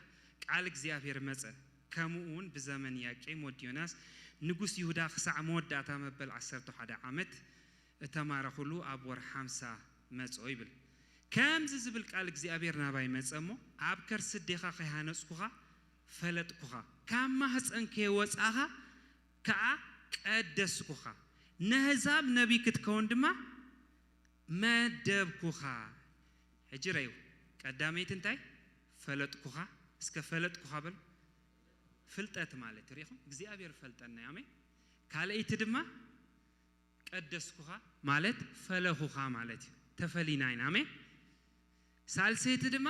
ቃል እግዚአብሔር መጸ ከምኡን በዘመን ያቄም ወዲ ዮናስ ንጉስ ይሁዳ ክሳዕ መወዳእታ መበል 11 ዓመት እተማረኹሉ ኣብ ወር 50 መጾ ይብል ከምዚ ዝብል ቃል እግዚአብሔር ናባይ መጸሞ ኣብ ከርስ ዴኻ ከሃነጽኩኻ ፈለጥኩኻ ካብ ማህፀንከ ወጻኻ كا قدسكوخا نهزاب نبي كتكون دما مدبكوخا هجريو قداميت انتاي فلطكوخا اسك فلطكوخا بل فلطت مالت ريخم እግዚአብሔር ፈልጠና ያሜ ካለይት ድማ قدسكوخا ማለት ፈለኹኻ ማለት ተፈሊናይና አሜ ሳልሴት ድማ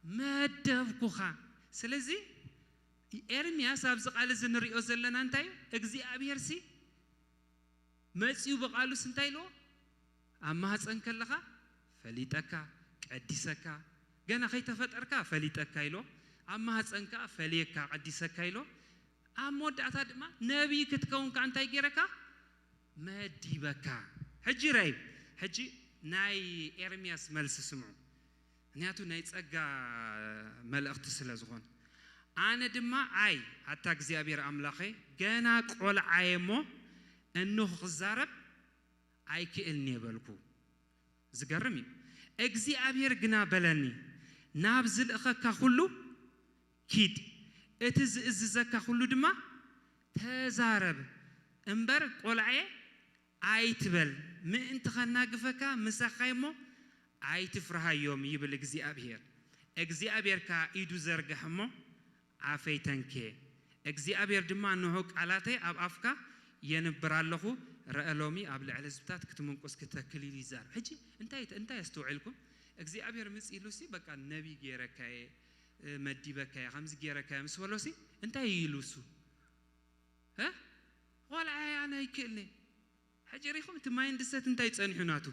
መደብኩኻ ስለዚህ ኤርሚያስ አብዝ ቃል ዝንሪኦ ዘለና እንታይ እግዚአብሔር ሲ መጽዩ በቃሉስ እንታይ ሎ አማህፀን ከለኻ ፈሊጠካ ቀዲሰካ ገና ከይተፈጠርካ ፈሊጠካ ይሎ አማህፀንካ ፈሊየካ ቀዲሰካ ይሎ አሞዳታ ድማ ነብይ ክትከውን ካንታይ ገረካ መዲበካ ሕጂ ራይ ሕጂ ናይ ኤርሚያስ መልስ ስምዑ ንያቱ ናይ ጸጋ መልእኽት ስለዝኾን أنا دما أي حتى እግዚአብሔር አምላኬ ገና ቆልዓየሞ እንሁ خزارب أي كإلني بلكو زقرمي እግዚአብሔር ግና በለኒ ናብዝል እኸካ ሁሉ ኪድ እትዝእዝዘካ ሁሉ ድማ ተዛረብ እምበር ቆልዓየ አይትበል ምእንት ኸናግፈካ ምሳኻይሞ አይትፍራሃዮም ይብል እግዚአብሔር ካ ኢዱ ዘርገህሞ አፈይተንከ እግዚአብሔር ድማ ነው ቃላቴ አብ አፍካ የንብራለሁ ረአሎሚ አብ ለዕለዝብታት ክትመንቆስ ከተክሊል ይዛር ሕጂ እንታይ ያስተውዕልኩም እግዚአብሔር ምጽኢሉሲ በቃ ነብይ ገረካይ መዲበካይ ኸምዝ ገረካይ መስወሎሲ እንታይ ይሉሱ ወላ አያና ይክልኒ ሕጂ ሪኹም ትማይንድሰት እንታይ ጸንሑናቱ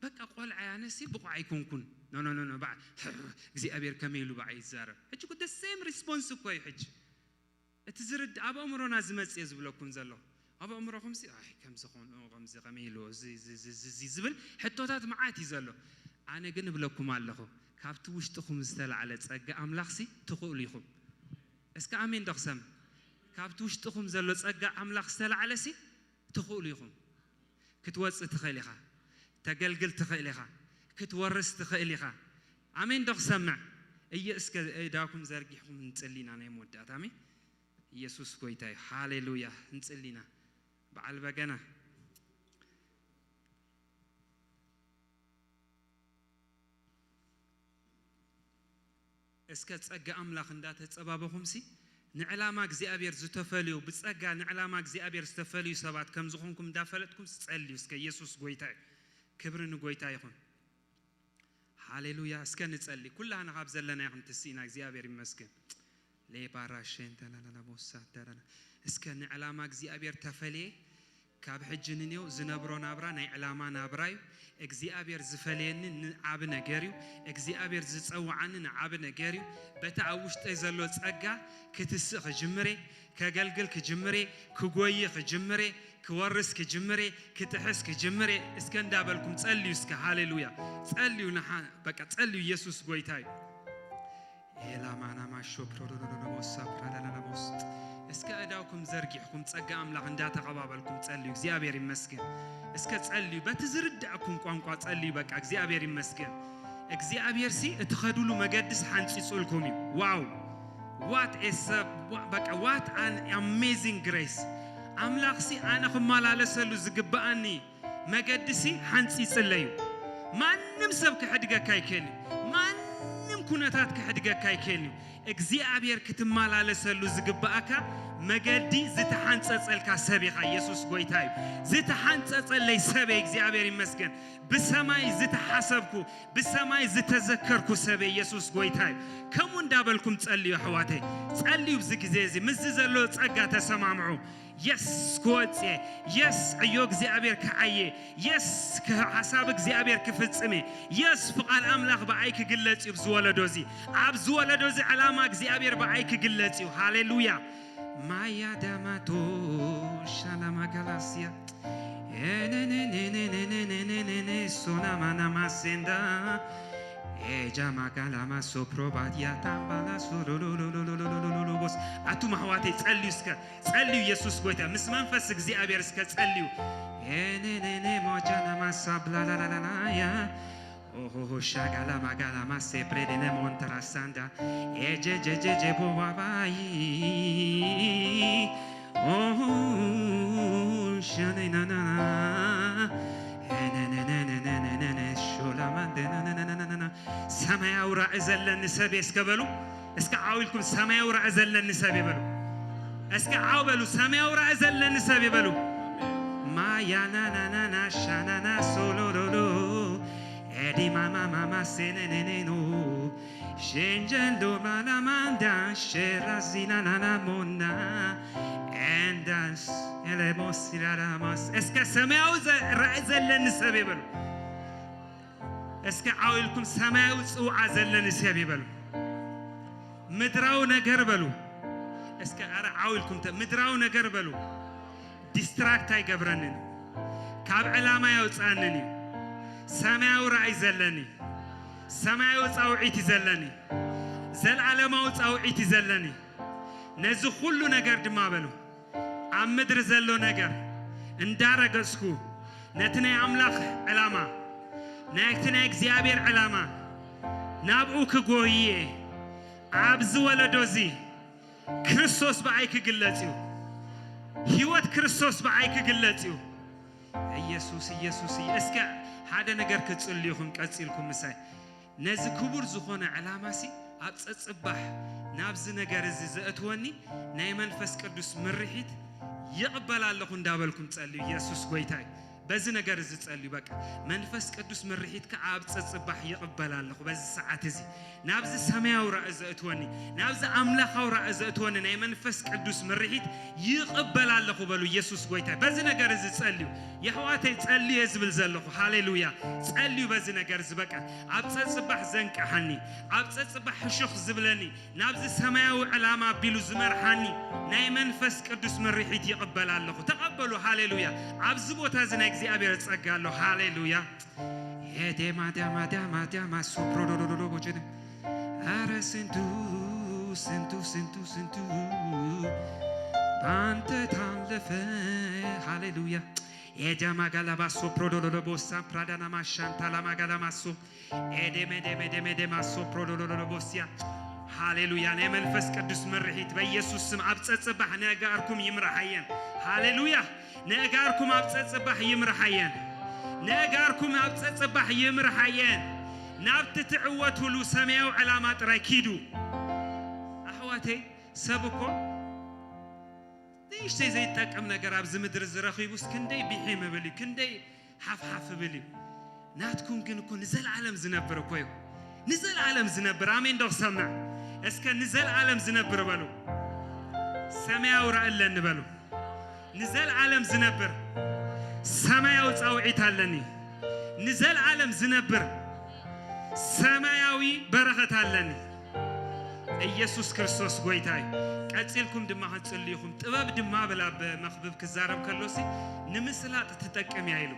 በቃ ቆልዓ ያነሲ ብቁ አይኮንኩን ኖ ባዕ እግዚአብሔር ከመይሉ ባዕ ይዛረብ ሕጂ ኩደ ሴም ሪስፖንስ ኮይ ሕጂ اتزرد أبا أمرنا زمت يزبلكم زلوا أبا أمركم سي كم سخون كم زغميلو زي زبل حتى تات معاتي زلوا أنا جنب لكم علىكم كابتو وشتكم زتلا على تسجع أملاخسي تقوليكم اسك أمين دخسم كابتو وشتكم زلوا تسجع أملاخ زتلا على سي تقوليكم كتوص تخيلها تجلجل تخيلها كتورس تخيلها أمين دخسمع أي اسك داكم زرقيكم نتسلينا أنا مودات أمين يسوع كويتاي هاليلويا نتسلينا بعل بجنا اسكت أجا أملاخ ندات تسبابهم سي نعلامك زي أبير زتفليو بس أجا نعلامك زي أبير زتفليو سبات كم زخمكم دافلتكم تسأليو اسك يسوع كويتاي كبرنا كويتاي يخون هاليلويا اسك نتسألي كلها نخاب زلنا يخون تسينا زي أبير مسكن ليه باراشين تلا بوسا تلا اسك نعلامك زي أبير تفلي كاب حجنينيو زنبرو نابرا ناي علاما نابرايو اكزي ابير زفلين نعابنا غيريو اكزي ابير زصوعن نعابنا غيريو بتاوشت يزلو صقا كتسخ جمري كغلغل كجمري كغوي كجمري كورس كجمري كتحس كجمري اسكندابلكم تصليو اسك هاليلويا تصليو نحا بقى تصليو يسوع غويتاي الا معنا ما شكر وصا برادالاموس اسك اداوكم زرقيحكم تصقا املاح اندا تقبابلكم تصليو እግዚአብሔር ይመስገን እስከ تصليو በትዝርዳኩም ቋንቋ تصليو በቃ እግዚአብሔር ይመስገን እግዚአብሔር ሲ እትخدሉ መገድስ ሓንፂጹልኩም ዋው what is በቃ what an amazing grace አምላኽ ሲ አነ ከማላለሰሉ ዝግባአኒ መገድሲ ሓንፂጽለዩ ማንም ሰብ ከሕድገካ ይከል ማንም ኩነታት ከሕድገካ ይከል እግዚአብሔር ክትማላለሰሉ ዝግባአካ مجدي زت حنصصلك سبيخا يسوع غويتاي زت حنصصلي سبي እግዚአብሔር ይመስገን በሰማይ زت حسبكو በሰማይ زت ተዘከርኩ سبي يسوع غويتاي كم እንዳበልኩም ጸልዩ حواتي ጸልዩ ዝግዜዚ ምዝዘሎ ጸጋ ተሰማምዑ يس كوتي يس ايو እግዚአብሔር ከአየ يس ከሐሳብ እግዚአብሔር ክፍጽሜ يس ፍቃድ አምላኽ በአይክ ግለጽ ይብዝወለዶዚ አብዝ ወለዶዚ ዓላማ እግዚአብሔር በአይክ ግለጽ ሃሌሉያ Maya damato shalama galasia ne sona mana masenda jama kalama soprobadia tambala solololololololololobos atu mahwate ጸልዩ ኢየሱስ ጎይታ ምስ መንፈስ እግዚአብሔር እስከ ጸልዩ ne mojana masablalalala Oh shagala magala masse predene montrasanda ejejeje bobabai oh shane na na ne shola mandena na ሰማያው ራእይ ዘለን ሰብ እስከበሉ እስከ አውልኩም ሰማያው ራእይ ዘለን ሰብ ይበሉ እስከ አውበሉ ሰማያው ራእይ ዘለን ሰብ ይበሉ ማያና ናና ሻናና ሶሎሎሎ Edi mama seneneno Shenjendo malamanda Sherazina nana mona And dance Elemos iraramos Eska samayaw ra'zellen sabibel Eska awilkum samayaw tsu'a zellen sabibel Midraw ነገር በሉ እስከ አረ awilkum midraw ነገር በሉ distract አይገብረንን ካብ ዕላማ ያውጻንን ሰማያው ራእይ ዘለኒ ሰማያው ጻውዒት ዘለኒ ዘልዓለማው ጻውዒት ዘለኒ ነዚ ሁሉ ነገር ድማ በሉ ኣብ ምድር ዘሎ ነገር እንዳረገስኩ ነትነ አምላኽ ዕላማ ናይትነ እግዚአብሔር ዕላማ ናብኡ ክጎይየ ኣብዝ ወለዶዚ ክርስቶስ በአይክ ግለጽዩ ሕይወት ክርስቶስ በአይክ ግለጽዩ ኢየሱስ እስከ ሓደ ነገር ክጽልዩኹም ቀጽልኩም ምሳይ ነዚ ክቡር ዝኾነ ዕላማሲ ኣብ ጸጽባሕ ናብዚ ነገር እዚ ዘእትወኒ ናይ መንፈስ ቅዱስ ምርሒት ይቕበላለኹ እንዳበልኩም ጸልዩ ኢየሱስ ጎይታይ በዚህ ነገር ዝጸልዩ በቃ መንፈስ ቅዱስ ምርሒትካ ኣብ ጽጽባሕ ይቅበላለኹ በዚህ ሰዓት እዚ ናብዚ ሰማያዊ ራእይ ዘእትወኒ ናብዚ ኣምላኻዊ ራእይ ዘእትወኒ ናይ መንፈስ ቅዱስ ምርሒት ይቅበላለኹ በሉ ኢየሱስ ጎይታ በዚህ ነገር ዝጸልዩ የሕዋተይ ጸልዩ ዝብል ዘለኹ ሃሌሉያ ጸልዩ በዚህ ነገር ዝበቃ ኣብ ጽጽባሕ ዘንቀሐኒ ኣብ ጽጽባሕ ሕሹኽ ዝብለኒ ናብዚ ሰማያዊ ዕላማ ቢሉ ዝመርሓኒ ናይ መንፈስ ቅዱስ ምርሒት ይቅበላለኹ ተቀበሉ ሃሌሉያ ኣብዚ ቦታ እዚ ናይ እግዚአብሔር ጸጋሎ ሃሌሉያ ሄዴማ ዳማ ዳማ ዳማ ሶፕሮዶዶዶ ቦጀነ አረ ስንቱ ባንተ ታለፈ ሃሌሉያ ኤጃማ ጋላባ ሶፕሮዶዶዶ ቦሳ ፕራዳና ማሻንታ ላማ ጋላማሶ ኤዴሜ ሶፕሮዶዶዶ ቦሲያ ሃሌሉያ ናይ መንፈስ ቅዱስ ምርሒት በኢየሱስ ስም ኣብ ጽጽባሕ ነገርኩም ይምርሐየን ሃሌሉያ ነገርኩም ኣብ ጽጽባሕ ይምርሐየን ነገርኩም ኣብ ጽጽባሕ ይምርሐየን ናብቲ ትዕወትሉ ሰማያዊ ዕላማ ጥራይ ኪዱ ኣሕዋተይ ሰብኮ دیش زي تقم نجار عبز مدر زرخي بس كندي بيحي مبلي كندي حف بلي ناتكون كن نزل عالم زنبر كويو نزل عالم زنبر آمين دو سمع اسكن نزل عالم زنبر بلو سمع ورا إلا نبلو نزل عالم زنبر سمع وتصوعي تالني نزل عالم زنبر سماوي بركة تالني ኢየሱስ ክርስቶስ ጎይታይ ቀጽልኩም ድማ ሐጽልይኩም ጥበብ ድማ በላ በመخبብ ከዛረብ ከሎሲ ንምስላጥ ተጠቀም ያይሉ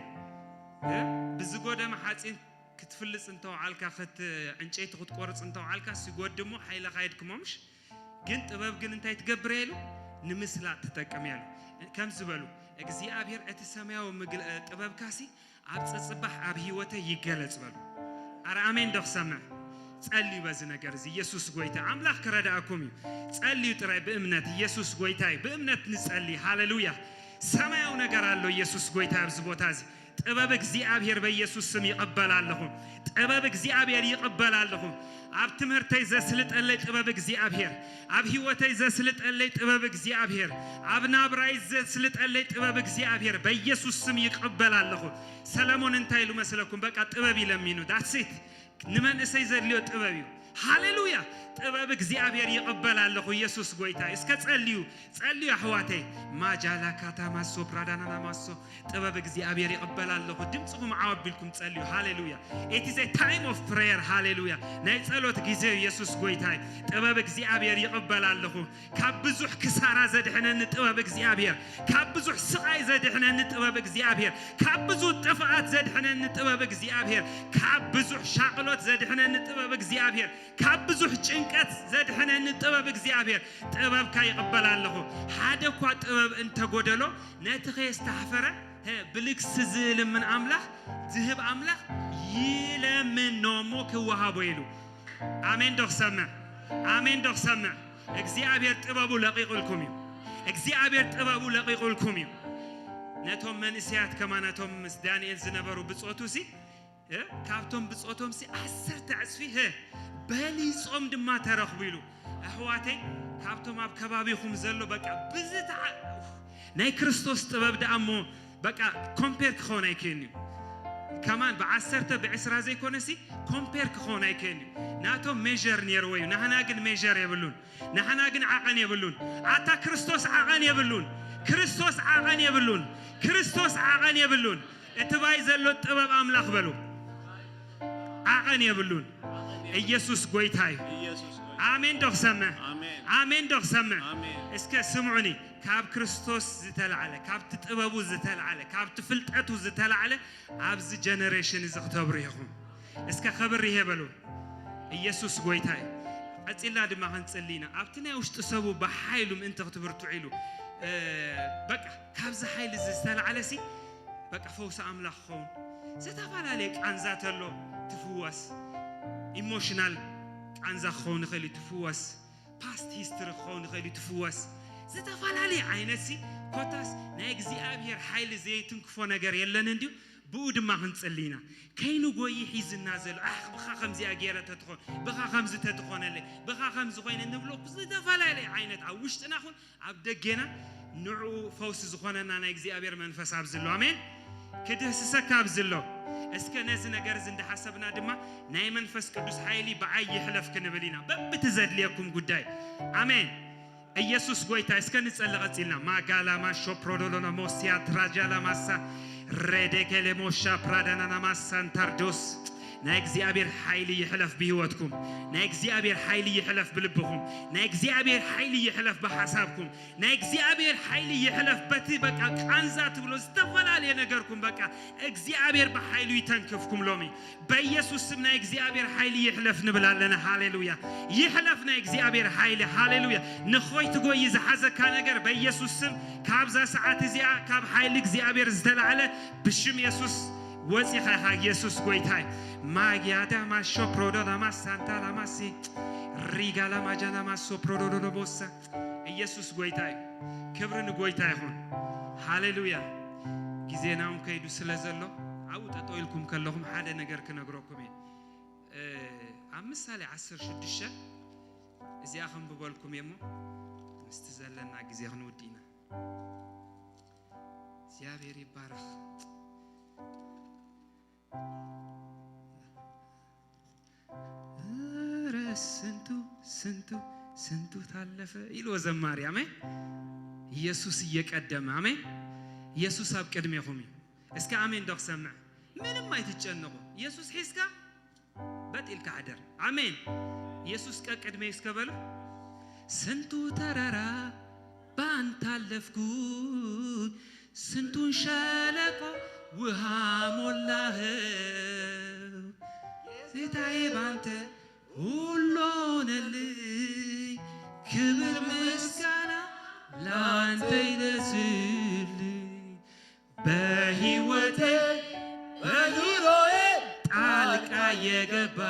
ብዝጎደ ማሐጽን ክትፍልጽ እንተው ዓልካ ኸት እንጨይት ክትቆርጽ እንተው ዓልካ ሲጎድሙ ኃይለ ኻይድክሞምሽ ግን ጥበብ ግን እንታይ ትገብር ያይሉ ንምስላጥ ተጠቀም ያይሉ ከም ዝበሉ እግዚአብሔር እቲ ሰማያዊ ጥበብ ካሲ ኣብ ጽጽባህ ኣብ ህይወተ ይገለጽ በሉ አረ አሜን ደኽሰማ ጸልዩ በዚህ ነገር ኢየሱስ ጎይታ አምላክ ከረዳአኩም ጸልዩ ጥራይ በእምነት ኢየሱስ ጎይታይ በእምነት ንጸልይ ሃሌሉያ ሰማያው ነገር አለው ኢየሱስ ጎይታ ኣብዚ ቦታ እዚ ጥበብ እግዚአብሔር በኢየሱስ ስም ይቀበላለሁ ጥበብ እግዚአብሔር ይቀበላለሁ ኣብ ትምህርተይ ዘስልጠለይ ጥበብ እግዚአብሔር ኣብ ህይወተይ ዘስልጠለይ ጥበብ እግዚአብሔር ኣብ ናብራይ ዘስልጠለይ ጥበብ እግዚአብሔር በኢየሱስ ስም ይቀበላለሁ ሰለሞን እንታይ ይሉ መስለኩም በቃ ጥበብ ይለምኑ ዳትሴት نمن سيزليو طبابيو هاليلويا طباب እግዚአብሔር ይቀበላለሁ ኢየሱስ ጎይታ እስከ ጸልዩ አህዋቴ ማጃላ ካታማ ሶፕራዳናና ማሶ ጥበብ እግዚአብሔር ይቀበላለሁ ድምጽኩም አወብልኩም ጸልዩ ሃሌሉያ it is a time of prayer ሃሌሉያ ናይ ጸሎት ጊዜ ኢየሱስ ጎይታ ጥበብ እግዚአብሔር ይቀበላለሁ ካብዙህ ክሳራ ዘድህነን ጥበብ እግዚአብሔር ካብዙህ ስቃይ ዘድህነን ጥበብ እግዚአብሔር ካብዙህ ጥፋት ዘድህነን ጥበብ እግዚአብሔር ካብዙህ ሻቅሎት ዘድህነን ጥበብ እግዚአብሔር ካብዙህ ጭንቀት ዘድህነን ጥበብ እግዚአብሔር ጥበብ ካይቀበላለሁ ሓደኳ ጥበብ እንተ ጎደሎ ነትኸ ይስተሐፈረ ብልክስ ዝልምን አምላክ ዝህብ አምላክ ይለምን ኖሞ ክዋሃቦ ይሉ አሜን ደኽሰማ እግዚአብሔር ጥበቡ ለቂቁልኩም እግዚአብሔር ጥበቡ ለቂቁልኩም ነቶም መንስያት ከማናቶም ዳንኤል ዝነበሩ ብጾቱሲ ካብቶም ብጾቶም ሲ 10 ዕጽፊ በሊጾም ድማ ተረኽቡ ይሉ አህዋተይ ካብቶም ኣብ ከባቢኹም ዘሎ በቃ ብዝታ ናይ ክርስቶስ ጥበብ ደአሞ በቃ ኮምፔር ክኾን አይከኒዩ ከማን በ10 በ20 ዘይኮነሲ ኮምፔር ክኾን አይከኒዩ ናቶም ሜጀር ነርወዩ ናህና ግን ሜጀር የብሉን ናህና ግን ዓቐን የብሉን አታ ክርስቶስ ዓቐን የብሉን እትባይ ዘሎ ጥበብ አምላክ በሉ ዓቐን የብሉን ኢየሱስ ጎይታይ አሜን ደኽሰማ እስከ ስሙዕኒ ካብ ክርስቶስ ዝተልዓለ ካብ ጥበቡ ዝተልዓለ ካብ ፍልጠቱ ዝተልዓለ ኣብዚ ጀነሬሽን ዝኽተብሩ ይኹም እስከ ኸብር ይሄበሉ ኢየሱስ ጎይታይ አጽላ ድማ ኸንጽሊና ኣብቲ ናይ ውሽጥ ሰቡ በኃይሉ እንተ ክትብርቱ ኢሉ በቃ ካብዚ ኃይል ዝተልዓለሲ በቃ ፈውስ አምላክ ኾን ዝተፋላለየ ቃንዛተሎ ትፍወስ ኢሞሽናል ቃንዛ ኾን ኸሊ ትፍወስ ፓስት ሂስትሪ ኾን ኸሊ ትፍወስ ዝተፋላለየ ዓይነሲ ኮታስ ናይ እግዚአብሔር ኃይል ዘይትንክፎ ነገር የለን እንዲሁ ብኡ ድማ ኸንጽሊና ከይኑ ጎይ ሒዝና ዘሎ በኻ ከምዚ ኣገይረ ተትኾን በኻ ከምዚ ተትኾነለ በኻ ከምዚ ኾይነ ንብሎ ዝተፋላለየ ዓይነት ኣብ ውሽጥና ኹን ኣብ ደገና ንዑ ፈውስ ዝኾነና ናይ እግዚአብሔር መንፈስ ኣብ ዘሎ አሜን ክድህስሰካ ኣብዝሎ እስከ ነዚ ነገር ዝንደ ሓሰብና ድማ ናይ መንፈስ ቅዱስ ኃይሊ በዓይ ይሕለፍ ክንብል ኢና በብትዘድልየኩም ጉዳይ አሜን ኢየሱስ ጎይታ እስከ ንጸልይ ቀጽልና ማጋላማ ሾፕሮዶሎና ሞሲያ ትራጃላ ማሳ ረደገለ ሞሻ ፕራዳናና ማሳን ታርዶስ ናይ እግዚአብሔር ኃይሊ ይሕለፍ በህይወትኩም ናይ እግዚአብሔር ኃይሊ ይሕለፍ በልብኩም ናይ እግዚአብሔር ኃይሊ ይሕለፍ በሐሳብኩም ናይ እግዚአብሔር ኃይሊ ይሕለፍ በቲ በቃ ቃንዛት ብሎ ዝተፈላልየ ነገርኩም በቃ እግዚአብሔር በኃይሉ ይተንክፍኩም ሎሚ በኢየሱስ ስም ናይ እግዚአብሔር ኃይሊ ይሕለፍ ንብላለና ሃሌሉያ ይሕለፍ ናይ እግዚአብሔር ኃይሊ ሃሌሉያ ንኾይ ትጎይ ዝሓዘካ ነገር በኢየሱስ ስም ካብዛ ሰዓት እዚኣ ካብ ኃይሊ እግዚአብሔር ዝተላዕለ ብሽም ኢየሱስ ወፂኻ ኢየሱስ ጎይታይ ማጊያዳ ማሾ ፕሮዶላ ማሳንታ ላማሲ ሪጋላ ማጃና ማሶ ፕሮዶሎ ቦሳ ኢየሱስ ጎይታይ ክብርን ጎይታይ ይሁን ሃሌሉያ ጊዜናውን ከይዱ ስለዘሎ አውጣጦይልኩም ከለኩም ሓደ ነገር ክነግረኩም አምሳሌ 16 እዚያ ክንብበልኩም የሞ ምስትዘለና ጊዜ ክንውዲና እግዚአብሔር ይባረክ ስንቱ ታለፈ ይሎ ዘማሪ አሜን ኢየሱስ እየቀደመ አሜን ኢየሱስ አብቀድሜኩም እስከ አሜን ዶክ ሰምዕ ምንም አይትጨነቁ ኢየሱስ ሒስካ በጥልካ አደር አሜን ኢየሱስ ቀቀድሜ እስከበሉ ስንቱ ተራራ ባንተ አለፍኩ ስንቱን ሸለቆ ውሃ ሞላህ ጌታዬ ባንተ ሁሉንልኝ ክብር ምስጋና ላንተ ይድረስልኝ በሕይወቴ በኑሮዬ ጣልቃ የገባ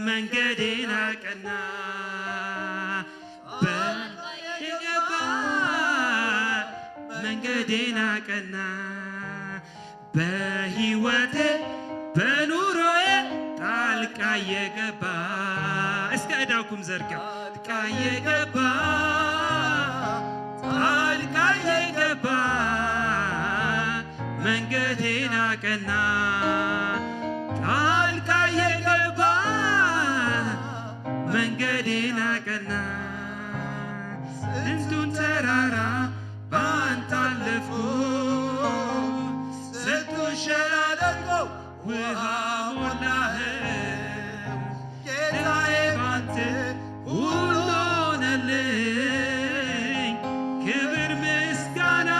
መንገዴን አቀና መንገዴን አቀና በሕይወቴ በኑሮዬ ጣልቃ የገባ እስከ እዳውኩም ዘርጋ ጣልቃ የገባ መንገዴን አቀና ጣልቃ የገባ መንገዴን አቀና ስንቱን ተራራ ባንተ አለፍኩ ስንቱን ሸለቆ ውሃ ሞላህ ጌታዬ ባንተ ሁሉ ሆነልኝ ክብር ምስጋና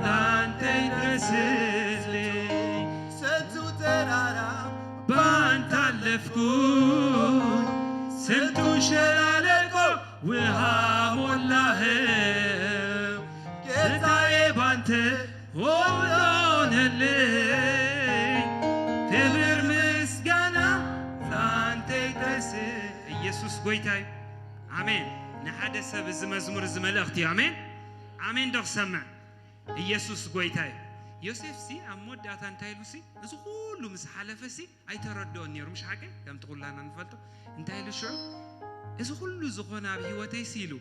ላንተ ይድረስልኝ ስንቱን ተራራ ባንተ አለፍኩ ስንቱን ሸለቆ ውሃ ሞላህ ጌታዬ ባንተ ሁሉ ሆነልኝ ክብር ምስጋና ላንተ ይድረስ ኢየሱስ ጎይታይ አሜን ንሓደ ሰብ እዚ መዝሙር እዚ መልእኽቲ አሜን አሜን ዶክ ሰምዕ ኢየሱስ ጎይታይ ዮሴፍሲ ኣብ መወዳእታ እንታይ ኢሉሲ እዚ ኩሉ ምስ ሓለፈሲ ኣይተረድኦን ነይሩ ምሽ ሓቀ ከምቲ ኩላና ንፈልጦ እንታይ ኢሉ ሽዑ እዚ ኩሉ ዝኾነ ኣብ ሂወተይ ሲሉ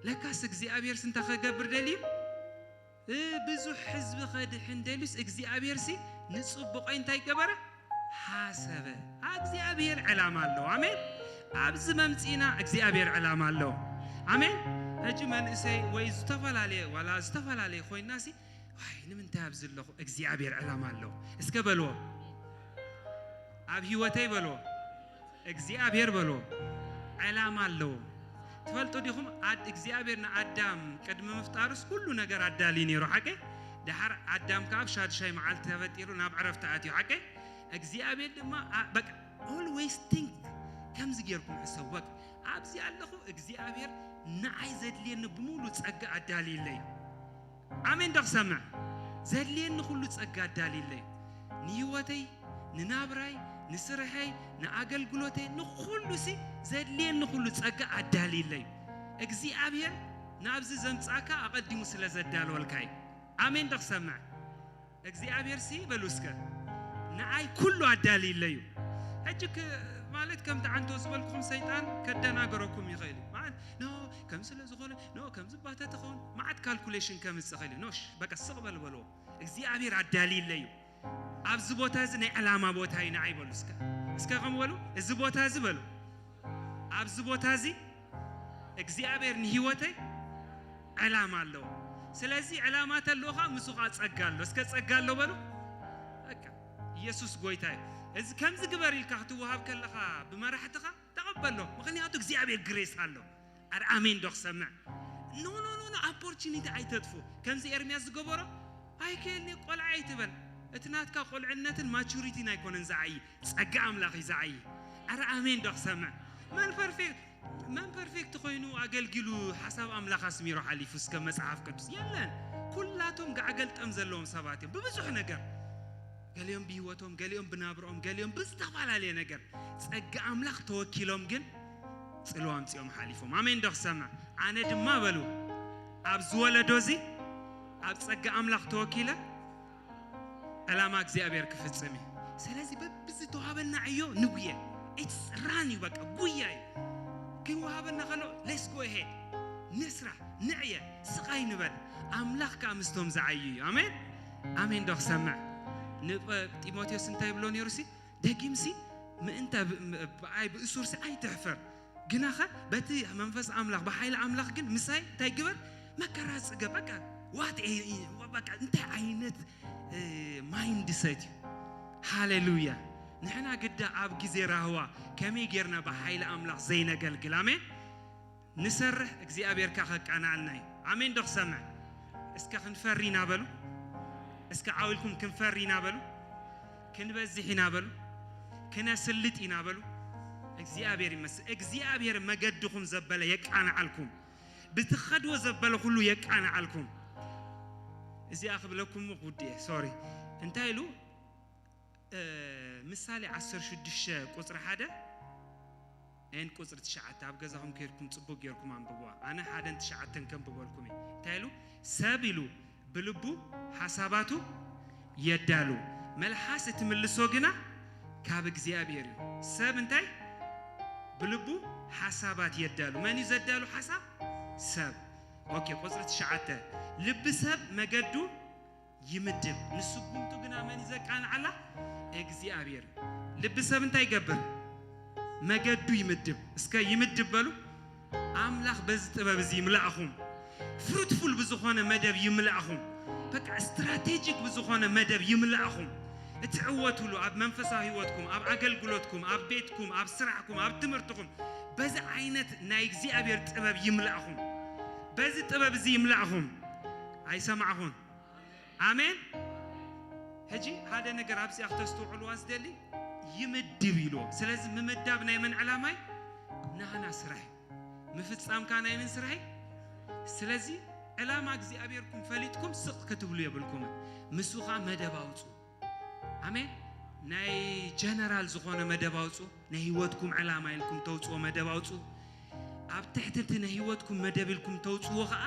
ለካስ እግዚአብሔር ስንተ ከገብር ደልዩ ብዙሕ ህዝቢ ኸድሕን ደልዩስ እግዚአብሔር ሲ ንጽቡቆይ እንታይ ገበረ ሓሰበ እግዚአብሔር ዕላማ ኣለዎ አሜን ኣብዚ መምፂና እግዚአብሔር ዕላማ ኣለዎ አሜን ሕጂ መንእሰይ ወይ ዝተፈላለየ ዋላ ዝተፈላለየ ኮይናሲ ዋይ ንምንታይ ኣብ ዘለኹ እግዚአብሔር ዕላማ ኣለዎ እስከ በልዎ ኣብ ሂወተይ በልዎ እግዚአብሔር በልዎ ዕላማ ኣለዎ ትፈልጡ ዲኹም እግዚአብሔር ንኣዳም ቅድሚ ምፍጣርስ ኩሉ ነገር ኣዳሊ ነይሩ ሓቀ ድሓር ኣዳም ካብ ሻድሻይ መዓልቲ ተፈጢሩ ናብ ዕረፍቲ ኣትዩ ሓቀ እግዚአብሔር ድማ በቃ always think ከምዚ ጌርኩም ሕሰቡ በቃ ኣብዚ ኣለኹ እግዚአብሔር ንዓይ ዘድልየኒ ብሙሉ ፀጋ ኣዳሊለይ አሜን ዶክ ሰምዕ ዘድልየኒ ኩሉ ፀጋ ኣዳሊለይ ንህይወተይ ንናብራይ ንስርሐይ ንኣገልግሎተይ ንኹሉሲ ዘድልየኒ ኩሉ ፀጋ ኣዳሊለይ እግዚአብሔር ናብዚ ዘምፃካ ኣቐዲሙ ስለ ዘዳልወልካይ አሜን ዶክ ሰምዕ እግዚአብሔር ሲ በሉስከ ንዓይ ኩሉ ኣዳሊለዩ ሕጂ ማለት ከም ተዓንቶ ዝበልኩም ሰይጣን ከደናገረኩም ይኽእል ማለት ኖ ከም ስለ ዝኾነ ኖ ከም ዝባተ ተኾን ማዓት ካልኩሌሽን ከም ዝኽእል ኖሽ በቃ ስቕበል በልዎ እግዚአብሔር አዳሊለዩ ኣብዚ ቦታ እዚ ናይ ዕላማ ቦታ ኢና አይበሉ እስከ ከምበሉ እዚ ቦታ እዚ በሉ ኣብዚ ቦታ እዚ እግዚአብሔር ንህይወተይ ዕላማ አለው ስለዚህ ዕላማ ተለውኻ ምሱኻ ጸጋሎ እስከ ጸጋሎ በሉ በቃ ኢየሱስ ጎይታይ እዚ ከምዚ ግበር ኢልካ ክትወሃብ ከለኻ ብመራሕትኻ ተቀበሎ ምክንያቱ እግዚአብሔር ግሬስ አለው አሜን ዶክ ሰምዕ ኖ ኦፖርቹኒቲ አይተጥፉ ከምዚ ኤርሚያስ ዝገበሮ አይከልኒ ቆልዓ አይትበል እትናትካ ቆልዕነትን ማቹሪቲ ናይኮነን ዛዓይ ጸጋ አምላኽ ይዛዓይ አሜን ዶክ ሰምዕ من perfect ኮይኑ አገልግሉ ሐሳብ አምላኽ አስሚሮ ሓሊፉ እስከ መጽሐፍ ቅዱስ የለን ኩላቶም ጋገልጠም ዘለዎም ሰባት በብዙሕ ነገር ገሊኦም ቢህወቶም ገሊኦም ብናብሮም ገሊኦም ብዝተፈላለየ ነገር ጸጋ አምላኽ ተወኪሎም ግን ጽልዋም ጽዮም ሓሊፎም አሜን ዶክ ሰምዕ አነ ድማ በሉ ኣብ ዝወለዶዚ ኣብ ጸጋ አምላኽ ተወኪለ ዕላማ እግዚአብሔር ክፍጽም ስለዚህ በብዝ ተዋበና ዕዮ ንጉየ ኢትስ ራን ይበቃ ጉያ كن وهابنا خلو let's go ahead نسرح نعيا سقاي نبل أملاك كامستهم زعيي آمين آمين دوخ سمع تيموثيوس انتي بلون يروسي دقيمسي ما انت بأي بأسورسي أي تحفر جناخا بتي منفس أملاك بحيل أملاك جن مساي تايجبر ما كراس جبكا وات وبكا انت عينت مايند سيت هاليلويا نحن قد عب جزيرة هوا كمي جرنا بحيل أملاك زينا قلقل آمين نسرح እግዚአብሔር ካኸቅ አናልናይ አሜን ዶክ ሰምዕ እስከ ክንፈሪና በሉ እስከ ዓውልኩም ክንፈሪና በሉ ክንበዝሒና በሉ ክነስልጢና በሉ እግዚአብሔር ይመስል እግዚአብሔር መገድኹም ዘበለ የቃናዓልኩም ብትኸድዎ ዘበለ ሁሉ የቃናዓልኩም እዚ አኽብለኩም ጉዴ ሶሪ እንታይሉ ምሳሌ 16 ቁጥር 1 ان قصر تشعت ابغزهم كيركم صبو غيركم انبوا انا حدن تشعتن كم بقولكم تايلو سابيلو بلبو حساباتو يدالو ملحاس تملسو غنا كاب እግዚአብሔር سب انتي بلبو حسابات يدالو من يزدالو حساب سب اوكي قصر تشعت لب سب مقدو يمدب نسقمتو غنا من يزقان على እግዚአብሔር لب سب انتي يقبر مجدو يمدب اسكا يمدب بلو أملاخ بز تبابز يملأهم fruitful بزخانة مدب يملأهم بك استراتيجيك بزخانة مدب يملأهم اتعوتوا له أب منفسه هيوتكم أب عقل قلوتكم أب بيتكم أب سرعكم أب تمرتكم بز عينت نايكزي أبير تباب يملأهم بز تبابز يملأهم أي سمعهم آمين هجي هذا نقر أبسي أختستو علواز دلي يمدب يلو سلازم ممدبنا من علاماي نحنا سرح مفتصام كان من سرحي سلازي علامة እግዚአብሔርኩም ፈሊጥኩም ስቅ ክትብሉ የብልኩም ምስኻ መደባውጹ አሜን ናይ ጀነራል ዝኾነ መደባውጹ ናይ ህይወትኩም ዓላማ ኢልኩም ተውጽኦ መደባውጹ ኣብ ትሕትቲ ናይ ህይወትኩም መደብልኩም ተውጽኦ ኸኣ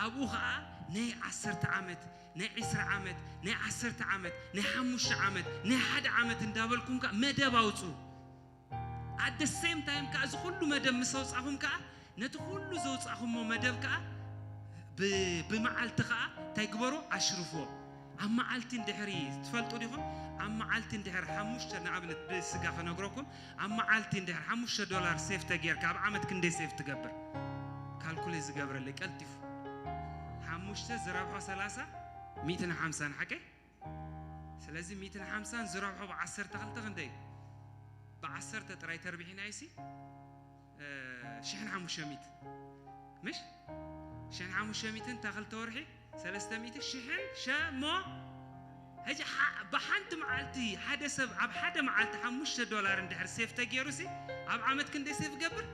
ኣብኡ ኸኣ ናይ 10 ዓመት ናይ 20 ዓመት ናይ 10 ዓመት ናይ 5 ዓመት ናይ 1 ዓመት እንዳበልኩም ከ መደባውጹ at the same time ከ እዚ ሁሉ መደብ መስውጻኹም ከ ነቲ ሁሉ ዘውጻኹም መደብ ከ بمعالت خا تيجبرو أشرفه أما عالتين دحري تفلتوا ليهم أما عالتين دحر حموش تنعبنت بسجا خنقركم أما عالتين دحر حموش $1 سيف تجير كاب عمد كندي سيف تجبر كالكوليز جبر اللي كالتف حموش تزرعه 250 حكي سلازم 250 زرعه ب10 تغلط غندي ب10 تراي تربيحين عيسي شحن حموش 100 مش شن عمو شميتن تاخل تورحي 300 شحن شمو هجي بحنت معلتي حدا سب عب حدا معلت $5 اندحر سيف تجيروسي عب عمد كندي سيف قبل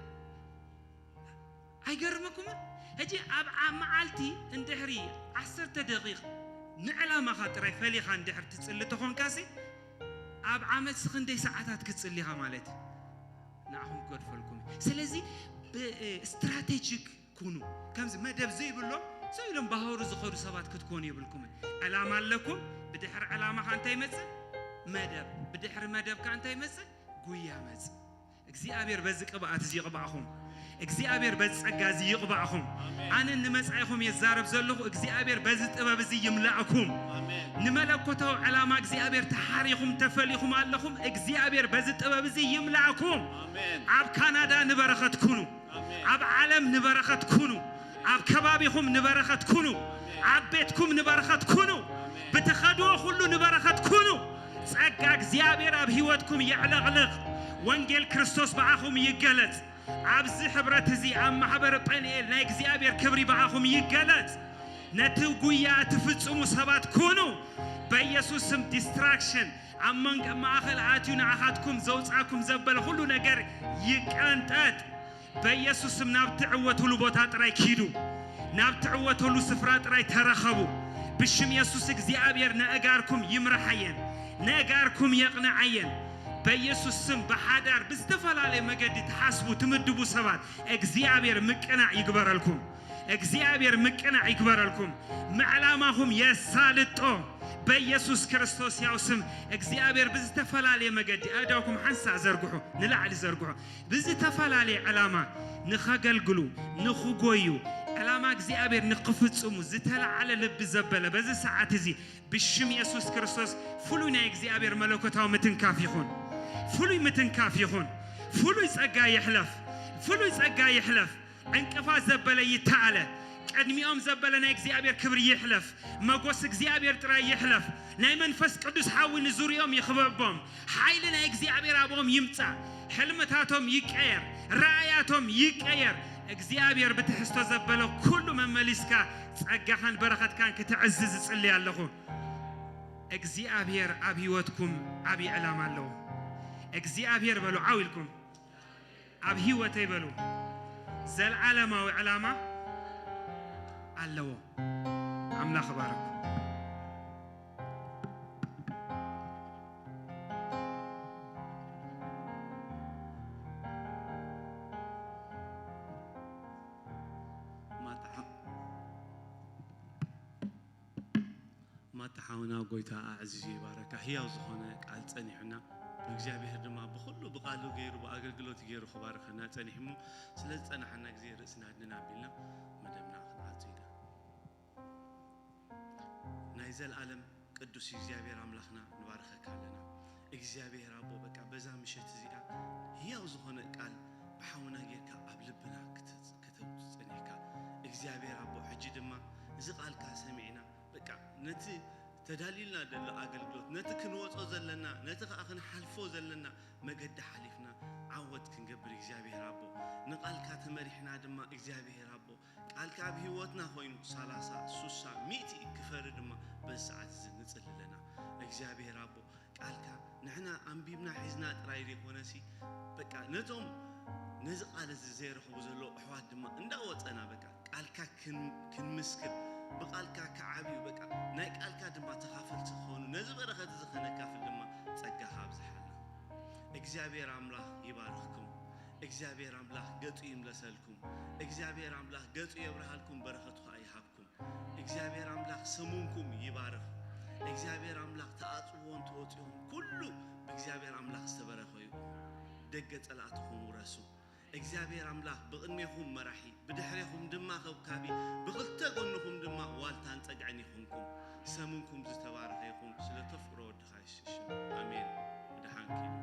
هيقرمكم هجي عب معلتي اندحري 10 دقيقة نعلا ما خاطري فلي خان اندحر تتصلي تخون كاسي عب عمد سخندي ساعات كتصليها مالتي نعم قد فلكم سلازي استراتيجيك كونوا كمز مدب زي بلو سويلهم بهور زخور سبات كتكون يبلكم علامة لكم بدحر علامة كان تيمز مدب بدحر مدب كان تيمز قويا مز እግዚአብሔር በዚህ ቅብአት እዚ ይቅባእኹም እግዚአብሔር በዚህ ጸጋ እዚ ይቅባእኹም አነ ንመጻይኹም የዛረብ ዘለኹ እግዚአብሔር በዚህ ጥበብ እዚ ይምላእኩም ንመለኮታው ዓላማ እግዚአብሔር ተሓሪኹም ተፈሊኹም ኣለኹም እግዚአብሔር በዚህ ጥበብ እዚ ይምላእኩም ኣብ ካናዳ ንበረኸት ኩኑ ኣብ ዓለም ንበረኸት ኩኑ ኣብ ከባቢኹም ንበረኸት ኩኑ ኣብ ቤትኩም ንበረኸት ኩኑ ብትኸድዎ ሁሉ ንበረኸት ኩኑ ጸጋ እግዚአብሔር ኣብ ህይወትኩም ይዕለቕልቕ ወንጌል ክርስቶስ በአኹም ይገለጽ ኣብዚ ሕብረት እዚ ኣብ ማሕበር ጴንኤል ናይ እግዚአብሔር ክብሪ በአኹም ይገለጽ ነቲ ጉያ ትፍጽሙ ሰባት ኩኑ በኢየሱስ ስም ዲስትራክሽን ኣብ መንገ ማእኸል ኣትዩ ንዓኻትኩም ዘውፃኩም ዘበለ ሁሉ ነገር ይቀንጠጥ በኢየሱስ ስም ናብ ትዕወትሉ ቦታ ጥራይ ኪዱ ናብ ትዕወትሉ ስፍራ ጥራይ ተረኸቡ ብሽም ኢየሱስ እግዚአብሔር ነእጋርኩም ይምረሐየን ነእጋርኩም የቕንዐየን በኢየሱስ ስም በሓዳር ብዝተፈላለየ መገዲ ተሓስቡ ትምድቡ ሰባት እግዚአብሔር ምቅናዕ ይግበረልኩም እግዚአብሔር ምቅናዕ ይግበረልኩም ምዕላማኹም የሳልጦ በኢየሱስ ክርስቶስ ያው ስም እግዚአብሔር ብዝተፈላለየ መገዲ ኣዳውኩም ሓንሳ ዘርግሑ ንላዕሊ ዘርግሑ ብዝተፈላለየ ዕላማ ንኸገልግሉ ንኽጎዩ ዕላማ እግዚአብሔር ንኽፍጽሙ ዝተለዓለ ልቢ ዘበለ በዚ ሰዓት እዚ ብሽም ኢየሱስ ክርስቶስ ፍሉይ ናይ እግዚአብሔር መለኮታዊ ምትንካፍ ይኹን ፍሉይ ምትንካፍ ይኹን ፍሉይ ጸጋ ይሕለፍ ፍሉይ ጸጋ ይሕለፍ ዕንቅፋት ዘበለ ይተዓለ ቀድሚኦም ዘበለ ናይ እግዚአብሔር ክብሪ ይሕለፍ መጎስ እግዚአብሔር ጥራይ ይሕለፍ ናይ መንፈስ ቅዱስ ሓዊ ንዙርዮም ይኽበቦም ሓይሊ ናይ እግዚአብሔር ኣብኦም ይምጻእ ሕልምታቶም ይቀየር ራእያቶም ይቀየር እግዚአብሔር ብትሕዝቶ ዘበለ ኩሉ መመሊስካ ጸጋኻን በረኸትካን ክትዕዝዝ ጽልይ ኣለኹ እግዚአብሔር ኣብ ህይወትኩም ዓብዪ ዕላማ ኣለዎ እግዚአብሔር በሉ ዓዊልኩም ኣብ ህይወተይ በሉ ዘለዓለማዊ ዕላማ ኣለዎ ኣምላኽ ባረኩ ማታሓውና ጎይታ ኣዕዚዙ ይባረካ ህያው ዝኾነ ቃል ጸኒሕና እግዚአብሔር ድማ በሁሉ በቃሉ ገይሩ በአገልግሎት ገይሩ خبارخنا ጸኒሕሙ ስለ ጸናሕና ግዜ ርእስና ድና ቢልና መደብና አጽይዳ ናይ ዘለዓለም ቅዱስ እግዚአብሔር አምላኽና ንባረኸካ ኣለና እግዚአብሔር አቦ በቃ በዛ ምሽት እዚኣ ህያው ዝኾነ ቃል በሓውና ጌርካ ኣብ ልብና ከተጸኒሕካ እግዚአብሔር አቦ ሕጂ ድማ እዚ ቃልካ ሰሚዕና በቃ ነቲ ተዳሊልና ደለ አገልግሎት ነቲ ክንወጾ ዘለና ነቲ ከአኽን ሓልፎ ዘለና መገዲ ሓሊፍና ዓወት ክንገብር እግዚአብሔር አቦ ንቃልካ ተመሪሕና ድማ እግዚአብሔር አቦ ቃልካ ኣብ ህይወትና ኮይኑ 30 60 100 ክፈር ድማ በሰዓት ዝንጽልለና እግዚአብሔር አቦ ቃልካ ንሕና አንቢብና ሒዝና ጥራይ ዘይኮነሲ በቃ ነቶም ነዚ ቃል ዘይረኽቡ ዘሎ ኣሕዋት ድማ እንዳወፀና በቃ ቃልካ ክንምስክር በቃልካ ከዓብዩ በቃ ናይ ቃልካ ድማ ተኻፈልቲ ኾኑ ነዚ በረኸት ዝኸነካፍል ድማ ጸጋኻ ኣብዝሓልና እግዚአብሔር አምላኽ ይባርኽኩም እግዚአብሔር አምላኽ ገጹ ይምለሰልኩም እግዚአብሔር አምላኽ ገጹ ይብርሃልኩም በረኸቱ ይሃብኩም እግዚአብሔር አምላኽ ስሙንኩም ይባርኽ እግዚአብሔር አምላኽ ተአጽዎን ተወጽዮም ኩሉ በእግዚአብሔር አምላኽ ዝተበረኸዩ ደገ ጸላእትኩም ውረሱ እግዚአብሔር አምላኽ በቅድሜኹም መራሒ ብድሕሪኹም ድማ ኸብካቢ ብኽልተ ጎንኹም ድማ ዋልታን ጸግዕን ይኹንኩም ሰሙንኩም ዝተባረኸ ይኹን ስለ ተፍቅሮ ወድኻ ይሽሽ አሜን ድሓንኪ